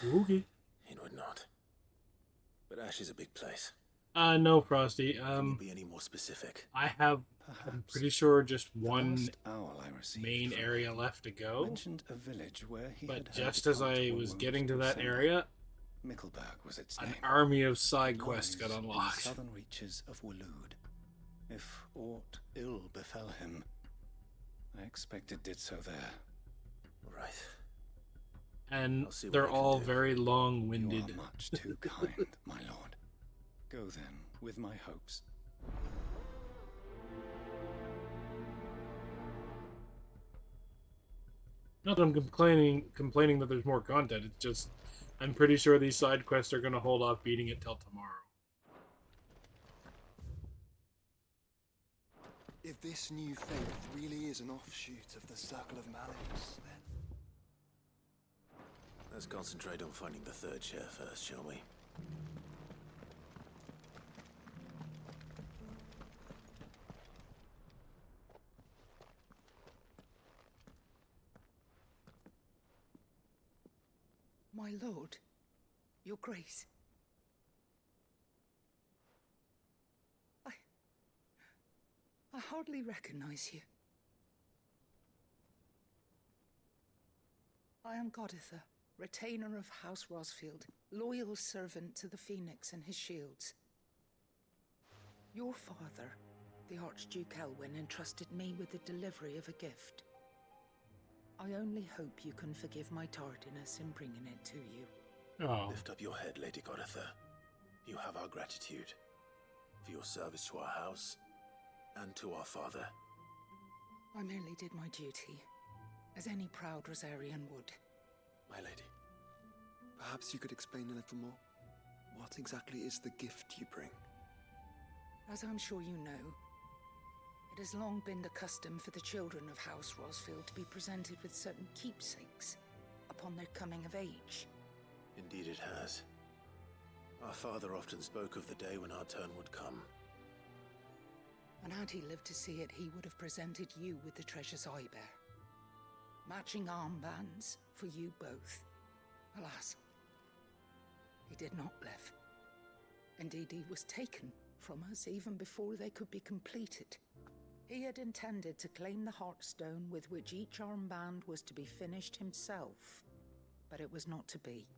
Okay. It would not. But Ash is a big place. No, Frosty. Can you be any more specific? I have, I'm pretty sure, just one owl I received main area left to go. Mentioned a village where he but had just as I was getting to that area, Mickleburg was its an name. army of side quests got unlocked. In the southern reaches of Waloed. If aught ill befell him, I expect it did so there. Right. And they're all very long-winded. You are much too kind, my lord. Go then, with my hopes. Not that I'm complaining that there's more content. It's just, I'm pretty sure these side quests are going to hold off beating it till tomorrow. If this new faith really is an offshoot of the Circle of Malleus, then... Let's concentrate on finding the third chair first, shall we? My lord, your grace. I hardly recognize you. I am Goditha, retainer of House Rosfield, loyal servant to the Phoenix and his shields. Your father, the Archduke Elwyn, entrusted me with the delivery of a gift. I only hope you can forgive my tardiness in bringing it to you. Oh. Lift up your head, Lady Goditha. You have our gratitude for your service to our house and to our father. I merely did my duty, as any proud Rosarian would. My lady, perhaps you could explain a little more? What exactly is the gift you bring? As I'm sure you know, it has long been the custom for the children of House Rosfield to be presented with certain keepsakes upon their coming of age. Indeed it has. Our father often spoke of the day when our turn would come. And had he lived to see it, he would have presented you with the treasures I bear. Matching armbands for you both. Alas, he did not live. Indeed, he was taken from us even before they could be completed. He had intended to claim the Heartstone with which each armband was to be finished himself, but it was not to be.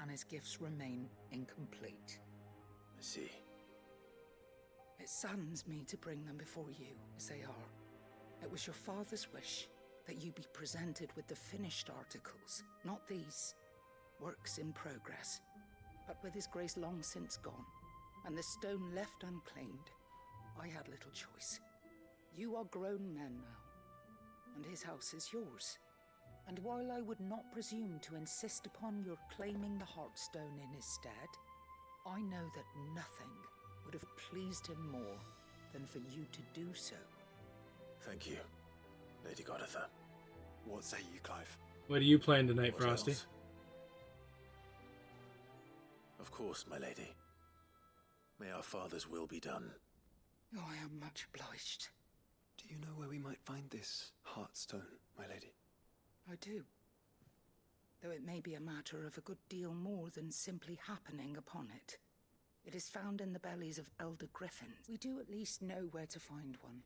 And his gifts remain incomplete. I see. It saddens me to bring them before you, as they are. It was your father's wish that you be presented with the finished articles, not these, works in progress. But with his grace long since gone, and the stone left unclaimed, I had little choice. You are grown men now, and his house is yours. And while I would not presume to insist upon your claiming the Heartstone in his stead, I know that nothing would have pleased him more than for you to do so. Thank you, Lady Goditha. What say you, Clive? What are you playing tonight, What Frosty? else? Of course, my lady. May our father's will be done. Oh, I am much obliged. Do you know where we might find this Heartstone, my lady? I do. Though it may be a matter of a good deal more than simply happening upon it. It is found in the bellies of elder griffins. We do at least know where to find one.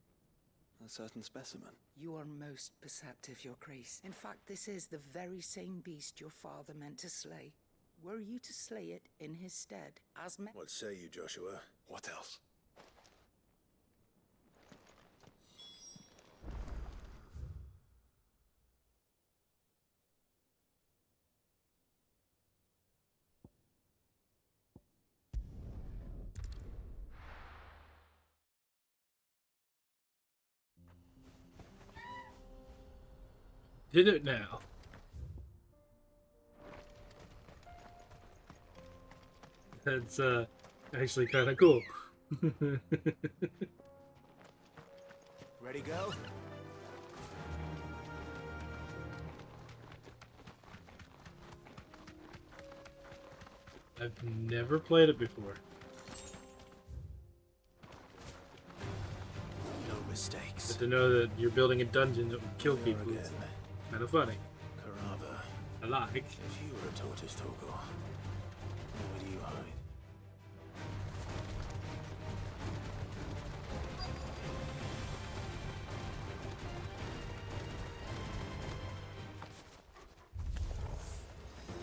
A certain specimen? You are most perceptive, Your Grace. In fact, this is the very same beast your father meant to slay. Were you to slay it in his stead, as meant? What say you, Joshua? What else? Did it now. That's actually kind of cool. Ready, go? I've never played it before. No mistakes. But to know that you're building a dungeon that would kill people is kind of funny. Carava. I like. If you were a tortoise, Torgor, where do you hide?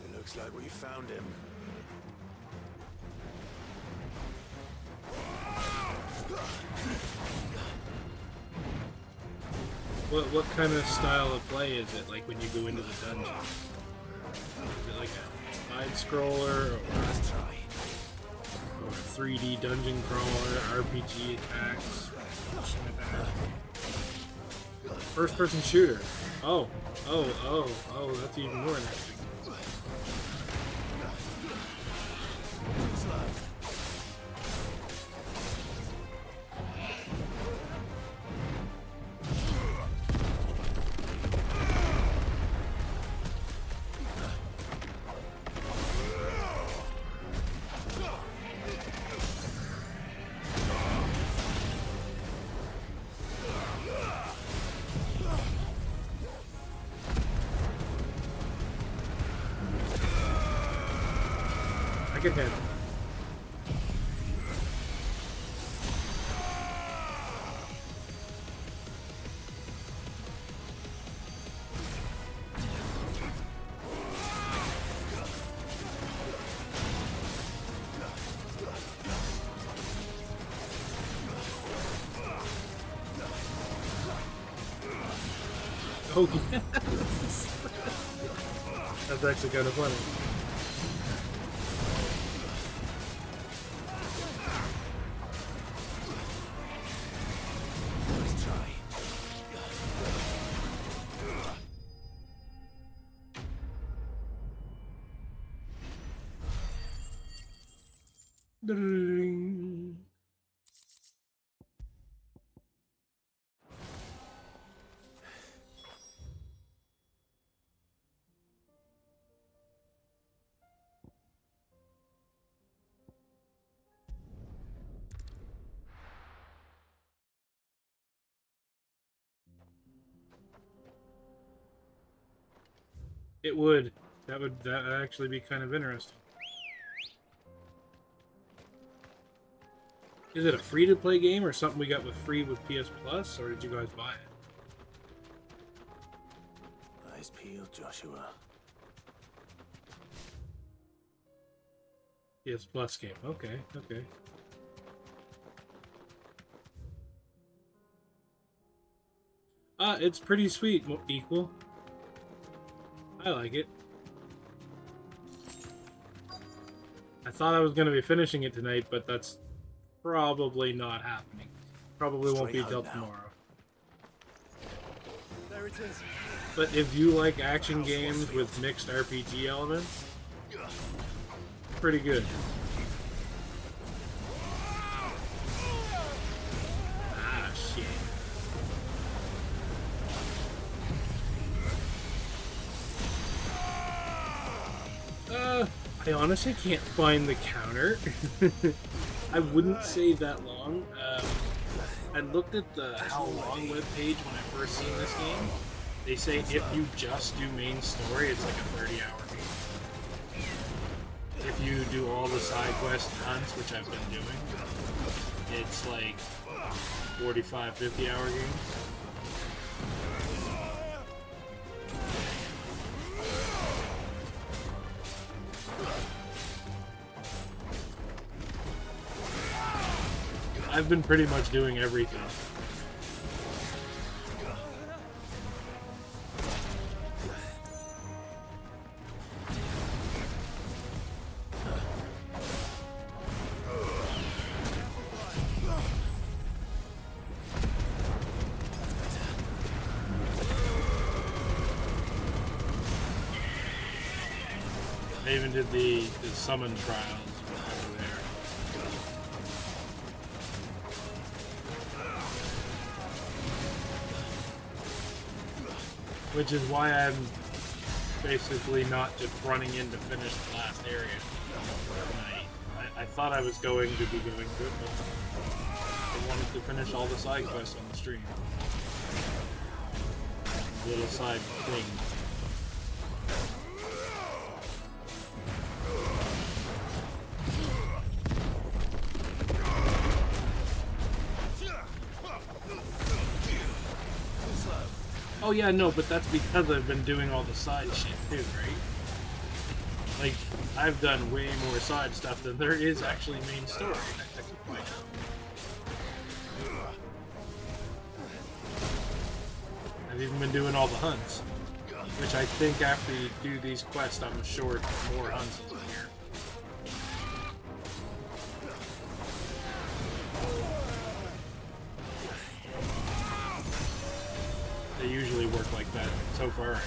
It looks like we found him. What kind of style of play is it? Like when you go into the dungeon? Is it like a side scroller or 3D dungeon crawler, RPG attacks, something like that? First person shooter. Oh, that's even more interesting. I can handle it. Oh, yes! That's actually kind of funny. It would. That would actually be kind of interesting. Is it a free-to-play game or something we got with free with PS Plus, or did you guys buy it? Eyes peeled, Joshua. PS Plus game. Okay, okay. It's pretty sweet, Equal. I like it. I thought I was going to be finishing it tonight, but that's probably not happening. Probably won't be till tomorrow. There it is. But if you like action games with mixed RPG elements, pretty good. I honestly can't find the counter. I wouldn't say that long. I looked at the How Long webpage when I first seen this game. They say if you just do main story, it's like a 30-hour game. If you do all the side quests and hunts, which I've been doing, it's like 45, 50-hour game. I've been pretty much doing everything. I even did the summon trials over there. Which is why I'm basically not just running in to finish the last area. I thought I was going to be going to it, but I wanted to finish all the side quests on the stream. Little side thing. Oh yeah, no, but that's because I've been doing all the side shit too, right? Like, I've done way more side stuff than there is actually main story. I've even been doing all the hunts, which I think after you do these quests, I'm sure more hunts will appear. They usually work like that, so far anyway.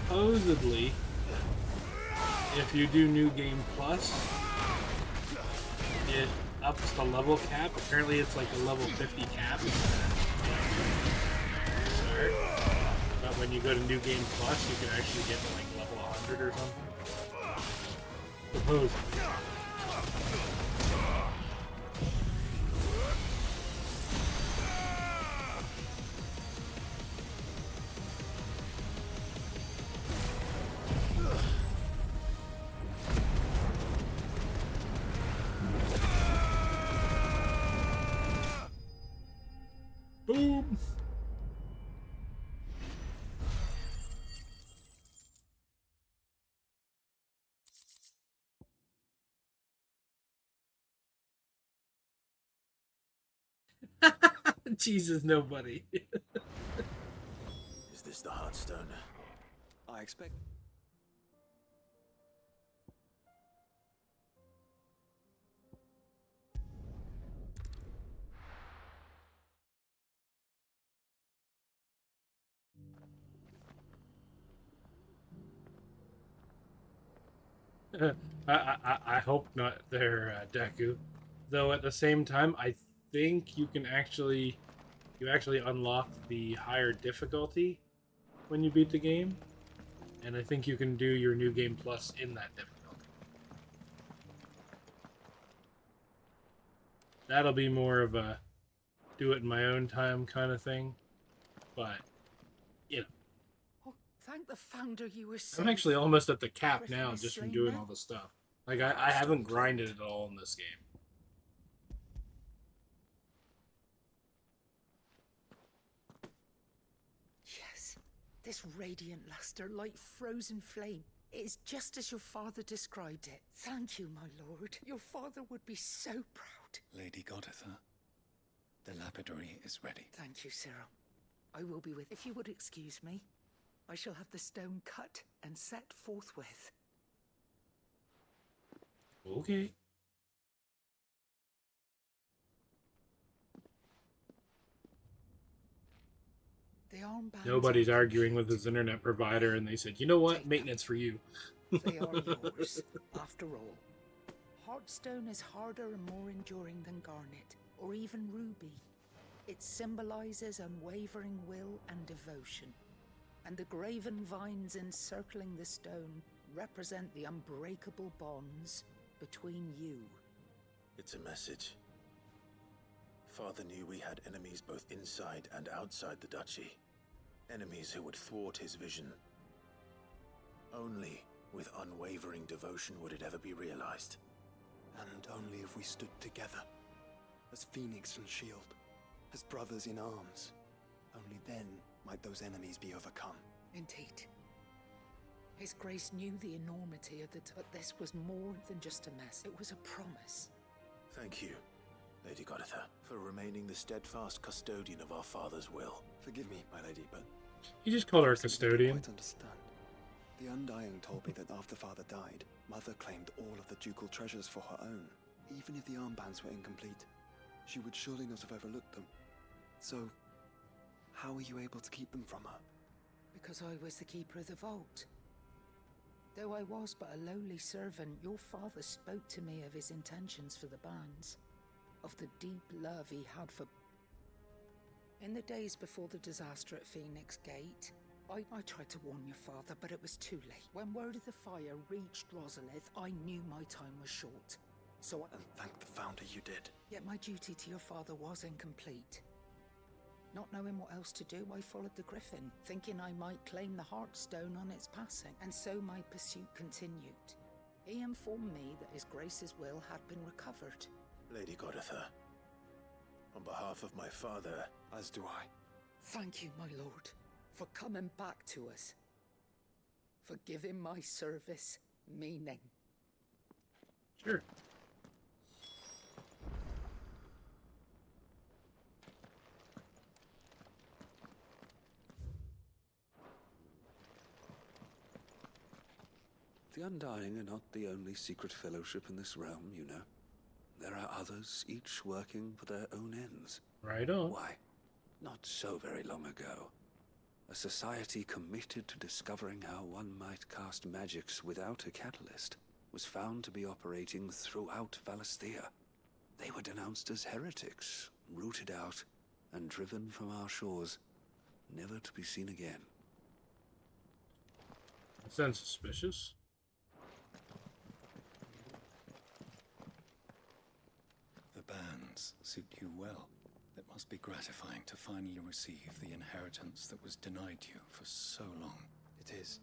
Supposedly, if you do New Game Plus, it ups the level cap. Apparently it's like a level 50 cap. But when you go to New Game Plus, you can actually get to like level 100 or something. Supposedly. Boom! Jesus, nobody. Is this the Heartstone? I expect... I hope not there, Deku. Though at the same time, I think you can actually unlock the higher difficulty when you beat the game, and I think you can do your New Game Plus in that difficulty. That'll be more of a do it in my own time kind of thing, but you know. Oh, thank the founder you were safe. I'm actually almost at the cap Griffin now is just from slain doing now? all the stuff. Like, I haven't grinded at all in this game. Yes, this radiant luster like frozen flame. It is just as your father described it. Thank you, my lord. Your father would be so proud. Lady Goditha, the lapidary is ready. Thank you, Cyril. I will be with. If you would excuse me, I shall have the stone cut and set forthwith. Okay. The armbands Nobody's arguing with his internet provider, and they said, you know what? Maintenance for you. They are yours, after all. Heartstone is harder and more enduring than garnet, or even ruby. It symbolizes unwavering will and devotion, and the graven vines encircling the stone represent the unbreakable bonds between you. It's a message. Father knew we had enemies both inside and outside the duchy. Enemies who would thwart his vision. Only with unwavering devotion would it ever be realized. And only if we stood together, as Phoenix and Shield, as brothers in arms. Only then might those enemies be overcome. Indeed. His Grace knew the enormity of but this was more than just a mess. It was a promise. Thank you, Lady Goditha, for remaining the steadfast custodian of our father's will. Forgive me, my lady, but... He just called her a custodian. I don't quite understand. The Undying told me that after Father died, Mother claimed all of the ducal treasures for her own. Even if the armbands were incomplete, she would surely not have overlooked them. So, how were you able to keep them from her? Because I was the keeper of the vault. Though I was but a lowly servant, your father spoke to me of his intentions for the bands, of the deep love he had for... In the days before the disaster at Phoenix Gate, I tried to warn your father, but it was too late. When word of the fire reached Rosalith, I knew my time was short. So And thank the Founder you did. Yet my duty to your father was incomplete. Not knowing what else to do, I followed the Griffin, thinking I might claim the Heartstone on its passing, and so my pursuit continued. He informed me that His Grace's will had been recovered. Lady Goditha, on behalf of my father... As do I. Thank you, my lord, for coming back to us. For giving my service meaning. Sure. The Undying are not the only secret fellowship in this realm, you know. There are others, each working for their own ends. Right on. Why? Not so very long ago, a society committed to discovering how one might cast magics without a catalyst was found to be operating throughout Valisthea. They were denounced as heretics, rooted out, and driven from our shores, never to be seen again. That sounds suspicious. The bands suit you well. It must be gratifying to finally receive the inheritance that was denied you for so long. It is.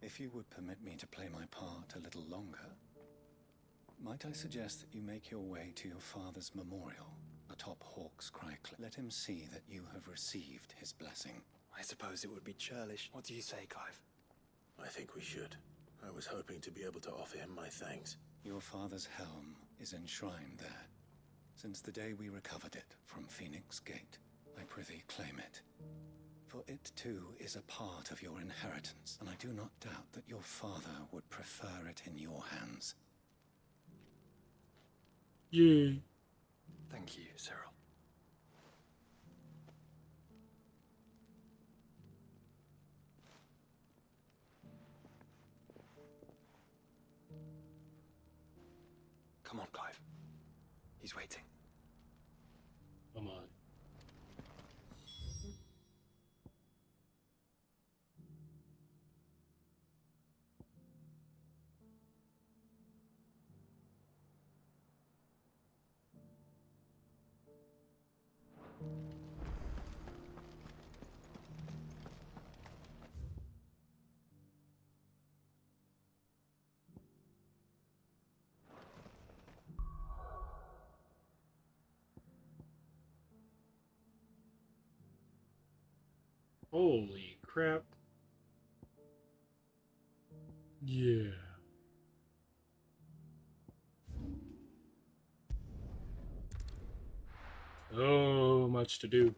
If you would permit me to play my part a little longer, might I suggest that you make your way to your father's memorial atop Hawk's Cry Cliff? Let him see that you have received his blessing. I suppose it would be churlish. What do you say, Clive? I think we should. I was hoping to be able to offer him my thanks. Your father's helm is enshrined there. Since the day we recovered it from Phoenix Gate, I prithee claim it. For it too is a part of your inheritance, and I do not doubt that your father would prefer it in your hands. Yay. Thank you, Cyril. Come on, Clive. He's waiting. Come on. Holy crap. Yeah. So much to do.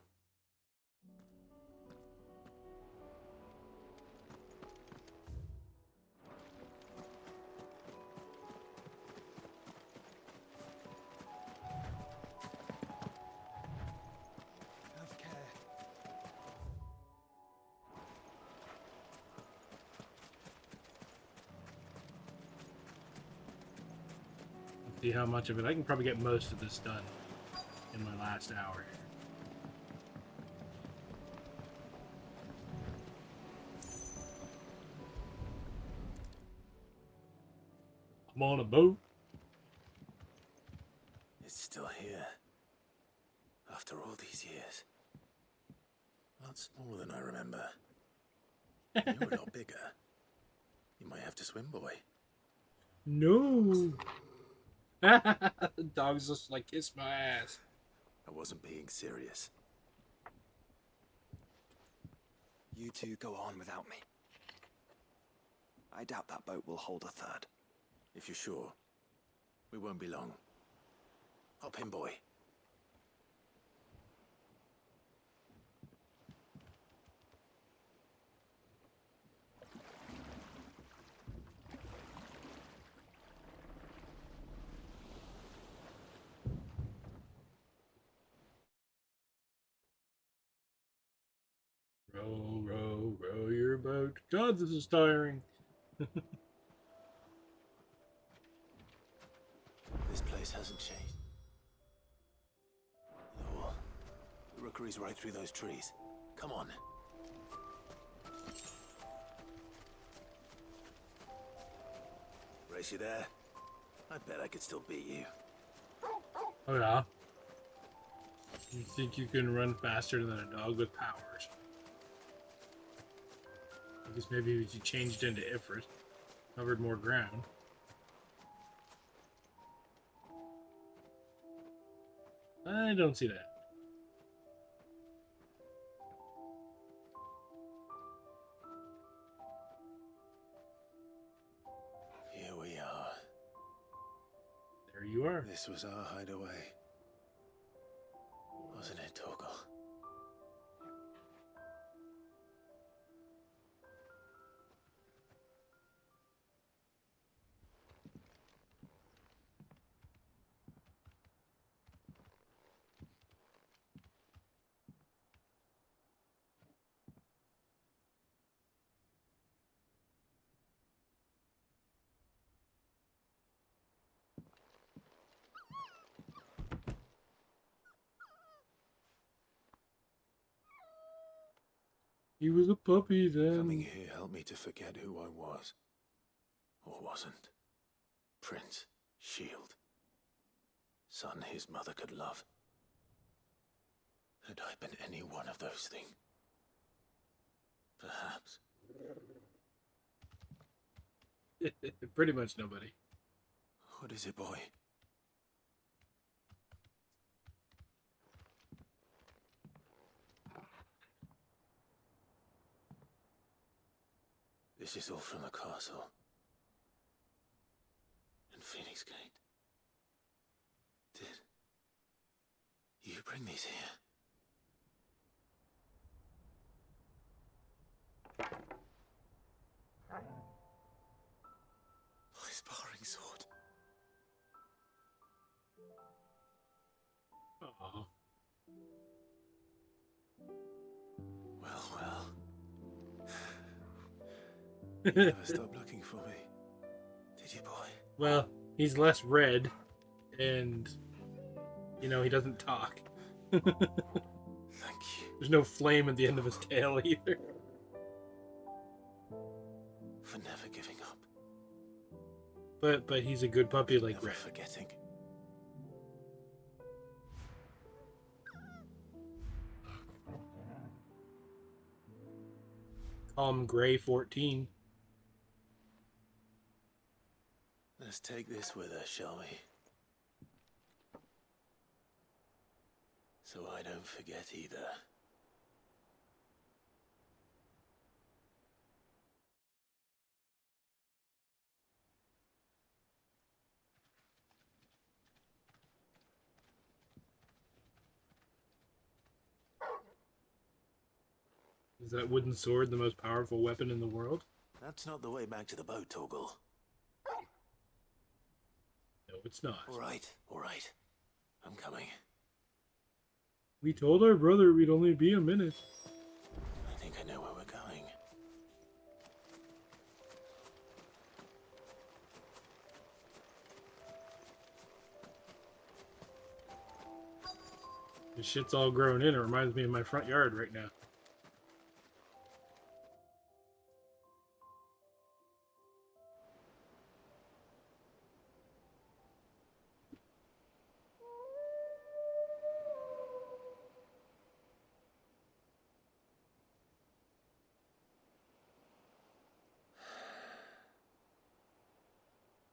Have care. See how much of it. I can probably get most of this done in my last hour. I'm on a boat. It's still here. After all these years. Lots more than I remember. You're a lot bigger. You might have to swim, boy. No. The dog's just like, kiss my ass. I wasn't being serious. You two go on without me. I doubt that boat will hold a third. If you're sure, we won't be long. Hop in, boy. Row, row, row your boat. God, this is tiring. This place hasn't changed. The rookery's right through those trees. Come on. Race you there? I bet I could still beat you. Oh yeah? You think you can run faster than a dog with powers? I guess maybe if you changed into Ifrit, covered more ground. I don't see that. Here we are. There you are. This was our hideaway. Wasn't it, Torgal? He was a puppy then. Coming here helped me to forget who I was. Or wasn't. Prince, Shield. Son his mother could love. Had I been any one of those things? Perhaps. Pretty much nobody. What is it, boy? This is all from the castle. In Phoenix Gate. Did you bring these here? My sparring sword. Aww. Well. You never stopped looking for me. Did you, boy? Well, he's less red, and, you know, he doesn't talk. Thank you. There's no flame at the end of his tail either. For never giving up. But he's a good puppy like Never Red. forgetting. Call him Gray 14. Let's take this with us, shall we? So I don't forget either. Is that wooden sword the most powerful weapon in the world? That's not the way back to the boat, Torgal. No, it's not. All right. I'm coming. We told our brother we'd only be a minute. I think I know where we're going. This shit's all grown in. It reminds me of my front yard right now.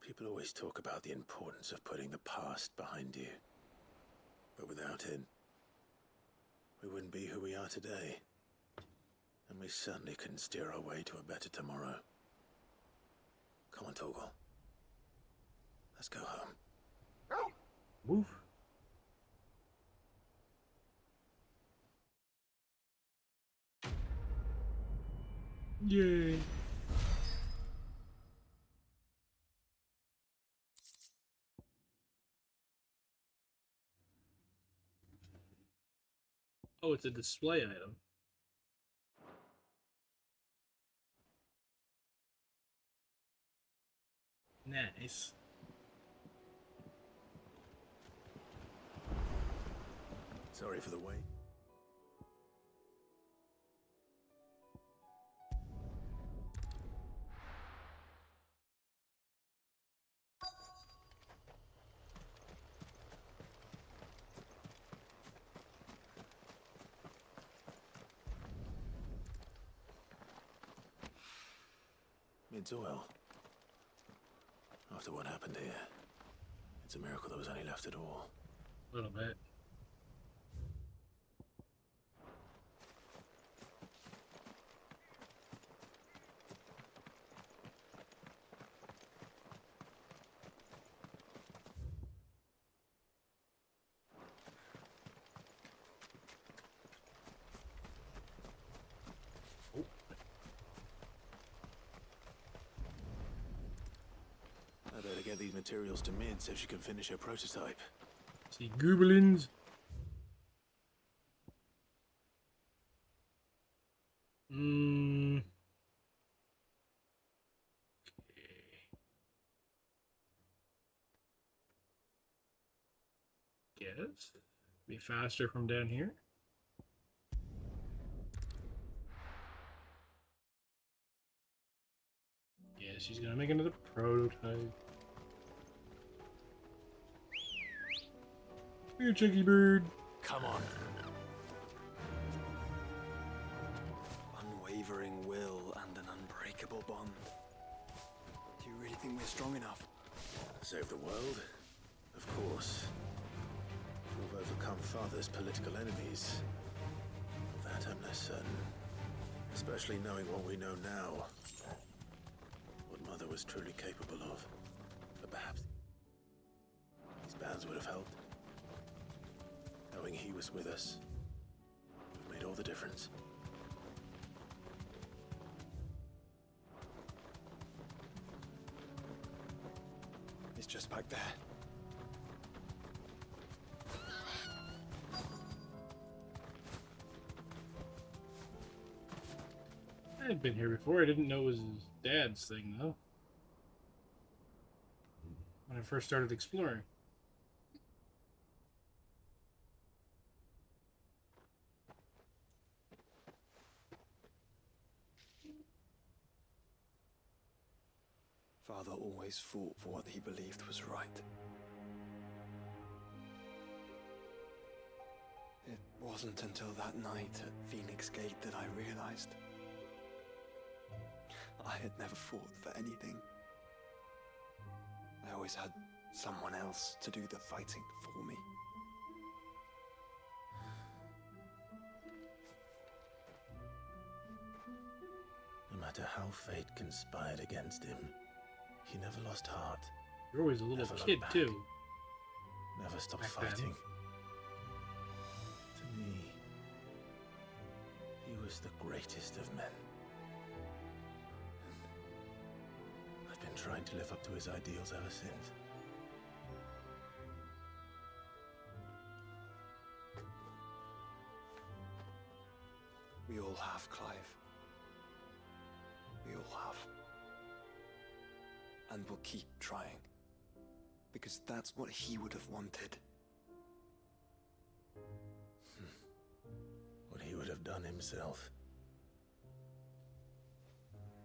People always talk about the importance of putting the past behind you. But without it, we wouldn't be who we are today. And we certainly couldn't steer our way to a better tomorrow. Come on, Torgal. Let's go home. Move. Yay. Oh, it's a display item. Nice. Sorry for the wait. It's oil. After what happened here, it's a miracle there was any left at all. A little bit. I better get these materials to Mid so she can finish her prototype. See goblins. Guess. Be faster from down here. Yeah, she's gonna make another prototype. Here, Chucky Bird. Come on. Unwavering will and an unbreakable bond. Do you really think we're strong enough? Save the world? Of course. We've overcome Father's political enemies. Of that I'm less certain. Especially knowing what we know now. What Mother was truly capable of. But perhaps these bands would have helped. Knowing he was with us would have made all the difference. It's just back there. I had been here before. I didn't know it was his dad's thing, though. When I first started exploring. Father always fought for what he believed was right. It wasn't until that night at Phoenix Gate that I realized I had never fought for anything. I always had someone else to do the fighting for me. No matter how fate conspired against him, he never lost heart. You're always a little Never kid, looked back. too. Never stopped Back then. fighting. To me, he was the greatest of men. And I've been trying to live up to his ideals ever since. We all have, Clive. We all have. And we'll keep trying. Because that's what he would have wanted. would have done himself.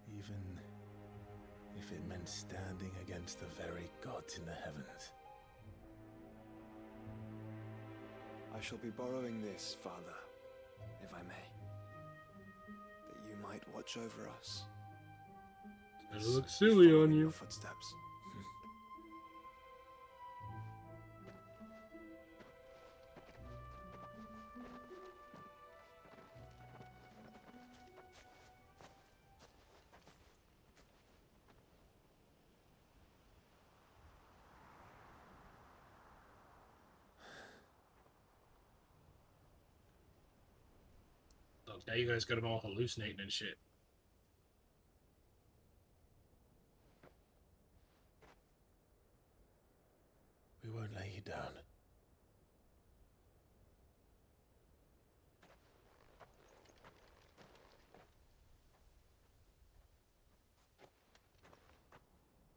Even if it meant standing against the very gods in the heavens. I shall be borrowing this, Father, if I may. That you might watch over us. It looks silly on you. Your footsteps. Look, now you guys got them all hallucinating and shit. We won't lay you down.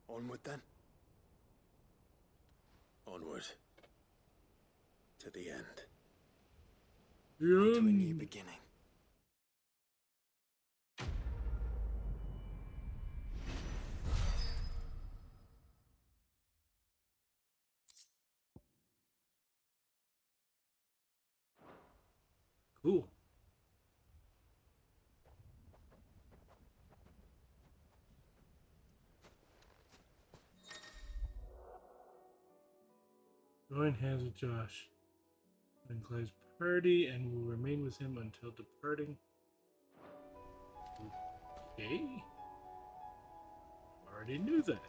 Onward then. Onward. To the end. To a new beginning. Cool. Join hands with Josh and Clay's party and will remain with him until departing. Okay. Already knew that.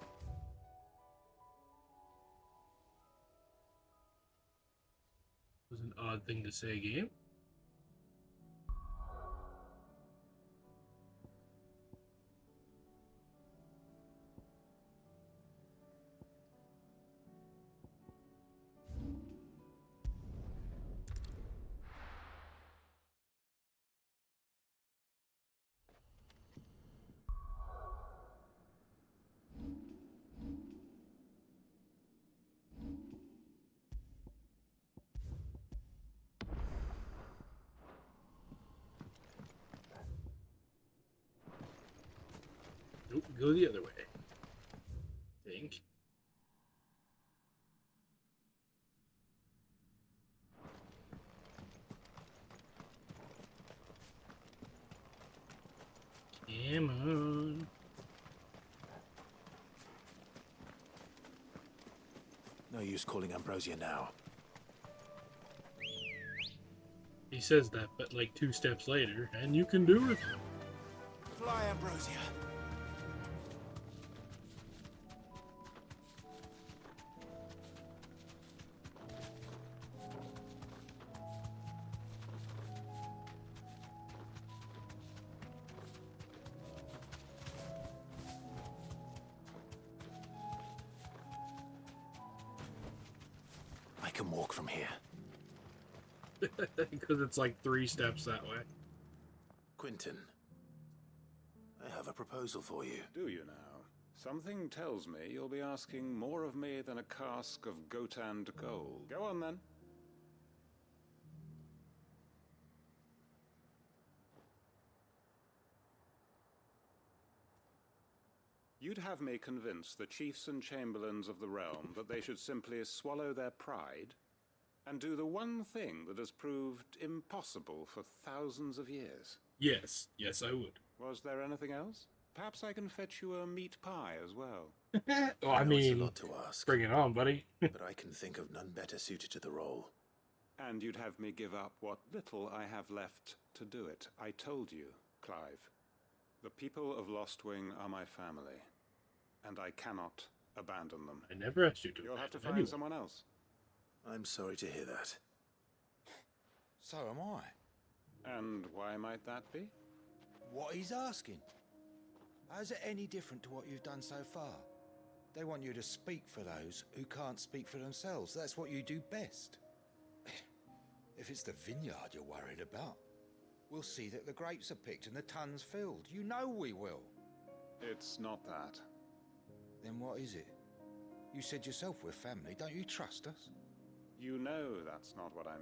Was an odd thing to say, game. Nope, go the other way. Think. Come on. No use calling Ambrosia now. He says that, but like 2 steps later, and you can do it. Fly, Ambrosia. I can walk from here. Because it's like 3 steps that way. Quentin, I have a proposal for you. Do you now? Something tells me you'll be asking more of me than a cask of Gotand gold. Go on then. You'd have me convince the chiefs and chamberlains of the realm that they should simply swallow their pride and do the one thing that has proved impossible for thousands of years. Yes, yes, I would. Was there anything else? Perhaps I can fetch you a meat pie as well. Well, I know it's a mean, lot to ask, bring it on, buddy. but I can think of none better suited to the role. And you'd have me give up what little I have left to do it. I told you, Clive. The people of Lostwing are my family, and I cannot abandon them. I never asked you to. You'll have to abandon find anyone. someone else. I'm sorry to hear that. So am I. And why might that be? What he's asking. How's it any different to what you've done so far? They want you to speak for those who can't speak for themselves. That's what you do best. If it's the vineyard you're worried about, we'll see that the grapes are picked and the tons filled. You know we will. It's not that. Then what is it? You said yourself we're family. Don't you trust us? You know that's not what I'm...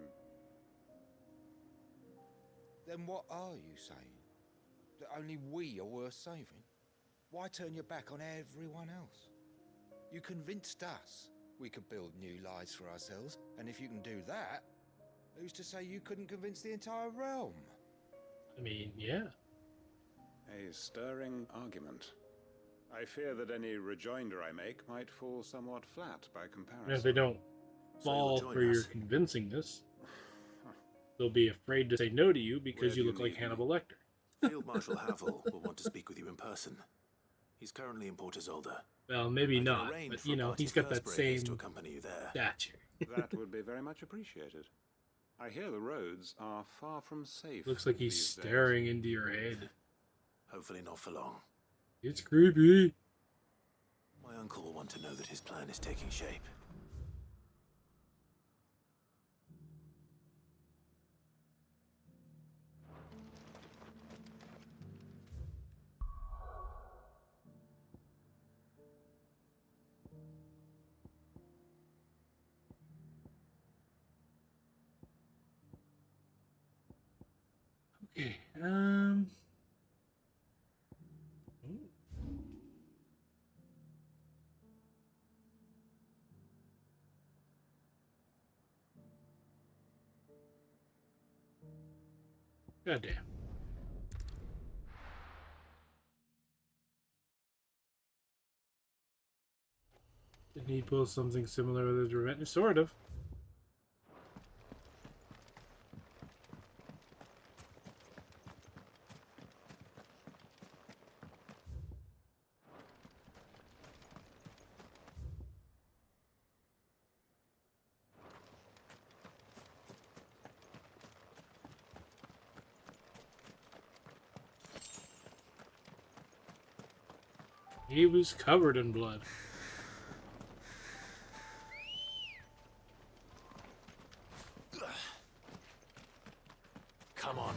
Then what are you saying? That only we are worth saving? Why turn your back on everyone else? You convinced us we could build new lives for ourselves, and if you can do that, who's to say you couldn't convince the entire realm? I mean, yeah. A stirring argument. I fear that any rejoinder I make might fall somewhat flat by comparison. And if they don't fall for your convincingness, they'll be afraid to say no to you because you look like Hannibal Lecter. Field Marshal Havel will want to speak with you in person. He's currently in Port Isolde. Well, maybe I can not, arrange but for a you know, party he's got of that Curse same Breakers to accompany you there. stature. That would be very much appreciated. I hear the roads are far from safe. Looks like he's these days. staring into your head. Hopefully not for long. It's creepy. My uncle will want to know that his plan is taking shape. Okay, goddamn. Didn't he pull something similar with his revenge? Sort of. He was covered in blood. Come on.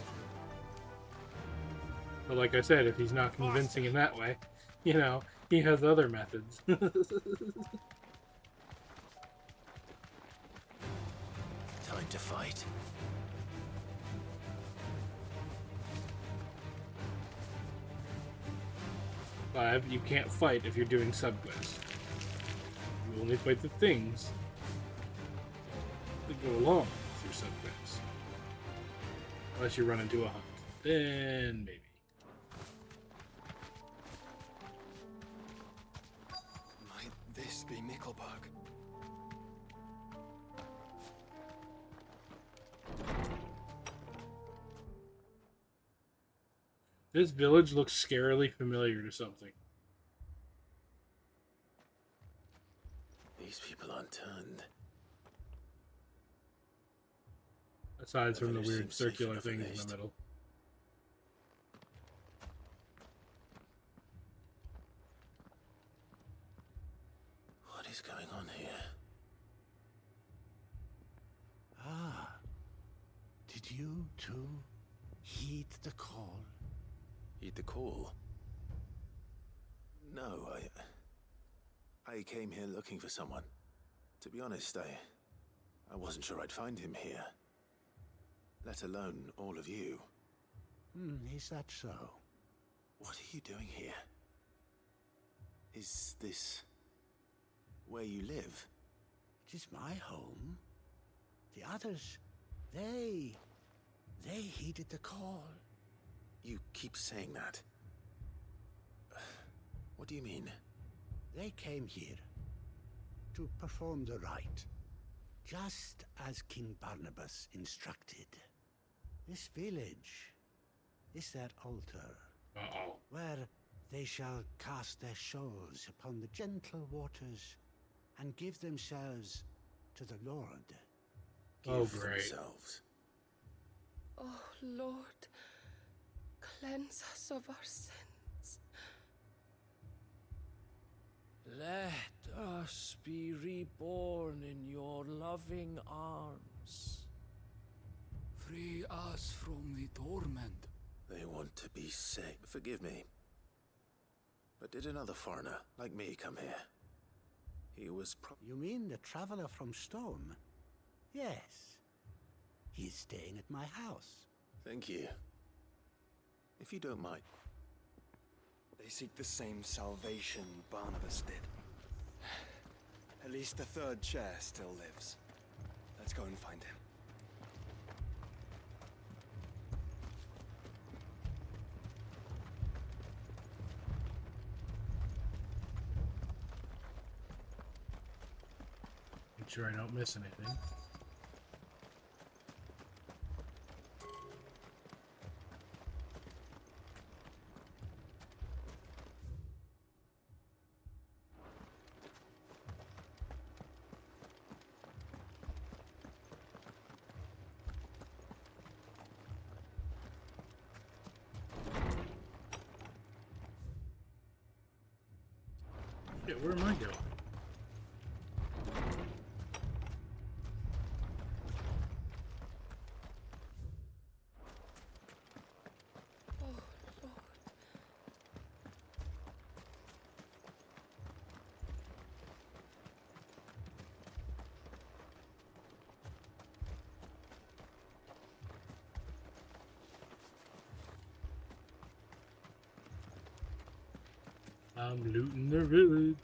But like I said, if he's not convincing in that way, you know, he has other methods. Time to fight. Five, you can't fight if you're doing subquests. You only fight the things that go along with your subquests. Unless you run into a hunt. Then maybe. Might this be Nickelberg? This village looks scarily familiar to something. These people aren't turned. Aside from the Village weird seems safe circular enough at things in least. the middle. What is going on here? Ah, did you too heed the call? Heed the call? No, I came here looking for someone. To be honest, I wasn't sure I'd find him here. Let alone all of you. Is that so? What are you doing here? Is this where you live? It is my home. The others, they heeded the call. You keep saying that. What do you mean? They came here to perform the rite, just as King Barnabas instructed. This village is their altar, where they shall cast their shoals upon the gentle waters and give themselves to the Lord. Oh, great. Themselves. Oh, Lord, cleanse us of our sins. Let us be reborn in your loving arms. Free us from the torment. They want to be safe. Forgive me. But did another foreigner like me come here? He was You mean the traveler from Stone? Yes. He's staying at my house. Thank you. If you don't mind. They seek the same salvation Barnabas did. At least the third chair still lives. Let's go and find him. Make sure I don't miss anything. Shit, where am I going? I'm looting the village.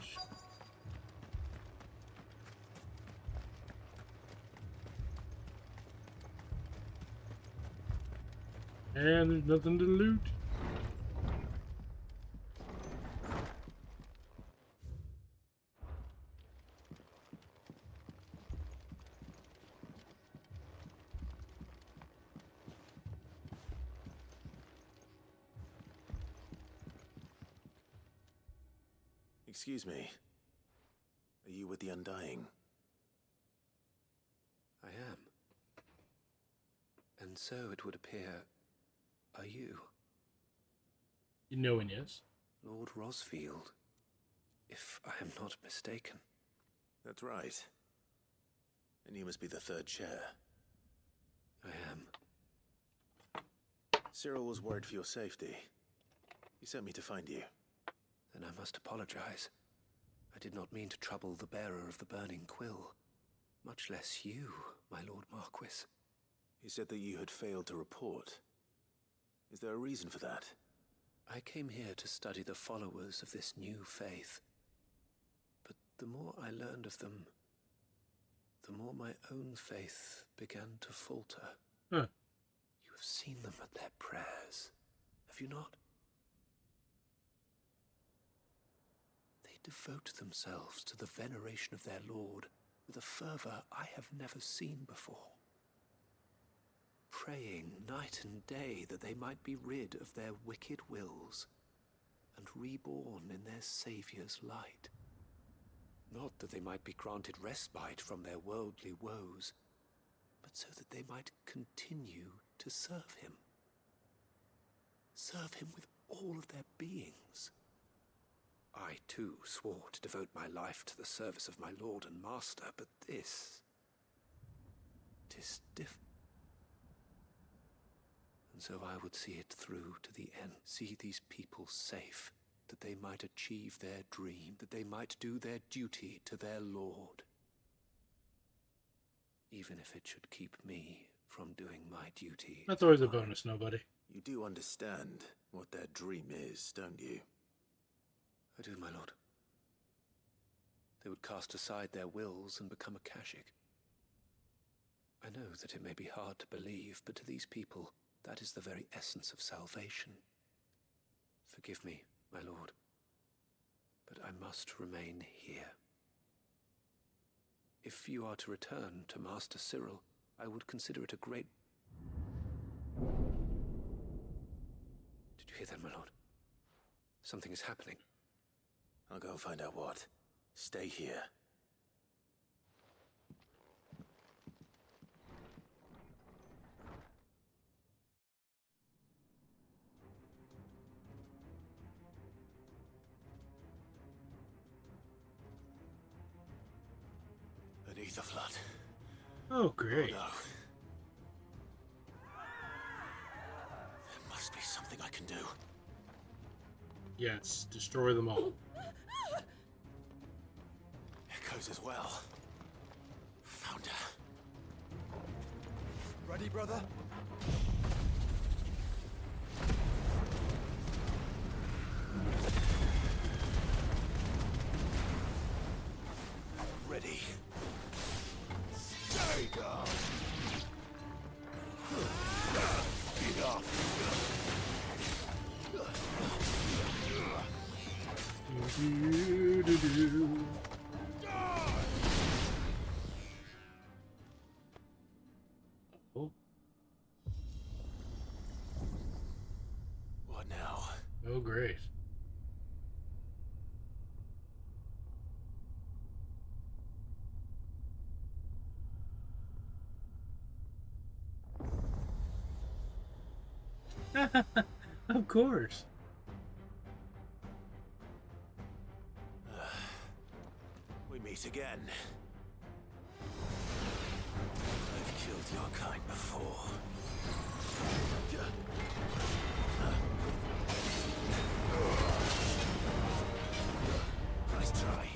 And there's nothing to loot. Excuse me. Are you with the Undying? I am. And so it would appear, are you? You know him, yes? Lord Rosfield, if I am not mistaken. That's right. And you must be the third chair. I am. Cyril was worried for your safety. He sent me to find you. Then I must apologize. I did not mean to trouble the bearer of the burning quill, much less you, my Lord Marquis. He said that you had failed to report. Is there a reason for that? I came here to study the followers of this new faith. But the more I learned of them, the more my own faith began to falter. Huh. You have seen them at their prayers, have you not? They devote themselves to the veneration of their Lord with a fervor I have never seen before. Praying night and day that they might be rid of their wicked wills and reborn in their Saviour's light. Not that they might be granted respite from their worldly woes, but so that they might continue to serve him. Serve him with all of their beings. I, too, swore to devote my life to the service of my Lord and Master, but this... 'tis different. And so I would see it through to the end, see these people safe, that they might achieve their dream, that they might do their duty to their Lord. Even if it should keep me from doing my duty. That's always a bonus, nobody. You do understand what their dream is, don't you? I do, my lord. They would cast aside their wills and become a Kashik. I know that it may be hard to believe, but to these people, that is the very essence of salvation. Forgive me, my lord, but I must remain here. If you are to return to Master Cyril, I would consider it a great... Did you hear that, my lord? Something is happening. I'll go and find out what. Stay here. Beneath the flood. Oh, great. Oh, no. There must be something I can do. Yes, destroy them all. Echoes as well. Found her. Ready, brother? Ready. Stay down. Enough. Oh. What now? Oh, great. Of course. We meet again. I've killed your kind before. Nice try.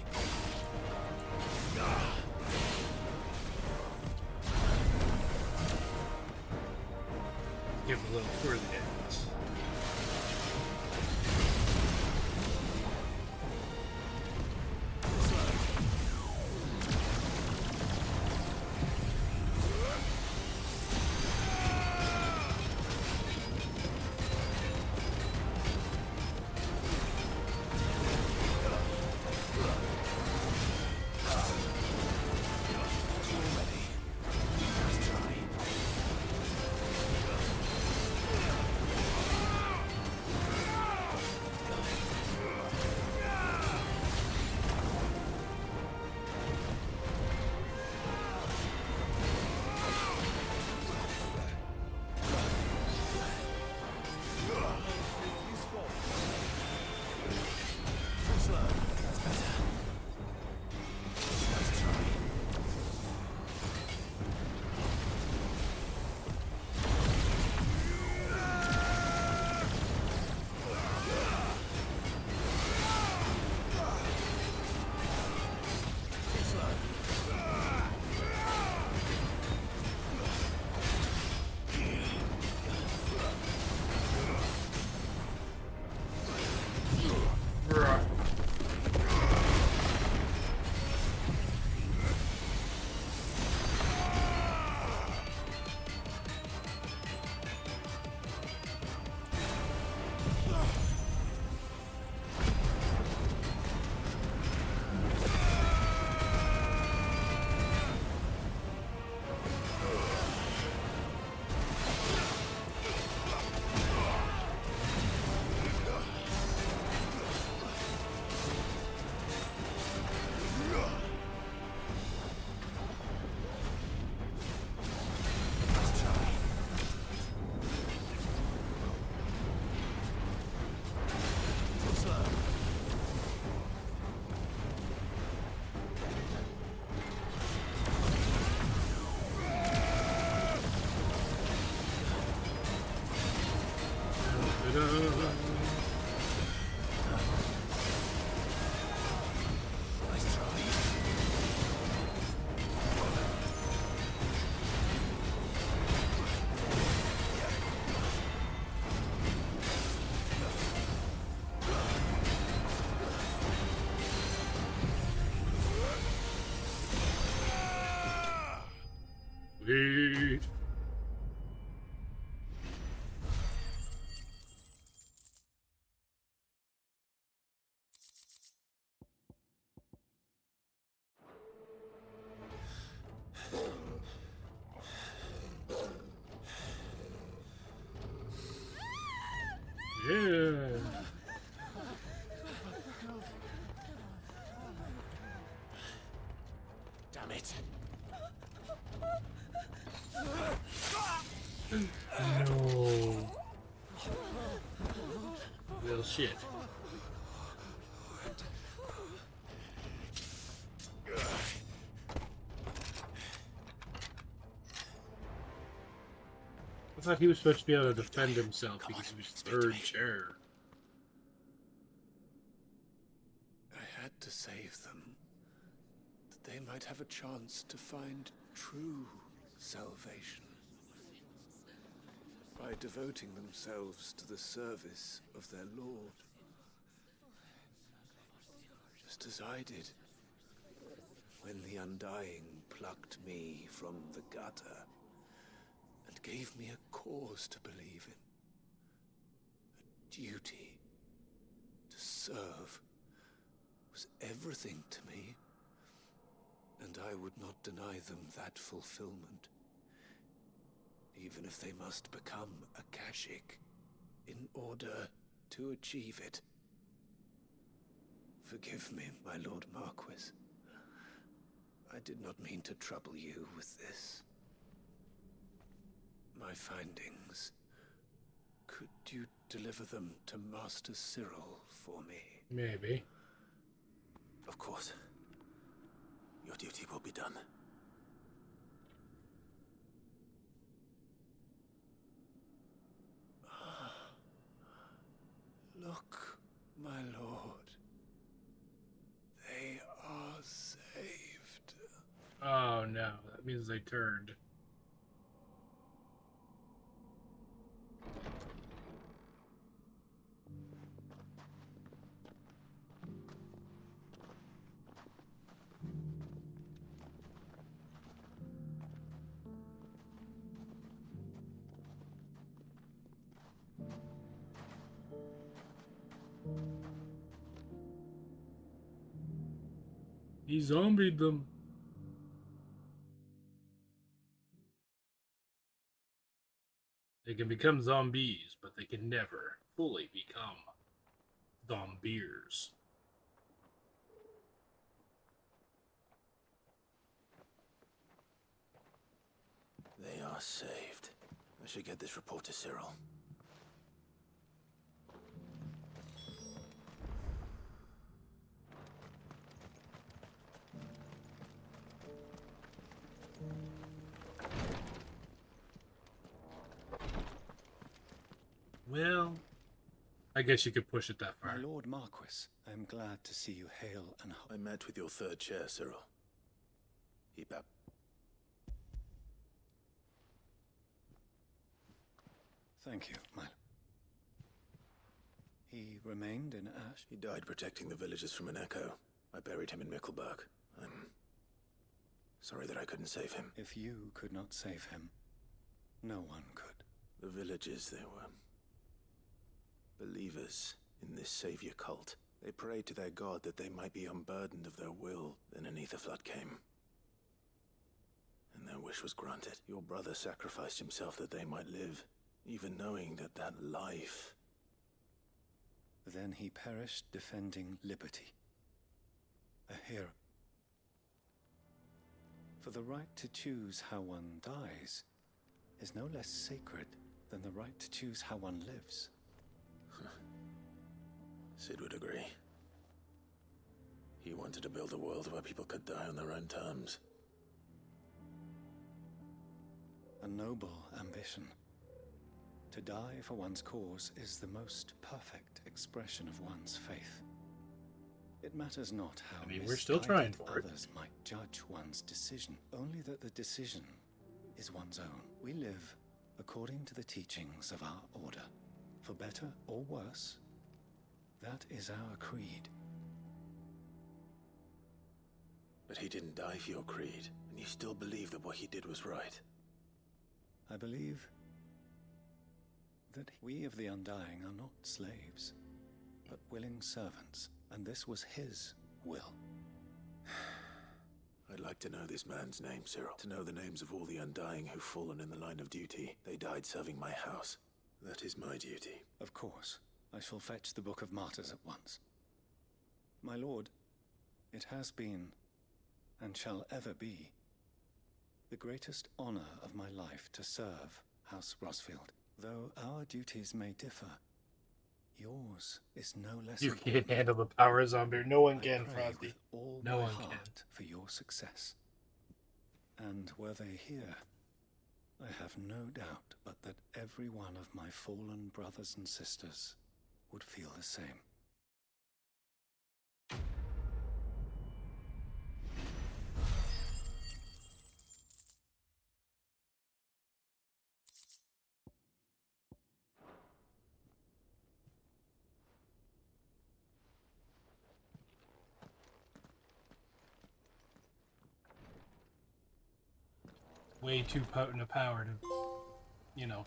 Give a little further hits. Sweet. Yeah. Damn it. No. Little shit. I thought he was supposed to be able to defend himself because he was third chair. I had to save them, that they might have a chance to find true salvation. By devoting themselves to the service of their Lord. was decided when the Undying plucked me from the gutter and gave me a cause to believe in. A duty to serve was everything to me, and I would not deny them that fulfillment, even if they must become Akashic in order to achieve it. Forgive me, my Lord Marquis. I did not mean to trouble you with this. My findings. Could you deliver them to Master Cyril for me? Maybe. Of course. Your duty will be done. Look, my lord. They are saved. Oh no, that means they turned. He zombied them. They can become zombies, but they can never fully become zombiers. They are saved. I should get this report to Cyril. Well, I guess you could push it that far. My Lord Marquis, I am glad to see you hale and I met with your third chair, Cyril. He bap. Thank you, my... He remained in Ash? He died protecting the villagers from an echo. I buried him in Mickelberg. I'm sorry that I couldn't save him. If you could not save him, no one could. The villagers, they were believers in this savior cult. They prayed to their god that they might be unburdened of their will. Then an ether flood came, and their wish was granted. Your brother sacrificed himself that they might live, even knowing that that life... Then he perished defending liberty. A hero. For the right to choose how one dies is no less sacred than the right to choose how one lives. Sid would agree. He wanted to build a world where people could die on their own terms. A noble ambition. To die for one's cause is the most perfect expression of one's faith. It matters not how we're still trying for it. Others might judge one's decision, only that the decision is one's own. We live according to the teachings of our order. For better or worse, that is our creed. But he didn't die for your creed, and you still believe that what he did was right. I believe that we of the Undying are not slaves, but willing servants, and this was his will. I'd like to know this man's name, Cyril. To know the names of all the Undying who've fallen in the line of duty. They died serving my house. That is my duty. Of course. I shall fetch the Book of Martyrs at once. My lord, it has been, and shall ever be, the greatest honor of my life to serve House Rosfield. Though our duties may differ, yours is no less You important. can't handle the power of zombie. No one I can, pray Frosty. with all No my one heart can. for your success. And were they here, I have no doubt but that every one of my fallen brothers and sisters would feel the same. way too potent a power to, you know.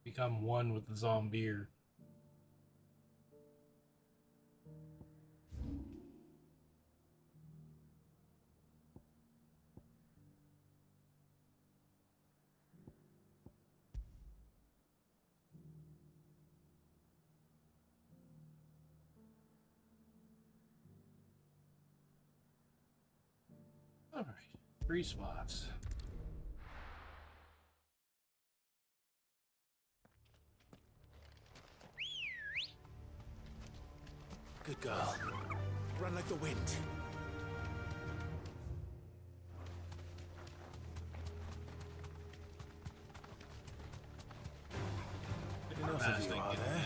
Become one with the zombie. All right, 3 spots. Good girl. Run like the wind. Enough of you, are there?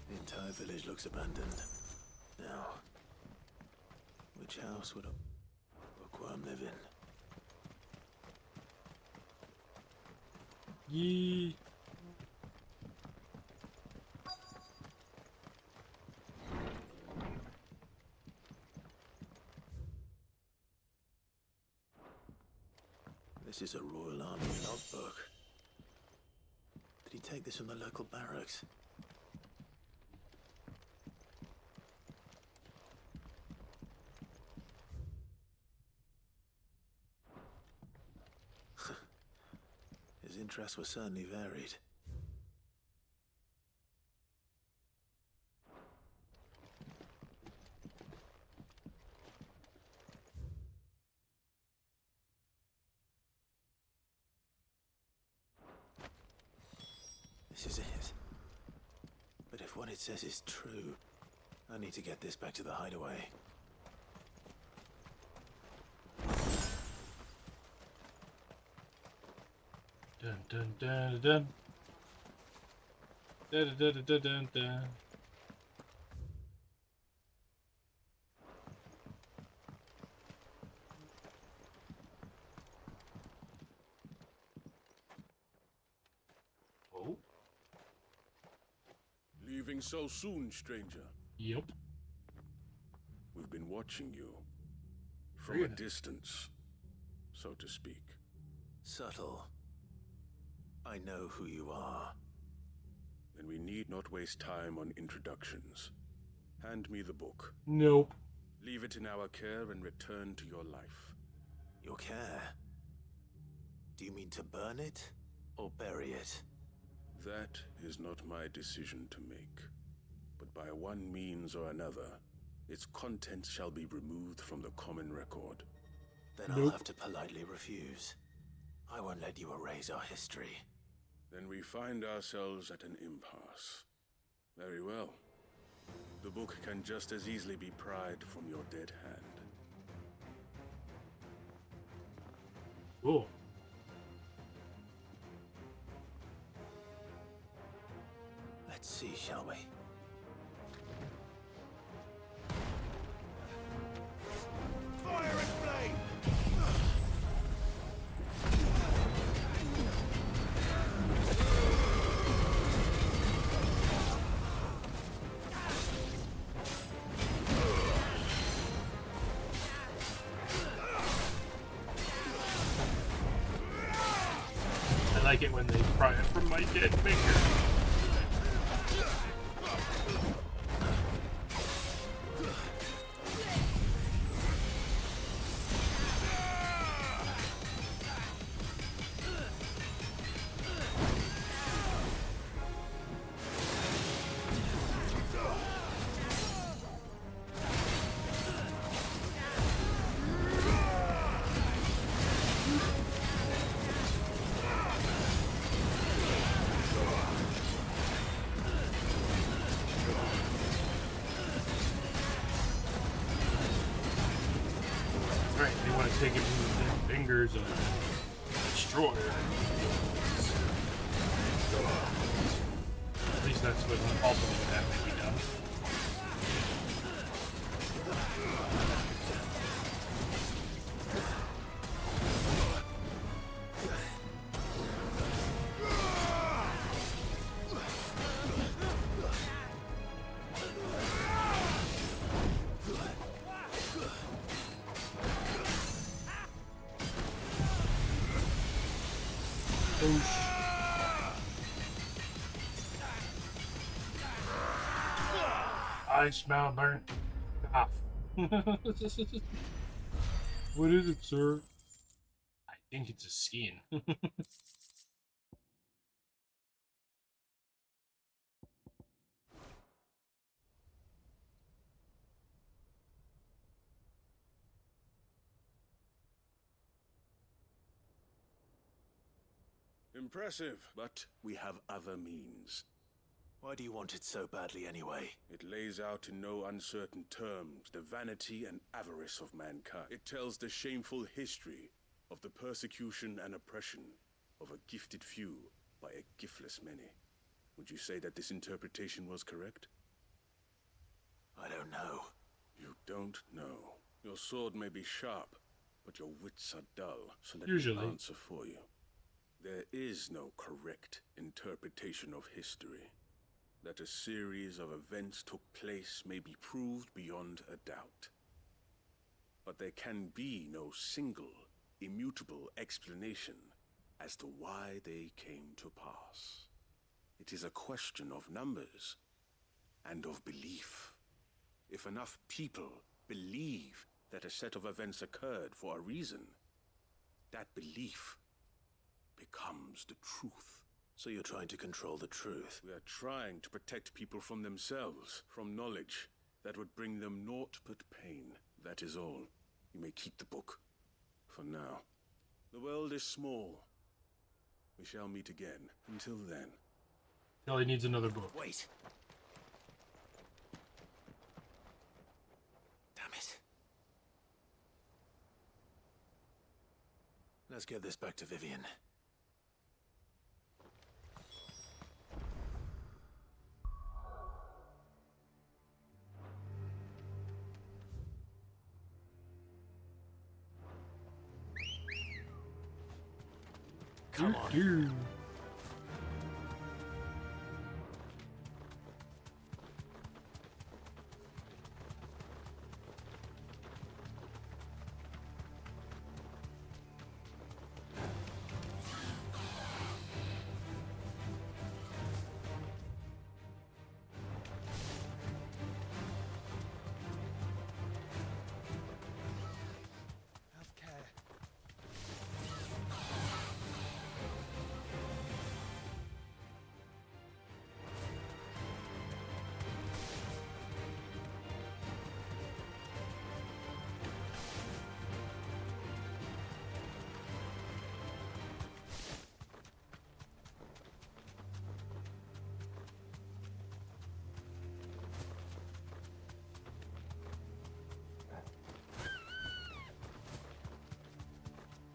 The entire village looks abandoned. Now, which house would a bookworm live in? Yee. This is a Royal Army logbook. Did he take this from the local barracks? His interests were certainly varied. This is it. But if what it says is true, I need to get this back to the hideaway. Dun dun dun dun. Dun dun dun dun dun dun. Oh. Leaving so soon, stranger? Yep. We've been watching you. From a distance, so to speak. Subtle. I know who you are. Then we need not waste time on introductions. Hand me the book. Nope. Leave it in our care and return to your life. Your care? Do you mean to burn it or bury it? That is not my decision to make. But by one means or another, its contents shall be removed from the common record. Then I'll have to politely refuse. I won't let you erase our history. Then we find ourselves at an impasse. Very well. The book can just as easily be pried from your dead hand. Cool. Let's see, shall we? Fire and flame! I like it when they pry it from my dead finger. Right, they want to take it from the fingers. Destroyer. At least that's what ultimately would have to be done. I smell burnt stuff. What is it, sir? I think it's a skin. Impressive, but we have other means. Why do you want it so badly anyway? It lays out in no uncertain terms the vanity and avarice of mankind. It tells the shameful history of the persecution and oppression of a gifted few by a giftless many. Would you say that this interpretation was correct? I don't know. You don't know. Your sword may be sharp, but your wits are dull, so let Usually. me answer for you. There is no correct interpretation of history. That a series of events took place may be proved beyond a doubt. But there can be no single, immutable explanation as to why they came to pass. It is a question of numbers and of belief. If enough people believe that a set of events occurred for a reason, that belief becomes the truth. So you're trying to control the truth? We are trying to protect people from themselves, from knowledge that would bring them naught but pain. That is all. You may keep the book. For now. The world is small. We shall meet again. Until then. Till he needs another book. Wait. Damn it. Let's get this back to Vivian. Come on.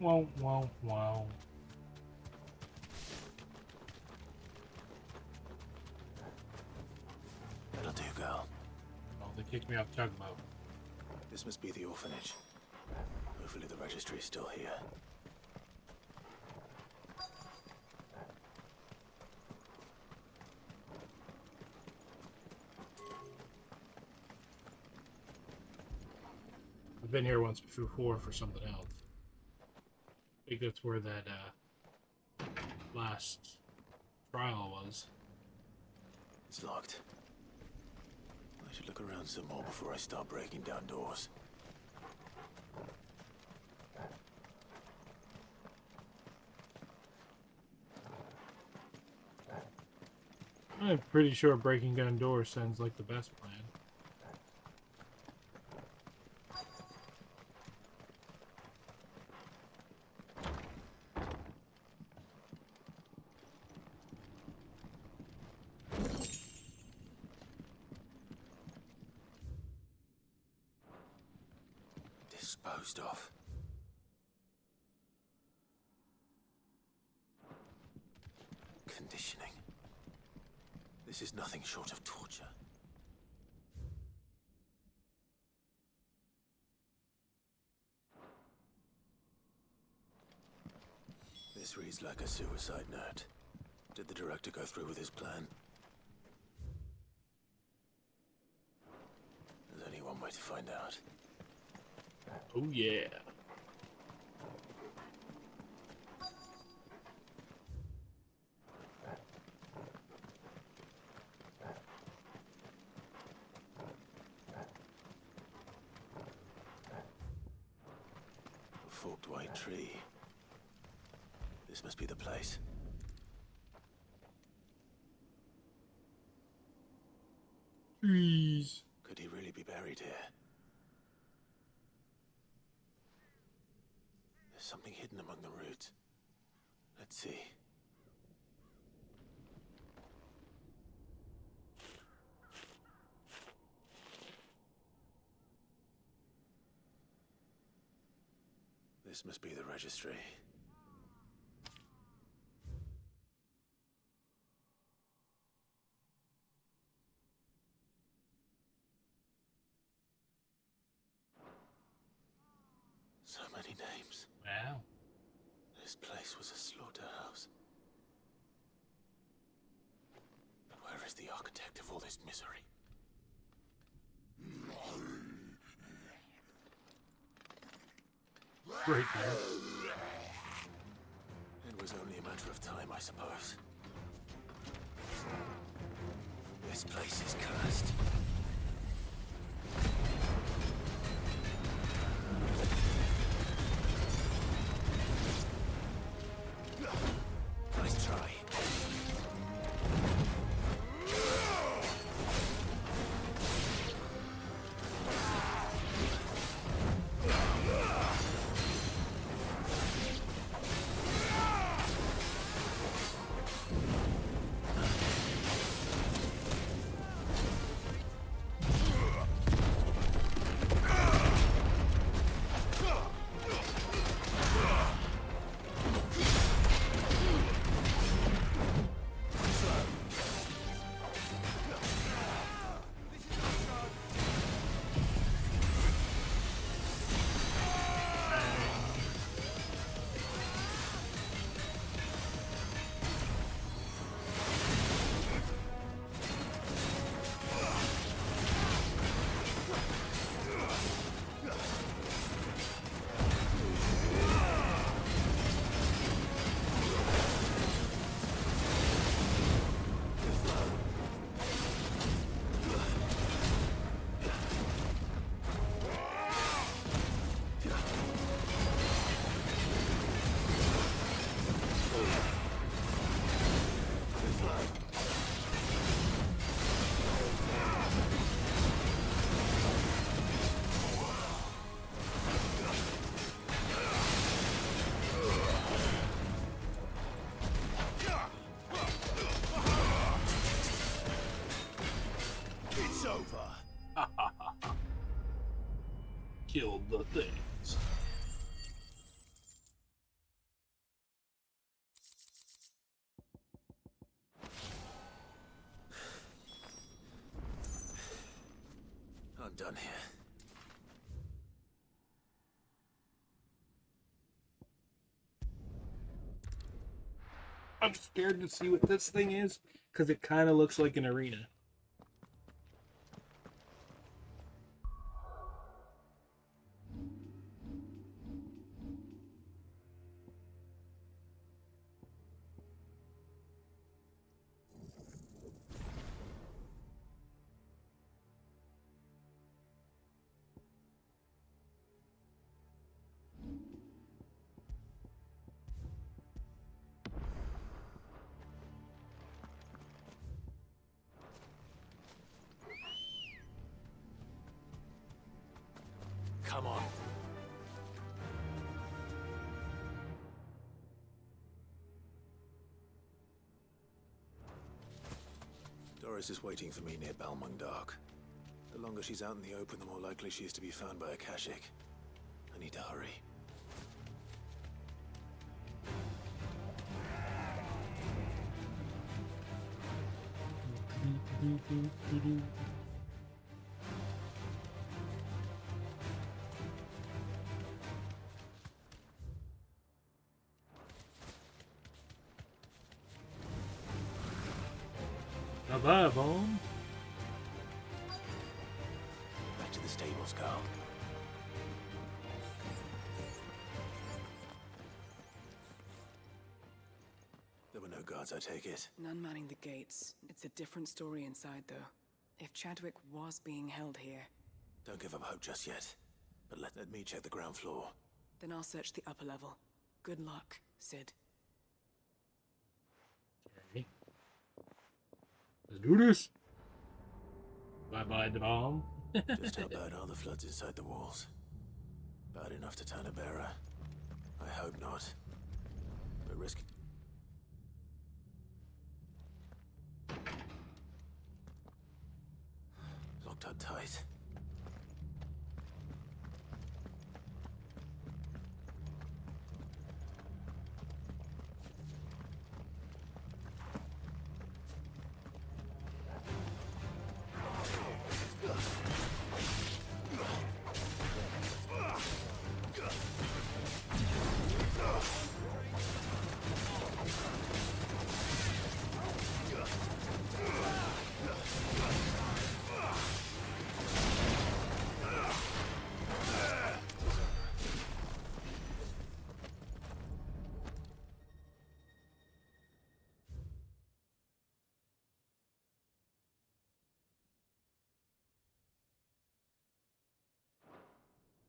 Wow, wow, wow. That'll do, girl. Oh, they kicked me off Tugboat. This must be the orphanage. Hopefully the registry's still here. I've been here once before for something else. I think that's where that last trial was. It's locked. I should look around some more before I start breaking down doors. I'm pretty sure breaking down doors sounds like the best plan. Disposed of. conditioning. This is nothing short of torture. This reads like a suicide note. Did the director go through with his plan? There's only one way to find out. Oh yeah. A forked white tree. This must be the place. Trees. Could he really be buried here? There's something hidden among the roots. Let's see. This must be the registry. So many names. Wow. This place was a slaughterhouse. But where is the architect of all this misery? Great man. It was only a matter of time, I suppose. This place is cursed. Nice try. Killed the things. I'm done here. I'm scared to see what this thing is because it kind of looks like an arena. Come on. Doris is waiting for me near Balmung Dark. The longer she's out in the open, the more likely she is to be found by a Kashik. I need to hurry. Above home. Back to the stables, Carl. There were no guards, I take it. None manning the gates. It's a different story inside, though. If Chadwick was being held here... Don't give up hope just yet. But let me check the ground floor. Then I'll search the upper level. Good luck, Sid. Okay. Let's do this. Bye-bye, the bomb. Just how bad are the floods inside the walls? Bad enough to turn a bearer? I hope not. But risk... Locked up tight.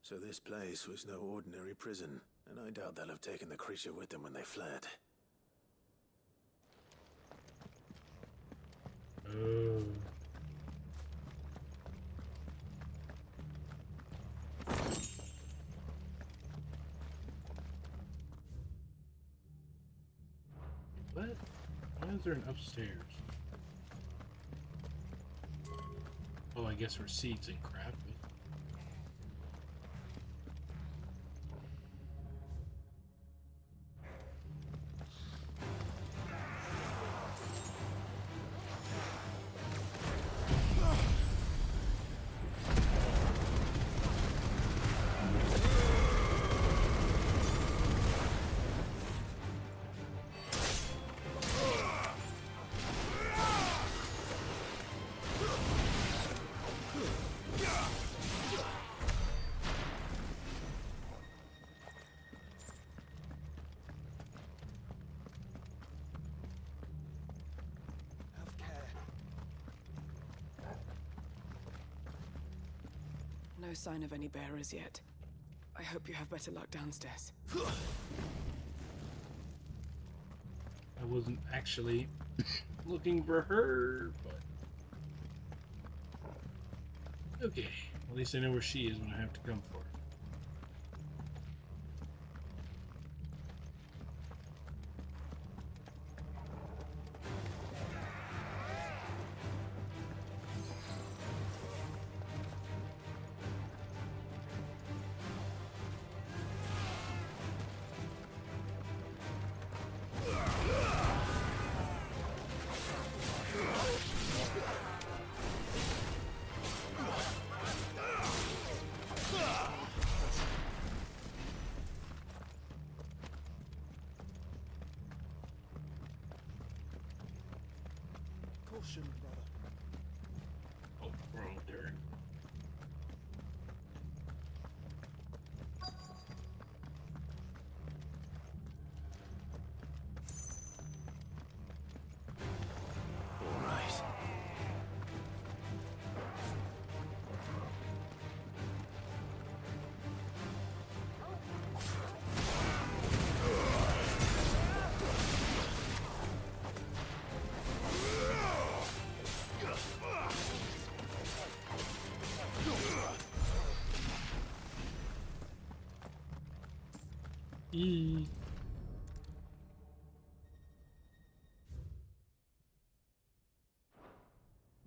So this place was no ordinary prison, and I doubt they'll have taken the creature with them when they fled. Oh. What? Why is there an upstairs? Oh, I guess for seeds and crap. No sign of any bearers yet. I hope you have better luck downstairs. I wasn't actually looking for her, but... Okay, at least I know where she is when I have to come for her. Caution, brother. Oh, wrong there. All right.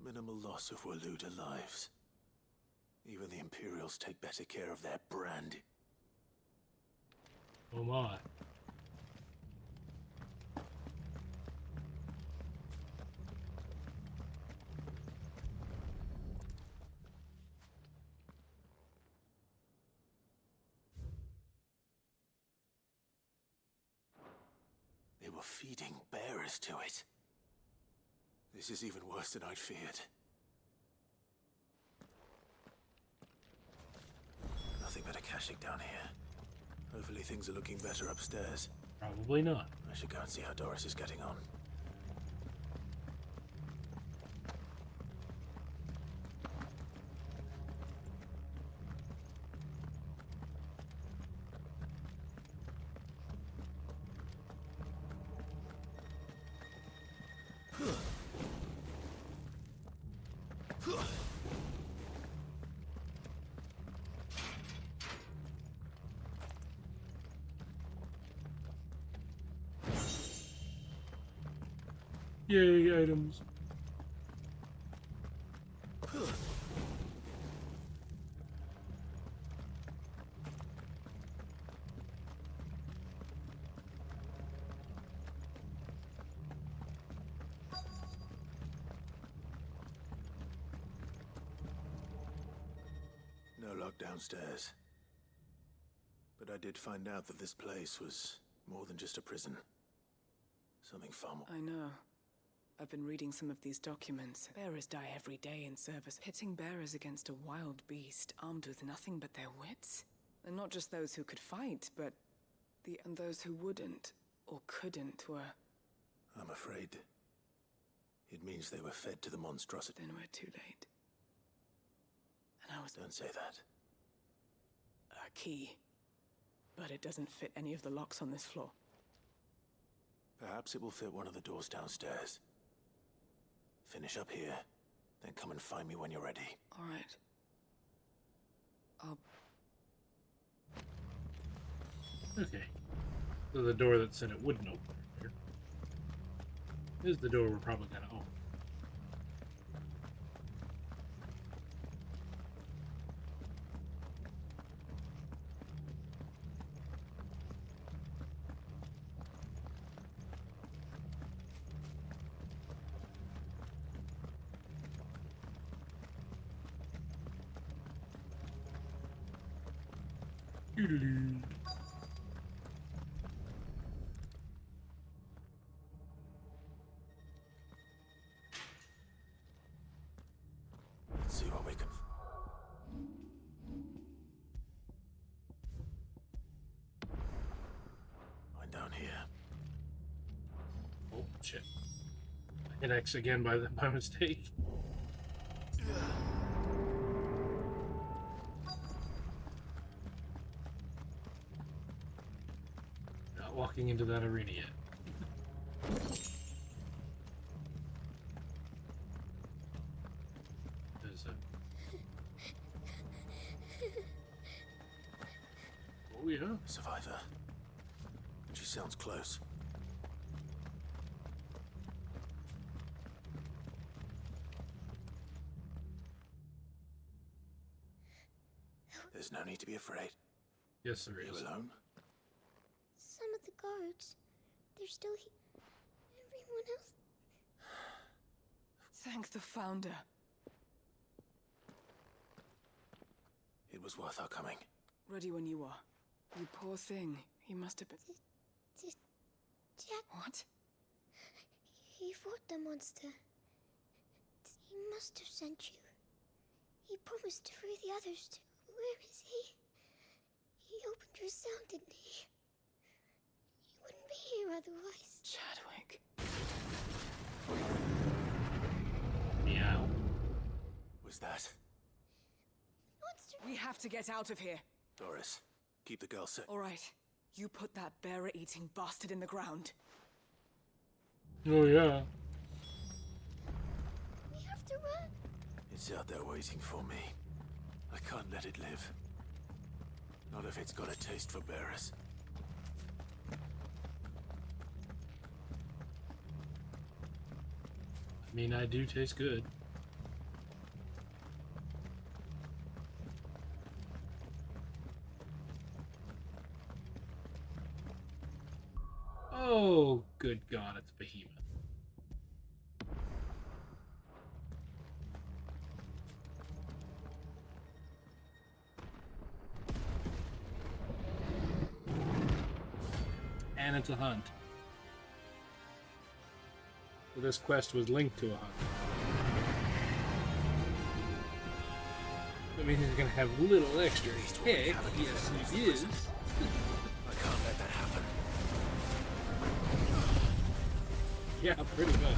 Minimal loss of Waluda lives. Even the Imperials take better care of their brand. Oh my. feeding bearers to it. This is even worse than I'd feared. Nothing but a caching down here. Hopefully things are looking better upstairs. Probably not. I should go and see how Doris is getting on. Yay, items. No lock downstairs. But I did find out that this place was more than just a prison. Something far more. I know. I've been reading some of these documents. Bearers die every day in service. Pitting bearers against a wild beast, armed with nothing but their wits. And not just those who could fight, but and those who wouldn't, or couldn't, were... I'm afraid it means they were fed to the monstrosity. Then we're too late. And I was... Don't say that. A key. But it doesn't fit any of the locks on this floor. Perhaps it will fit one of the doors downstairs. Finish up here, then come and find me when you're ready. All right. Okay. So the door that said it wouldn't open right there is the door we're probably gonna open. Doodaloo. Let's see what we can... find down here. Oh shit! I hit X again by mistake. Not walking into that arena yet. There's a... Oh yeah. Survivor. She sounds close. There's no need to be afraid. Yes, there is. You alone? Some of the guards, they're still here. Everyone else... Thank the Founder. It was worth our coming. Ready when you are. You poor thing. He must have been... Jack... What? He fought the monster. He must have sent you. He promised to free the others too. Where is he? He opened your cell, didn't he? He wouldn't be here otherwise. Chadwick. Meow. Was that? Monster. We have to get out of here. Doris, keep the girl safe. All right. You put that bearer-eating bastard in the ground. Oh yeah. We have to run. It's out there waiting for me. I can't let it live. Not if it's got a taste for bearers. I mean, I do taste good. Oh, good God, it's Behemoth. And it's a hunt. So this quest was linked to a hunt. That means he's gonna have a little extra heck. Yes, he is. I can't let that happen. Yeah, pretty much.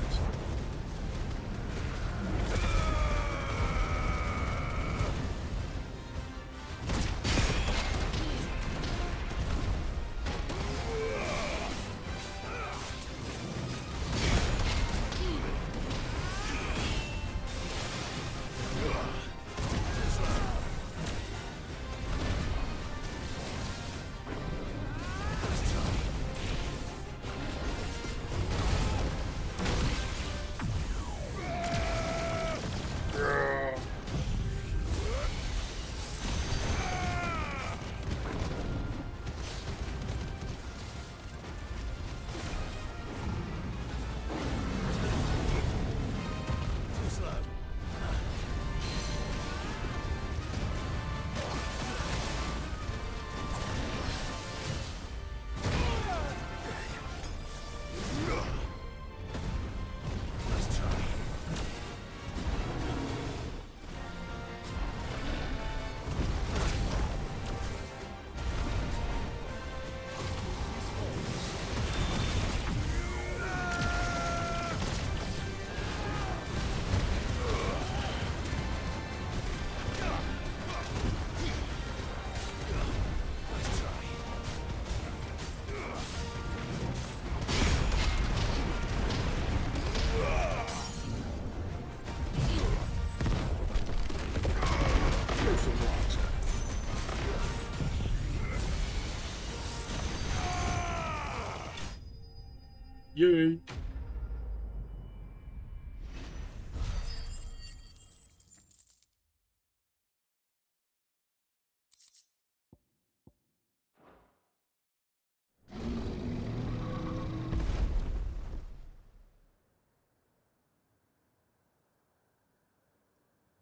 Yay!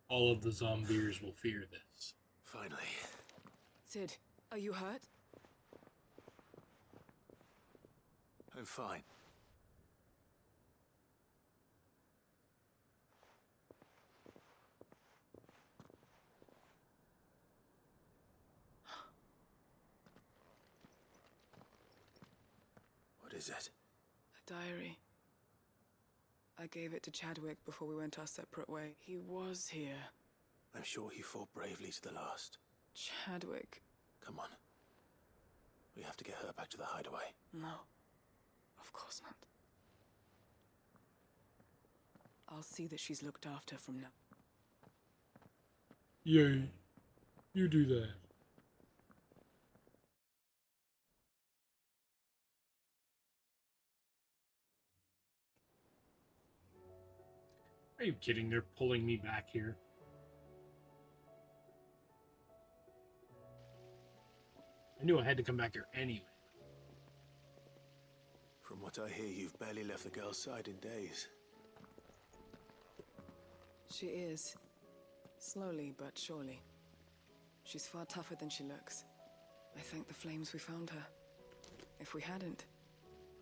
All of the zombies will fear this. Finally. Sid, are you hurt? I'm fine. What is it? A diary. I gave it to Chadwick before we went our separate way. He was here. I'm sure he fought bravely to the last. Chadwick. Come on. We have to get her back to the hideaway. No. Of course not. I'll see that she's looked after from now. Yay. You do that. Are you kidding? They're pulling me back here. I knew I had to come back here anyway. From what I hear, you've barely left the girl's side in days. She is. Slowly but surely. She's far tougher than she looks. I thank the flames we found her. If we hadn't...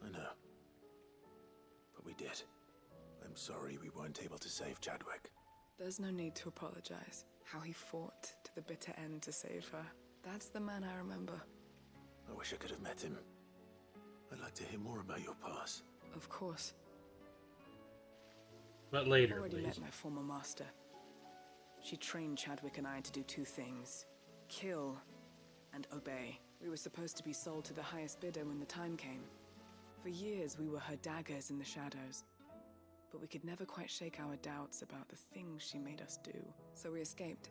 I know. But we did. I'm sorry we weren't able to save Chadwick. There's no need to apologize. How he fought to the bitter end to save her. That's the man I remember. I wish I could have met him. I'd like to hear more about your past. Of course. But later, I already please. met my former master. She trained Chadwick and I to do two things. Kill and obey. We were supposed to be sold to the highest bidder when the time came. For years, we were her daggers in the shadows. But we could never quite shake our doubts about the things she made us do. So we escaped.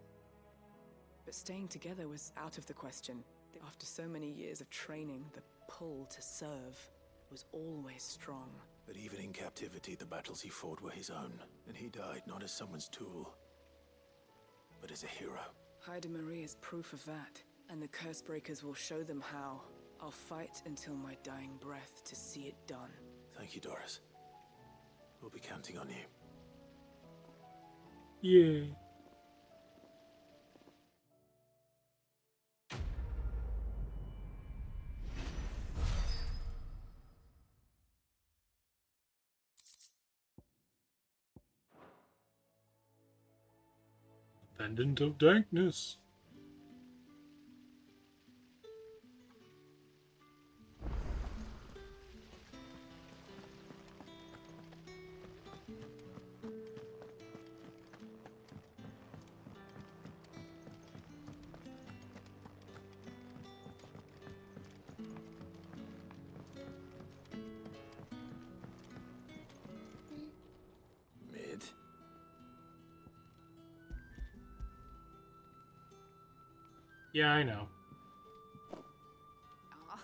But staying together was out of the question. After so many years of training, the pull to serve was always strong. But even in captivity, the battles he fought were his own. And he died not as someone's tool, but as a hero. Haida Marie is proof of that. And the curse breakers will show them how. I'll fight until my dying breath to see it done. Thank you, Doris. We'll be counting on you. Yeah. Descendant of Dankness. Mid? Yeah, I know. Aw,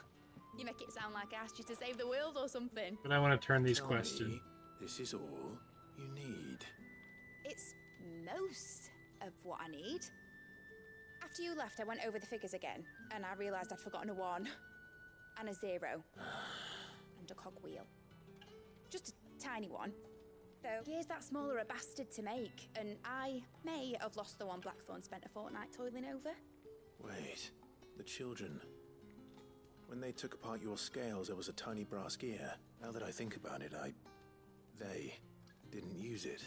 you make it sound like I asked you to save the world or something. But I want to turn these Tell quests in. me, this is all you need. It's most of what I need. After you left, I went over the figures again, and I realised I'd forgotten a 1, and a 0, and a cogwheel. Just a tiny one. Though, gears that small are a bastard to make, and I may have lost the one Blackthorn spent a fortnight toiling over. Wait, the children. When they took apart your scales, there was a tiny brass gear. Now that I think about it, they didn't use it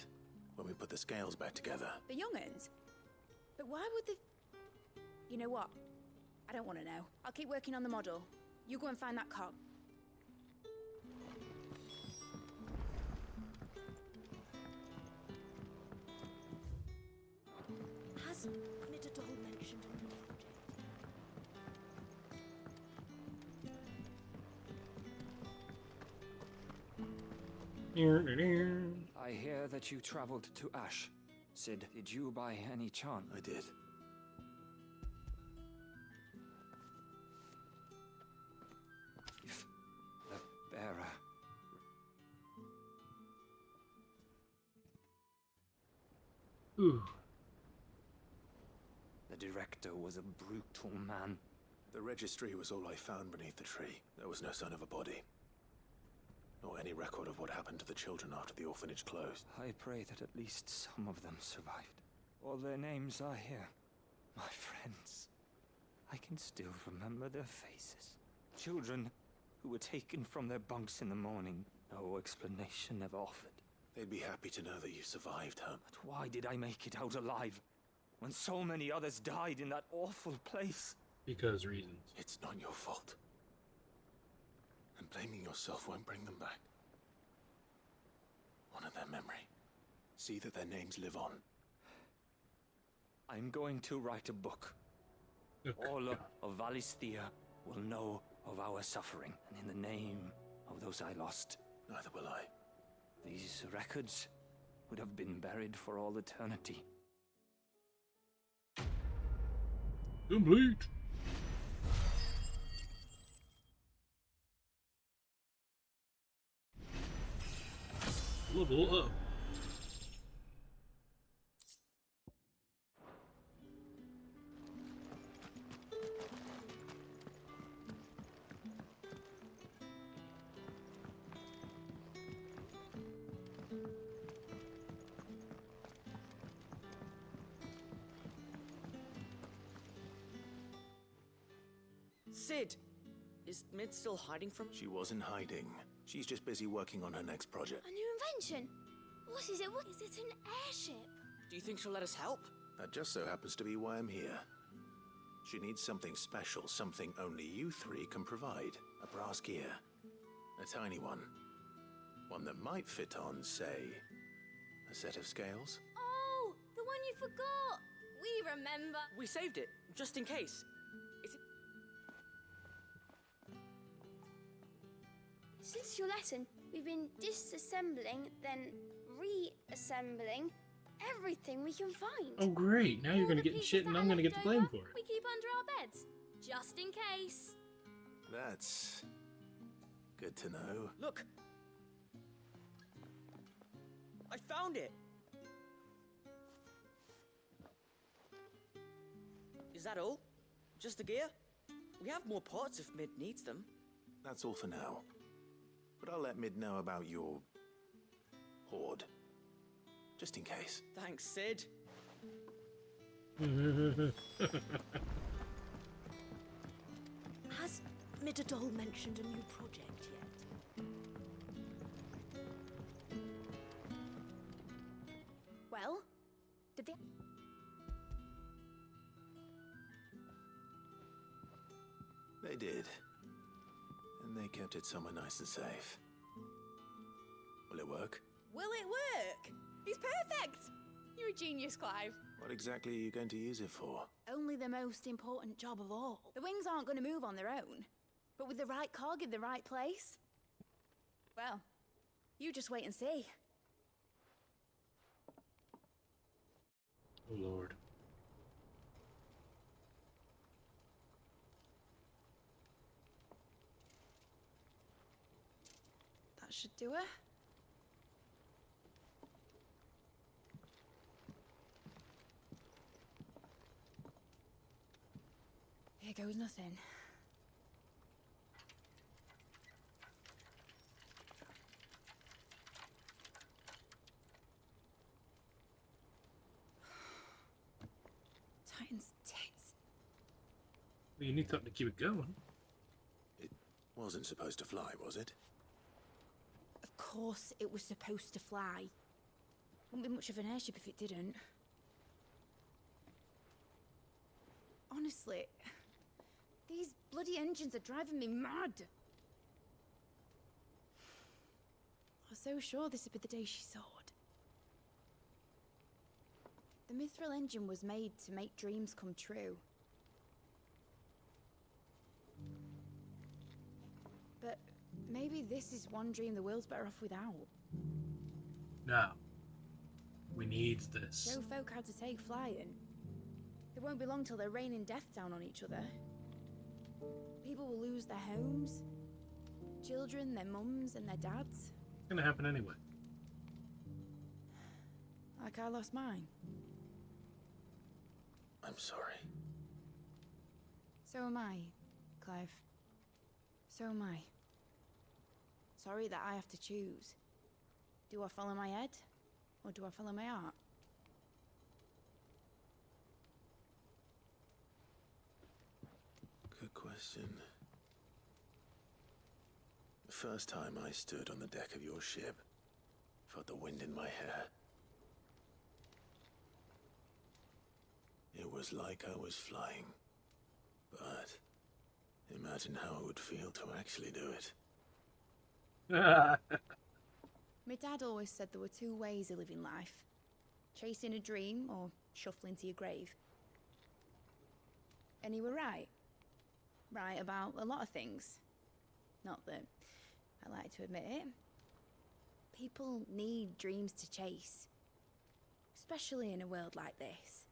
when we put the scales back together. The young'uns? But why would the... You know what? I don't want to know. I'll keep working on the model. You go and find that cog. Has Midadol mentioned a new project? I hear that you traveled to Ash. Sid, did you by any chance? I did. If the bearer... Ooh. The director was a brutal man. The registry was all I found beneath the tree. There was no sign of a body. Nor any record of what happened to the children after the orphanage closed. I pray that at least some of them survived. All their names are here. My friends. I can still remember their faces. Children who were taken from their bunks in the morning. No explanation ever offered. They'd be happy to know that you survived, Herm. But why did I make it out alive? When so many others died in that awful place? Because reasons. It's not your fault. And blaming yourself won't bring them back. Honor their memory. See that their names live on. I'm going to write a book. All of Valisthea will know of our suffering, and in the name of those I lost. Neither will I. These records would have been buried for all eternity. Complete. Level up. Sid! Is Mid still hiding from... She wasn't hiding. She's just busy working on her next project. A new invention? What is it? What is it? An airship? Do you think she'll let us help? That just so happens to be why I'm here. She needs something special, something only you three can provide. A brass gear. A tiny one. One that might fit on, say, a set of scales. Oh, the one you forgot! We remember! We saved it, just in case. Is it... Since your lesson, we've been disassembling, then reassembling everything we can find. Oh great, now you're gonna get shit and I'm gonna get the blame for it. We keep under our beds, just in case. That's good to know. Look! I found it! Is that all? Just the gear? We have more parts if Mid needs them. That's all for now. But I'll let Mid know about your hoard. Just in case. Thanks, Sid. Has Midadol mentioned a new project yet? Well, did they... did. And they kept it somewhere nice and safe. Will it work? Will it work? He's perfect! You're a genius, Clive. What exactly are you going to use it for? Only the most important job of all. The wings aren't going to move on their own. But with the right cog in the right place... well, you just wait and see. Oh, Lord. That should do it. Here goes nothing. Titan's tits. Well, you need something to keep it going. It wasn't supposed to fly, was it? Of course it was supposed to fly. Wouldn't be much of an airship if it didn't. Honestly, these bloody engines are driving me mad. I was so sure this would be the day she soared. The Mithril engine was made to make dreams come true. But maybe this is one dream the world's better off without. Now, we needs this. Show folk how to take flying. It won't be long till they're raining death down on each other. People will lose their homes. Children, their mums and their dads. It's gonna happen anyway. Like I lost mine. I'm sorry. So am I, Clive. So am I. Sorry that I have to choose. Do I follow my head? Or do I follow my heart? Good question. The first time I stood on the deck of your ship, felt the wind in my hair. It was like I was flying. But imagine how it would feel to actually do it. My dad always said there were two ways of living life. Chasing a dream or shuffling to your grave. And he were right. Right about a lot of things. Not that I like to admit it. People need dreams to chase. Especially in a world like this.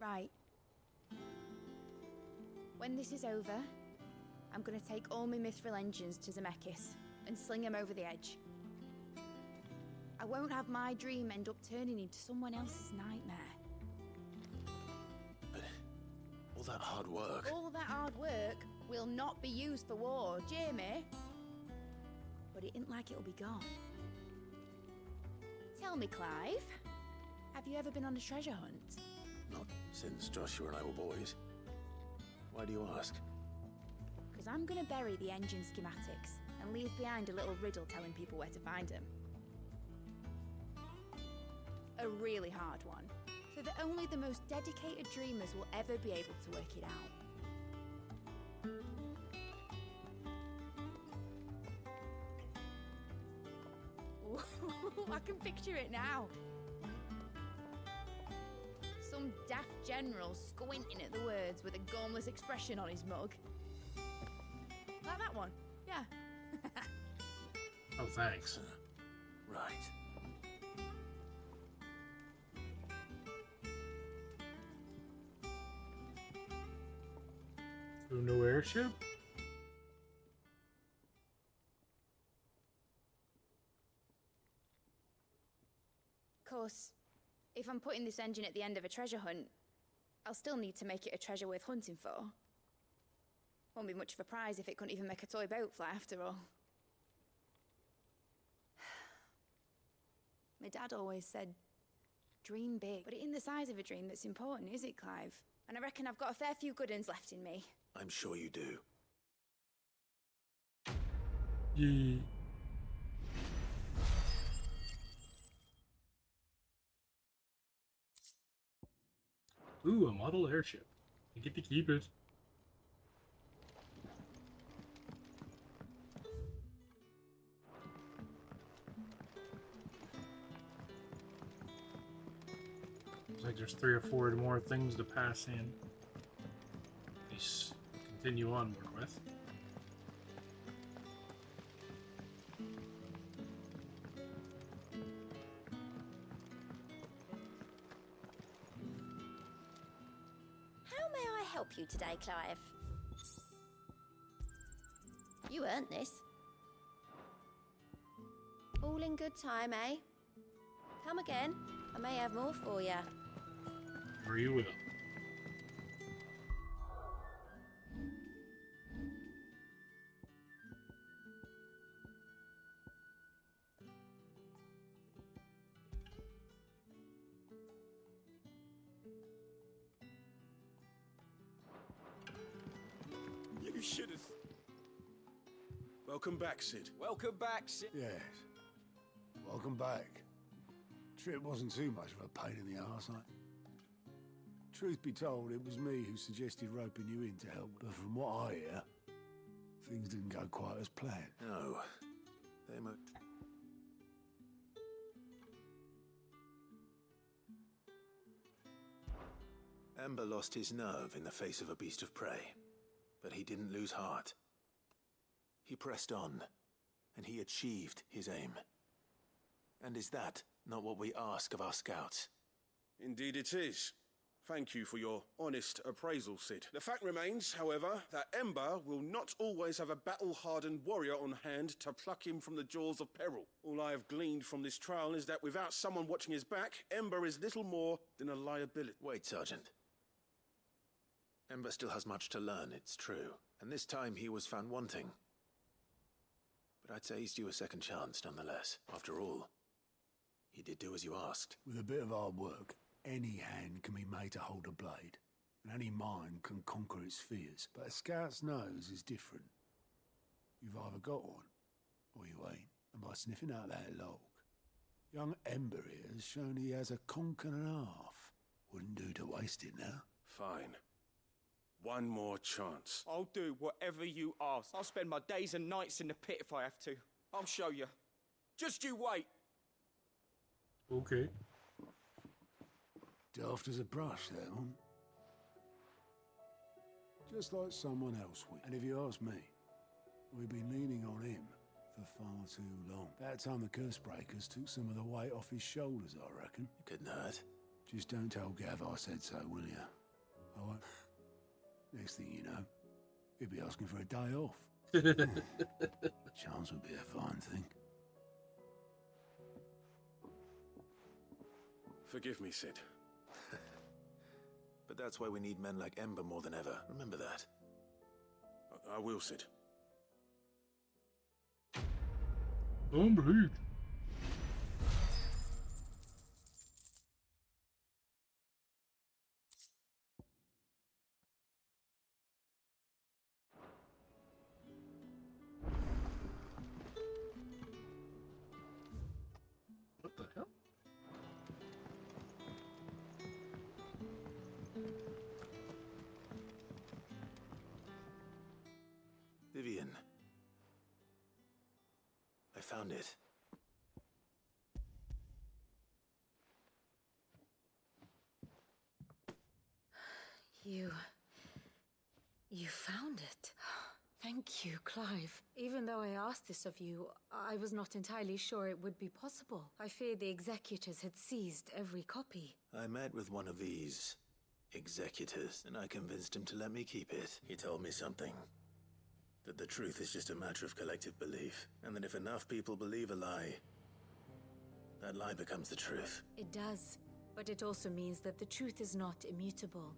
Right. When this is over, I'm gonna take all my Mithril engines to Zemeckis and sling them over the edge. I won't have my dream end up turning into someone else's nightmare. But all that hard work... All that hard work will not be used for war, Jamie. But it isn't like it'll be gone. Tell me, Clive, have you ever been on a treasure hunt? Not since Joshua and I were boys. Why do you ask? Because I'm gonna bury the engine schematics and leave behind a little riddle telling people where to find them. A really hard one, so that only the most dedicated dreamers will ever be able to work it out. Ooh, I can picture it now. Some daft general squinting at the words with a gormless expression on his mug. Like that one, yeah. Oh, thanks. Right. So no airship? Of course, if I'm putting this engine at the end of a treasure hunt, I'll still need to make it a treasure worth hunting for. Won't be much of a prize if it couldn't even make a toy boat fly after all. My dad always said, dream big, but it ain't the size of a dream that's important, is it, Clive? And I reckon I've got a fair few good uns left in me. I'm sure you do. Yeah. Ooh, a model airship. I get to keep it. Looks like there's 3 or 4 more things to pass in. Let's continue onward with. How may I help you today, Clive? You earned this. All in good time, eh? Come again. I may have more for you. Or you will. You should have. Welcome back, Sid. Welcome back, Sid. Yes. Welcome back. Trip wasn't too much of a pain in the arse. Truth be told, it was me who suggested roping you in to help. But from what I hear, things didn't go quite as planned. No. They might. Ember lost his nerve in the face of a beast of prey, but he didn't lose heart. He pressed on, and he achieved his aim. And is that not what we ask of our scouts? Indeed it is. Thank you for your honest appraisal, Sid. The fact remains, however, that Ember will not always have a battle-hardened warrior on hand to pluck him from the jaws of peril. All I have gleaned from this trial is that without someone watching his back, Ember is little more than a liability. Wait, Sergeant. Ember still has much to learn, it's true. And this time he was found wanting. But I'd say he's due a second chance, nonetheless. After all, he did do as you asked. With a bit of hard work, any hand can be made to hold a blade, and any mind can conquer its fears. But a scout's nose is different. You've either got one, or you ain't. And by sniffing out that log, young Ember here has shown he has a conk and a half. Wouldn't do to waste it now. Fine. One more chance. I'll do whatever you ask. I'll spend my days and nights in the pit if I have to. I'll show you. Just you wait. Okay. Daft as a brush, that one. Just like someone else would. And if you ask me, we've been leaning on him for far too long. About time the curse breakers took some of the weight off his shoulders, I reckon. It couldn't hurt. Just don't tell Gav I said so, will you? I won't. Next thing you know, he'll be asking for a day off. Chance would be a fine thing. Forgive me, Sid. But that's why we need men like Ember more than ever. Remember that. I will, Sid. Unbelievable. What the hell? Vivian. I found it. You found it. Thank you, Clive. Even though I asked this of you, I was not entirely sure it would be possible. I feared the executors had seized every copy. I met with one of these executors, and I convinced him to let me keep it. He told me something. That the truth is just a matter of collective belief, and that if enough people believe a lie, that lie becomes the truth. It does, but it also means that the truth is not immutable.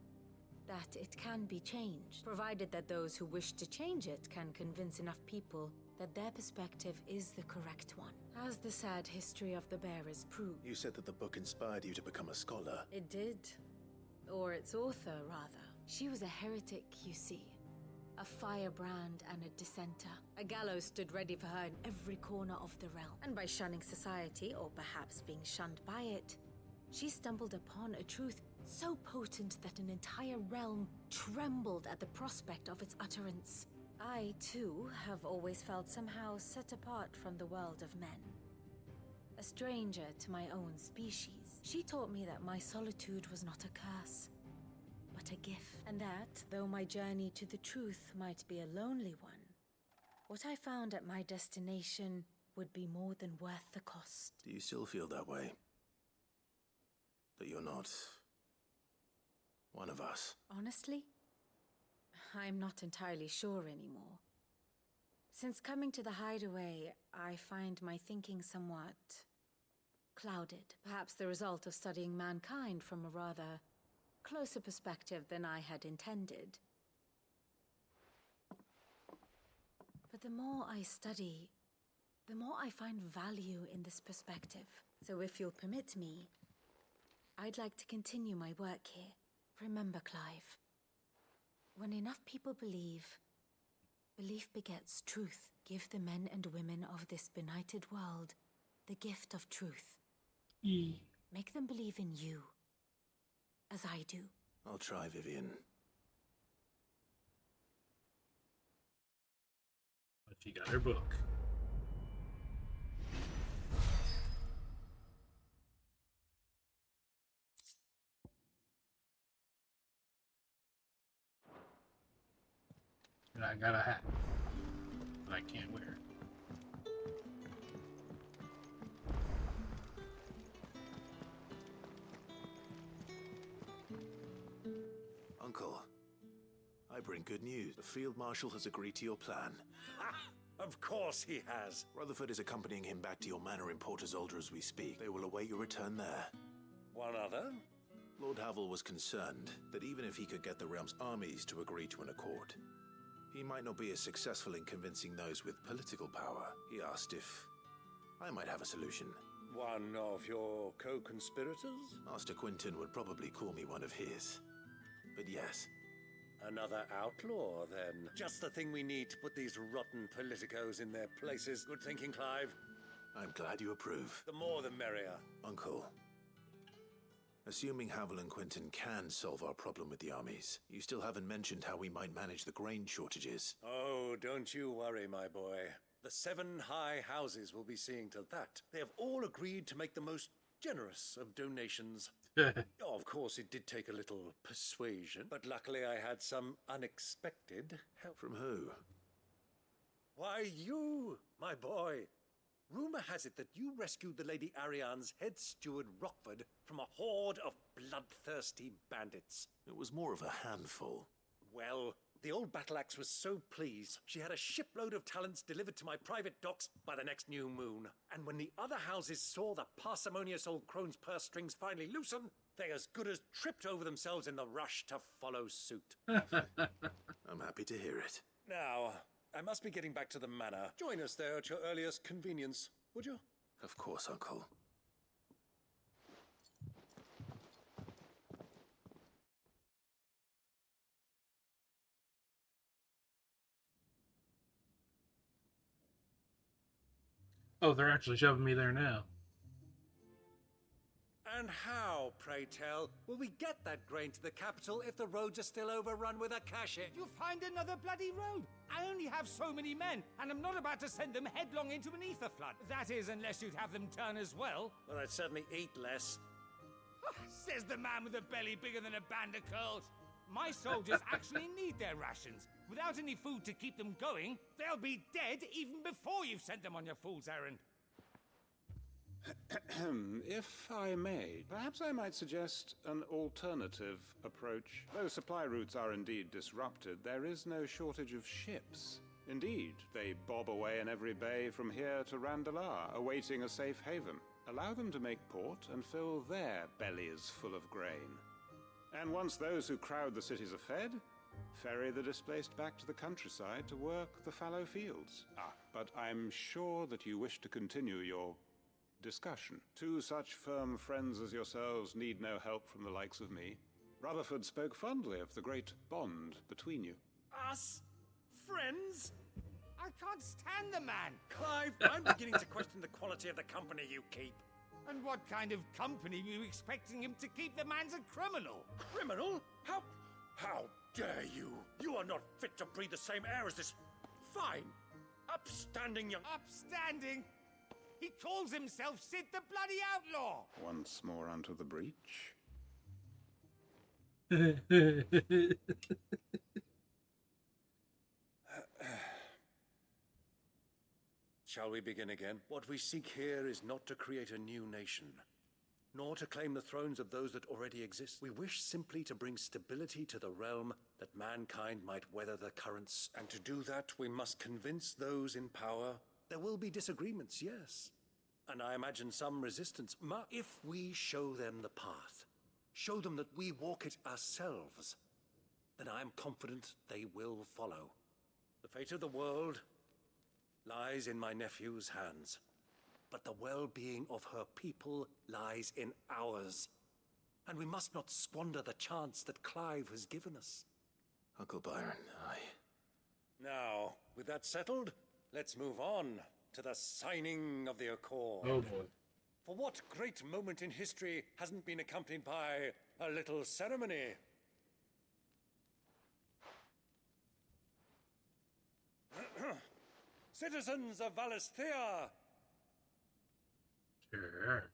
That it can be changed, provided that those who wish to change it can convince enough people that their perspective is the correct one. As the sad history of the Bearers proved. You said that the book inspired you to become a scholar. It did. Or its author, rather. She was a heretic, you see. A firebrand and a dissenter. A gallows stood ready for her in every corner of the realm. And by shunning society, or perhaps being shunned by it, she stumbled upon a truth so potent that an entire realm trembled at the prospect of its utterance. I, too, have always felt somehow set apart from the world of men. A stranger to my own species. She taught me that my solitude was not a curse, but a gift. And that, though my journey to the truth might be a lonely one, what I found at my destination would be more than worth the cost. Do you still feel that way? That you're not one of us? Honestly, I'm not entirely sure anymore. Since coming to the hideaway, I find my thinking somewhat clouded. Perhaps the result of studying mankind from a rather closer perspective than I had intended. But the more I study, the more I find value in this perspective. So if you'll permit me, I'd like to continue my work here. Remember, Clive, when enough people believe, belief begets truth. Give the men and women of this benighted world the gift of truth. Make them believe in you, as I do. I'll try, Vivian. But she got her book. And I got a hat that I can't wear. Uncle, I bring good news. The Field Marshal has agreed to your plan. Of course he has. Rutherford is accompanying him back to your manor in Port Isolde as we speak. They will await your return there. One other? Lord Havel was concerned that even if he could get the realm's armies to agree to an accord, he might not be as successful in convincing those with political power. He asked if I might have a solution. One of your co-conspirators? Master Quinton would probably call me one of his. But yes. Another outlaw, then. Just the thing we need to put these rotten politicos in their places. Good thinking, Clive. I'm glad you approve. The more the merrier. Uncle, assuming Havel and Quinton can solve our problem with the armies, you still haven't mentioned how we might manage the grain shortages. Oh, don't you worry, my boy. The 7 high houses will be seeing to that. They have all agreed to make the most generous of donations. Of course, it did take a little persuasion, but luckily I had some unexpected help. From who? Why, you, my boy. Rumor has it that you rescued the Lady Ariane's head steward Rockford from a horde of bloodthirsty bandits. It was more of a handful. Well, the old battle axe was so pleased, she had a shipload of talents delivered to my private docks by the next new moon. And when the other houses saw the parsimonious old crone's purse strings finally loosen, they as good as tripped over themselves in the rush to follow suit. I'm happy to hear it. Now, I must be getting back to the manor. Join us there at your earliest convenience, would you? Of course, Uncle. Oh, they're actually shoving me there now. And how, pray tell, will we get that grain to the capital if the roads are still overrun with Akashic? You'll find another bloody road. I only have so many men, and I'm not about to send them headlong into an ether flood. That is, unless you'd have them turn as well. Well, I'd certainly eat less. Says the man with a belly bigger than a band of curls. My soldiers actually need their rations. Without any food to keep them going, they'll be dead even before you've sent them on your fool's errand. If I may, perhaps I might suggest an alternative approach. Though supply routes are indeed disrupted, there is no shortage of ships. Indeed, they bob away in every bay from here to Randalar, awaiting a safe haven. Allow them to make port and fill their bellies full of grain. And once those who crowd the cities are fed, ferry the displaced back to the countryside to work the fallow fields. But I'm sure that you wish to continue your discussion. 2 such firm friends as yourselves need no help from the likes of me. Rutherford spoke fondly of the great bond between you. Us? Friends? I can't stand the man. Clive, I'm beginning to question the quality of the company you keep. And what kind of company were you expecting him to keep? The man's a criminal. Criminal? How dare you? You are not fit to breathe the same air as this fine, upstanding young... Upstanding? He calls himself Sid the Bloody Outlaw. Once more onto the breach. Shall we begin again? What we seek here is not to create a new nation, nor to claim the thrones of those that already exist. We wish simply to bring stability to the realm that mankind might weather the currents. And to do that, we must convince those in power. There will be disagreements, yes. And I imagine some resistance. If we show them the path, show them that we walk it ourselves, then I am confident they will follow. The fate of the world lies in my nephew's hands, but the well-being of her people lies in ours. And we must not squander the chance that Clive has given us. Uncle Byron, Now, with that settled, let's move on to the signing of the Accord. Oh boy. For what great moment in history hasn't been accompanied by a little ceremony? Citizens of Valisthea! Sure.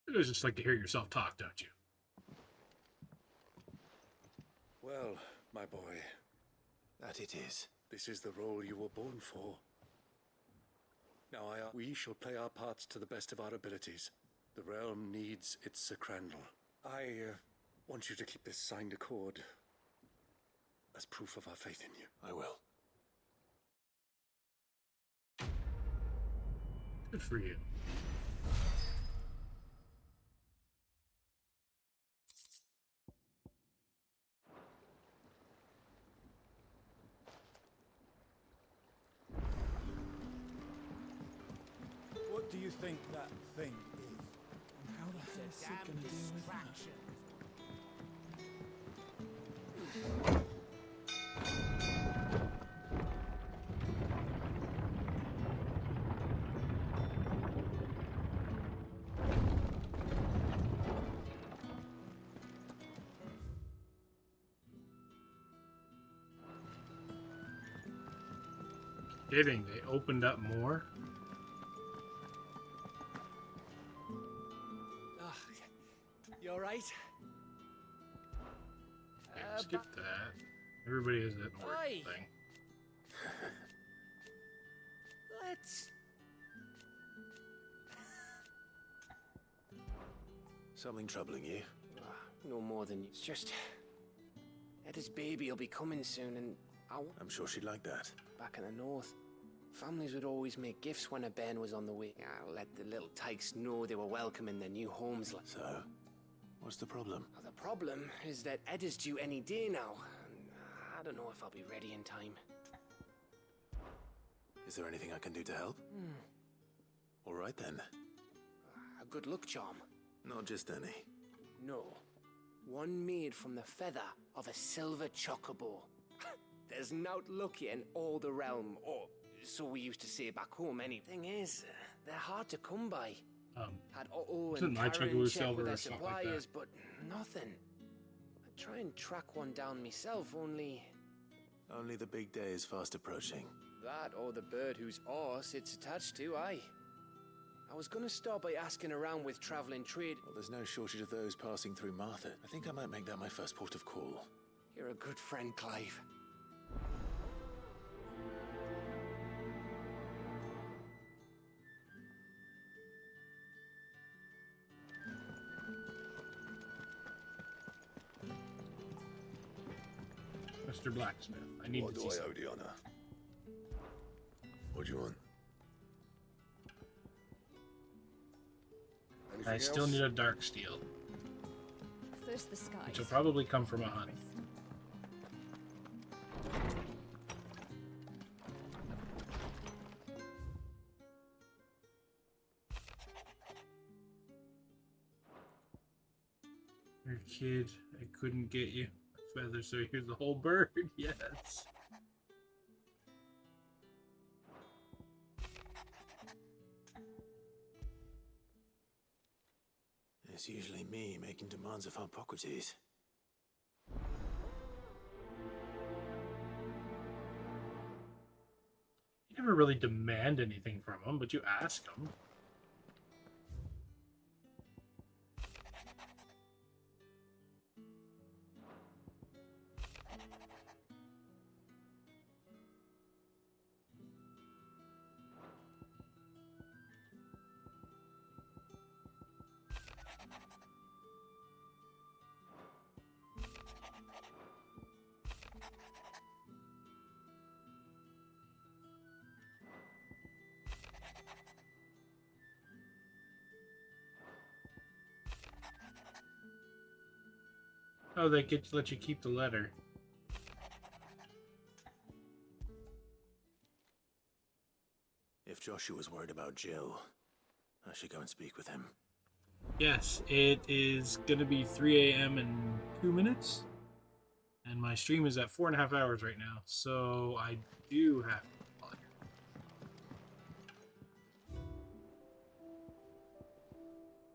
You just like to hear yourself talk, don't you? Well, my boy. That it is. This is the role you were born for. Now, we shall play our parts to the best of our abilities. The realm needs its Sacrandal. I want you to keep this signed accord as proof of our faith in you. I will. Good for you. What do you think that thing is? And how the hell is Sid gonna deal with that? Kidding, they opened up more? You alright? Yeah, skip that. Everybody has that work Oi. thing. Let's... Something troubling you? No more than you. It's just... Eda's baby will be coming soon and I'm sure she'd like that. back in the north, families would always make gifts when a bairn was on the way. Let the little tykes know they were welcome in their new homes. So, what's the problem? The problem is that Eda's due any day now. And I don't know if I'll be ready in time. Is there anything I can do to help? All right then. A good luck charm. Not just any. No. One made from the feather of a silver chocobo. There's naught luckier in all the realm, or so we used to say back home. Thing is, they're hard to come by. Had Otto isn't and my Karen chocobo check silver with their or something like that? suppliers, but nothing. I try and track one down myself, only Only the big day is fast approaching. that or the bird whose horse it's attached to, aye. I was gonna start by asking around with traveling trade. Well, there's no shortage of those passing through Martha. I think I might make that my first port of call. You're a good friend, Clive. Mr. Blacksmith, I need What to do see I owe something. the honor? What do you want? I still need a dark steel, First the skies. which will probably come from a hunt. Your kid, I couldn't get you a feather, so here's the whole bird. Yes. It's usually me making demands of Hippocrates. You never really demand anything from him, but you ask him. Oh, they get to let you keep the letter. If Joshua's worried about Jill, I should go and speak with him. Yes, it is going to be 3 a.m. in 2 minutes. And my stream is at 4.5 hours right now. So I do have to call it.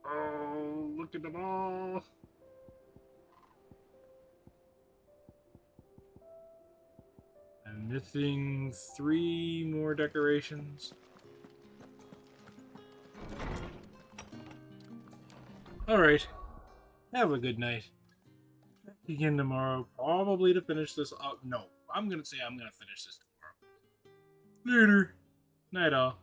Oh, look at them all. I'm missing 3 more decorations. Alright. Have a good night. Back again tomorrow, probably to finish this up. No, I'm gonna say I'm gonna finish this tomorrow. Later. Night all.